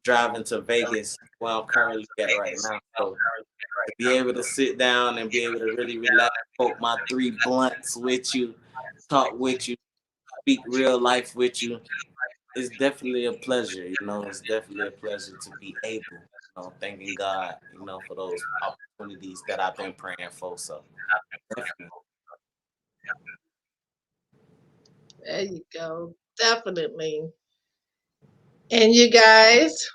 driving to Vegas, where I'm currently at right now. So to be able to sit down and be able to really relax, smoke my 3 blunts with you, talk with you, speak real life with you, it's definitely a pleasure. It's definitely a pleasure to be able. Thanking God, for those opportunities that I've been praying for. So definitely. There you go. Definitely. And you guys,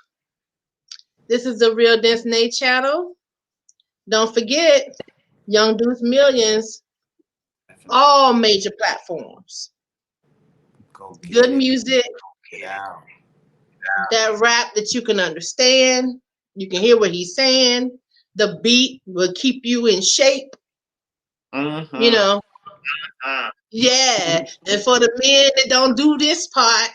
this is the Real Dence channel. Don't forget, Young Duce Millions, all major platforms. Go get Good it. music, Get out. that rap that you can understand. You can hear what he's saying. The beat will keep you in shape. Mm-hmm. You know, yeah. And for the men that don't do this part,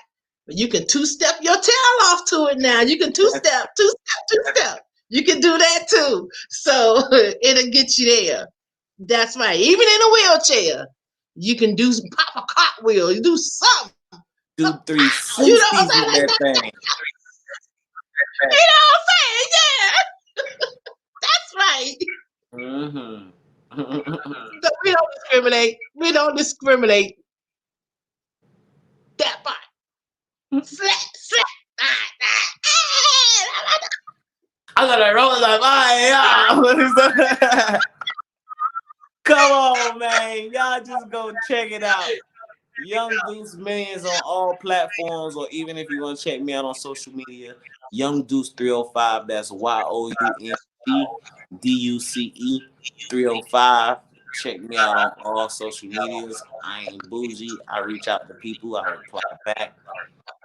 you can two-step your tail off to it now. You can two-step, two-step, two-step. You can do that too. So it'll get you there. That's right. Even in a wheelchair, you can do some pop a cartwheel. You do something. Do Some, 360s you know what I'm saying? with Like that that. thing. You know what I'm saying? Yeah. That's right. Mm-hmm. So we don't discriminate. We don't discriminate. That part. Slap, slap. I gotta roll like yeah. Come on, man. Y'all just go check it out. Young Duce Millions on all platforms, or even if you want to check me out on social media, Young Duce 305. That's YOUNGDUCE 305. Check me out on all social medias. I ain't bougie. I reach out to people. I reply back,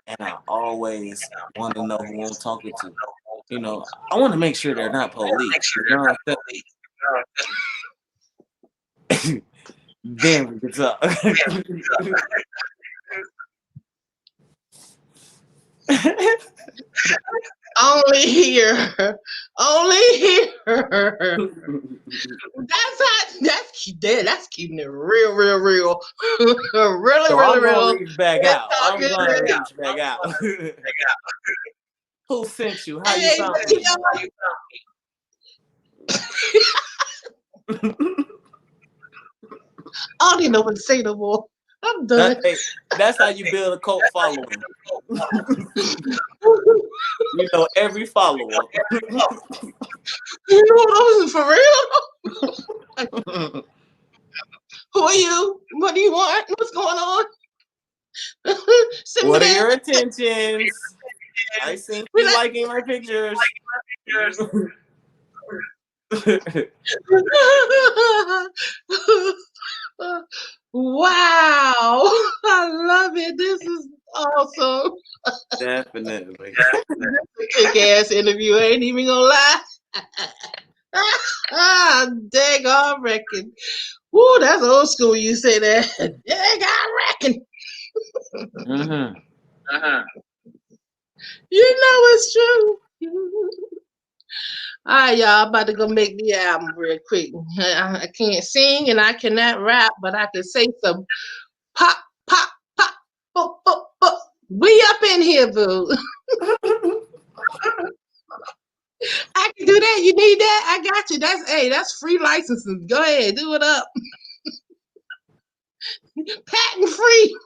and I always want to know who I'm talking to. I want to make sure they're not police. Then we can talk. Only here. Only here. That's keeping it real, real, real. Really, So really, I'm gonna real. reach back It's out. all I'm gonna good. reach back out. Who sent you? How you Hey, found you me? know, I don't even know what to say no more. I'm done. That's how you build a cult following. Every follower. You know what? For real? Who are you? What do you want? What's going on? Send me What are that. your intentions? I seen you liking my pictures. Wow. I love it. This is awesome. Definitely. Kick ass interview. I ain't even gonna lie. Dang, I reckon. Woo, that's old school. You say that. Dang, I reckon. Mm-hmm. You know it's true. All right, y'all. I'm about to go make the album real quick. I can't sing and I cannot rap, but I can say some pop, pop, pop, pop, pop, pop. We up in here, boo. I can do that. You need that? I got you. That's free licenses. Go ahead, do it up. Patent free.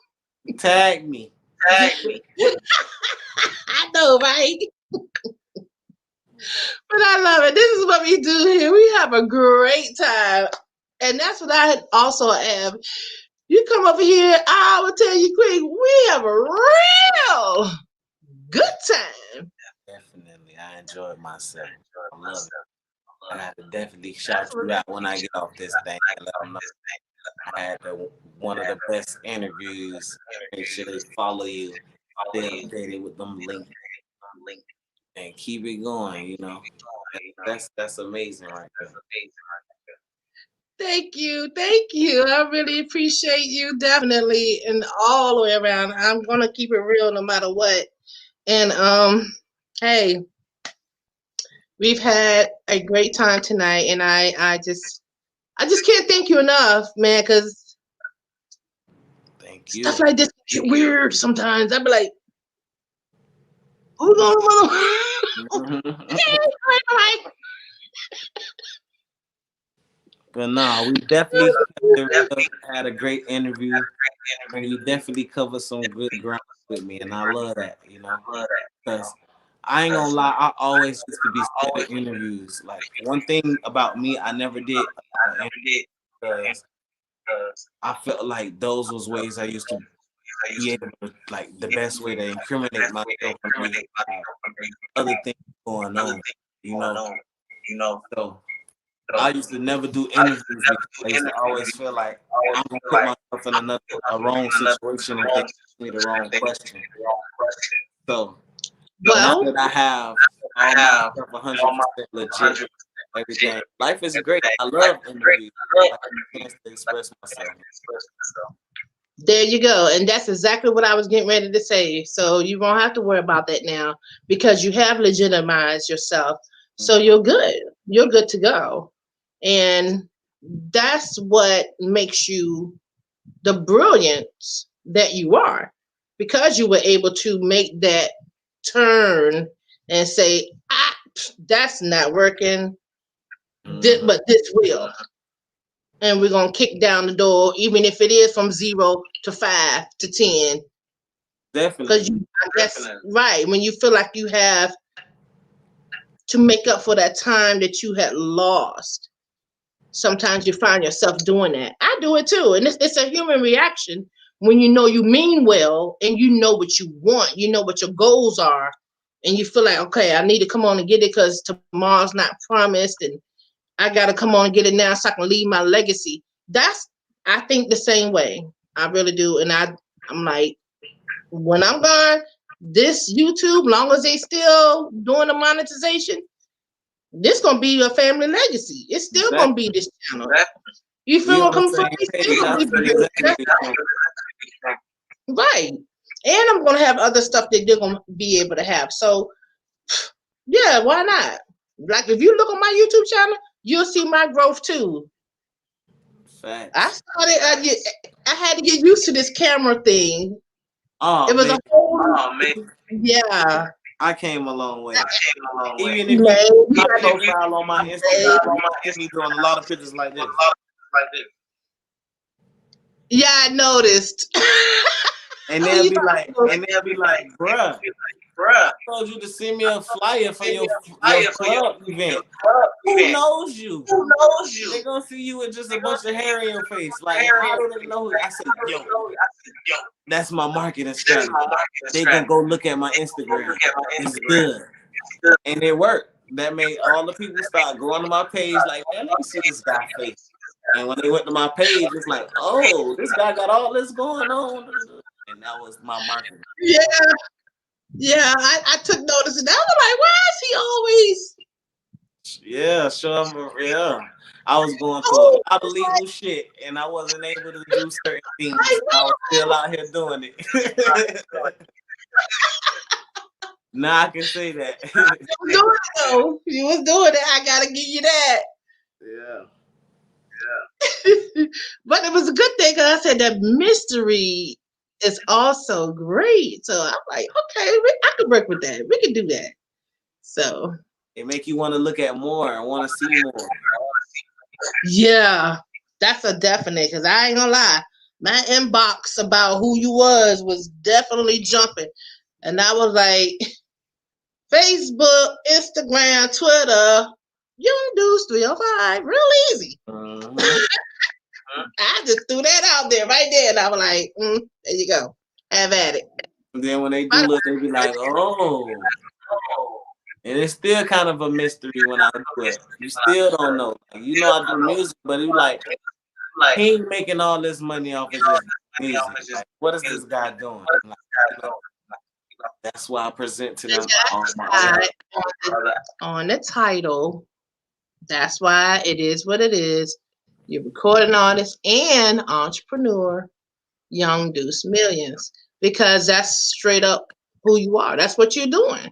Tag me. I know, right? But I love it. This is what we do here. We have a great time. And that's what I also have. You come over here, I will tell you quick, we have a real good time. Definitely. I enjoyed myself. I love it. I have to definitely shout you out when I get off this thing and let them know I had one of the best interviews. Make sure they follow you. Stay updated with them links and keep it going. That's amazing right there. Thank you. Thank you. I really appreciate you definitely and all the way around. I'm gonna keep it real no matter what. And hey, we've had a great time tonight and I just can't thank you enough, man, because Thank you. stuff like this get weird sometimes. I'd be like, who's going to But no, we definitely had a great interview, and you definitely covered some good ground with me, and I love that, because I ain't gonna lie, I always used to be scared of interviews. Like one thing about me, I never did because I felt like those was ways I used to be able to, like the best way to incriminate myself and maybe other things going on, you know. So I used to never do interviews because I used to always feel like I'm gonna put myself in a wrong situation if they ask me the wrong question. So now well, that I have all my stuff 100% legit, everything, life is great. I love interviews. I have a chance to express myself. there you go. And that's exactly what I was getting ready to say. So you won't have to worry about that now because you have legitimized yourself. So you're good. You're good to go. And that's what makes you the brilliance that you are because you were able to make that turn and say, that's not working, but this will. And we're going to kick down the door, even if it is from 0 to 5 to 10. Because Definitely. I guess, right, when you feel like you have to make up for that time that you had lost, sometimes you find yourself doing that. I do it too. And it's a human reaction when you know you mean well and you know what you want, you know what your goals are, and you feel like, okay, I need to come on and get it because tomorrow's not promised and I got to come on and get it now so I can leave my legacy. I think the same way. I really do. And I'm like, when I'm gone, this YouTube, long as they still doing the monetization, this gonna be a family legacy. It's still gonna be this channel. You feel what I'm coming from? Right. And I'm gonna have other stuff that they're gonna be able to have. So yeah, why not? Like if you look on my YouTube channel, you'll see my growth too. Facts. I had to get used to this camera thing. Oh, It was man. a whole yeah. I came a long way. Even if you my profile on my Instagram, you see me doing a lot of pictures like this. Yeah, I noticed. And they'll be like, bruh, I told you to send me a flyer for your club event. Who knows you? They're gonna see you with just a bunch of hair in your face. Like, how do they know? I said, yo, that's my marketing strategy. They gonna go look at my Instagram. It's good. And it worked. That made all the people start going to my page like, man, let me see this guy's face. And when they went to my page, it's like, oh, this guy got all this going on. And that was my marketing. Yeah, I took notice of that. I was like, why is he always? Yeah, sure. Yeah. I was going through a lot of legal shit and I wasn't able to do certain things. I was still out here doing it. Now I can say that. You was doing it though. You was doing it. I gotta give you that. Yeah. But it was a good thing because I said that mystery is also great. So I'm like, okay, I could work with that. We can do that. So It make you want to look at more and want to see more. yeah, that's a definite. Because I ain't gonna lie, my inbox about who you was definitely jumping, and I was like, Facebook, Instagram, Twitter, Young Dudes 305, real easy. Mm-hmm. I just threw that out there right there, and I was like, there you go, have at it. And then when they do look, they be like, oh. And it's still kind of a mystery when I do it. You still don't know. Like, you know I do music, but you like, he ain't making all this money off of just music. Like, what is this guy doing? Like, you know, that's why I present to them all my other. On the title, that's why it is what it is. You're recording artist and entrepreneur, Young Duce Millions, because that's straight up who you are. That's what you're doing.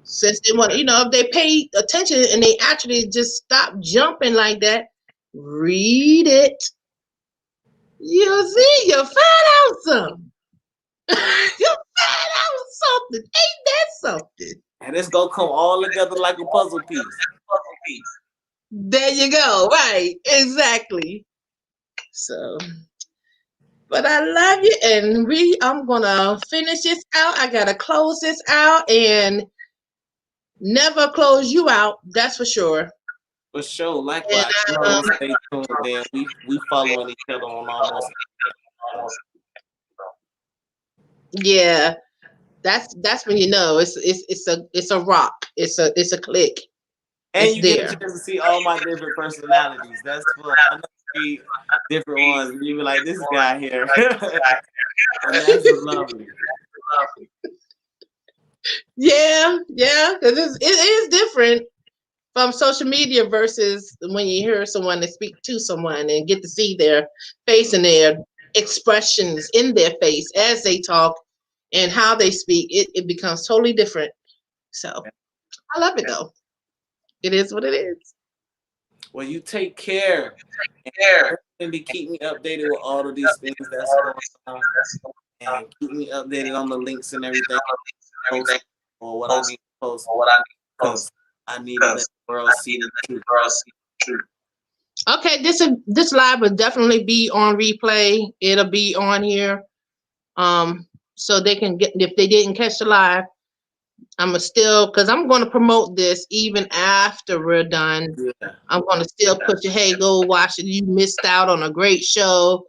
Since they want, if they pay attention and they actually just stop jumping like that, read it. You'll see, you'll find out something. You'll find out something. Ain't that something? And it's gonna come all together like a puzzle piece. There you go. Right. Exactly. So, but I love you, and I'm gonna finish this out. I gotta close this out and never close you out. That's for sure. For sure. Likewise. You know, stay tuned. Then we following each other on almost. Yeah, that's when you know it's a rock. It's a click. And it's you there. get a chance to see all my different personalities. That's fun. I know 3 different ones. And you be like, this guy here. And that's lovely. Yeah, because it is different from social media versus when you hear someone and speak to someone and get to see their face and their expressions in their face as they talk and how they speak. It becomes totally different. So I love it though. It is what it is. Well, you take care. And keep me updated with all of these things that's going on. And keep me updated on the links and everything. Post or what I need to post. Because I need to let the world see the truth. Okay, this live will definitely be on replay. It'll be on here. So they can get, if they didn't catch the live, because I'm going to promote this even after we're done. Yeah. I'm going to still put your, hey, go watch it. You missed out on a great show,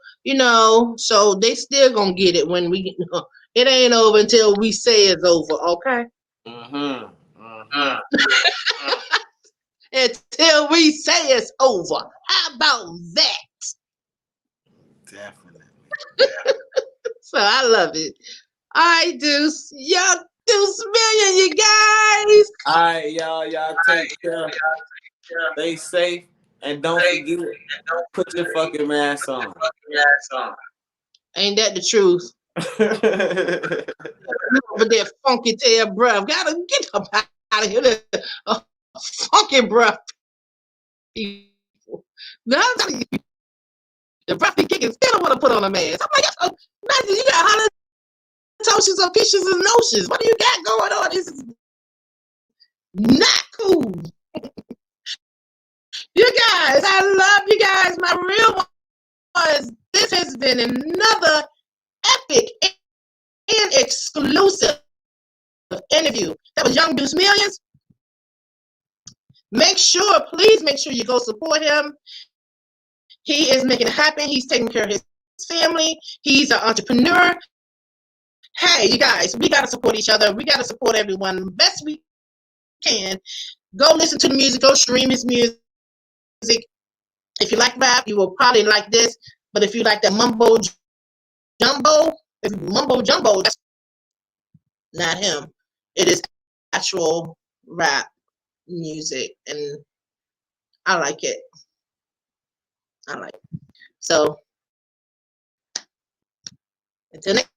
so they still going to get it when it ain't over until we say it's over. Okay. Until we say it's over. How about that? Definitely. So I love it. All right, Duce. Young Duce Million, you guys. All right, y'all take care. Stay safe. And don't forget, put your fucking mask on. Ain't that the truth? Over there, funky tail breath. Gotta get up out of here. Funky breath people. Now I'm telling you, the breath be kicking still don't want to put on a mask. I'm like, imagine you got halitosis or picious and notions. What do you got going on? This is not cool. You guys, I love you guys. My real ones. This has been another epic and exclusive interview. That was Young Duce Millions. Please make sure you go support him. He is making it happen. He's taking care of his family. He's an entrepreneur. Hey, you guys, we got to support each other. We got to support everyone best we can. Go listen to the music. Go stream his music. If you like rap, you will probably like this. But if you like that mumbo jumbo, that's not him. It is actual rap music, and I like it. So until next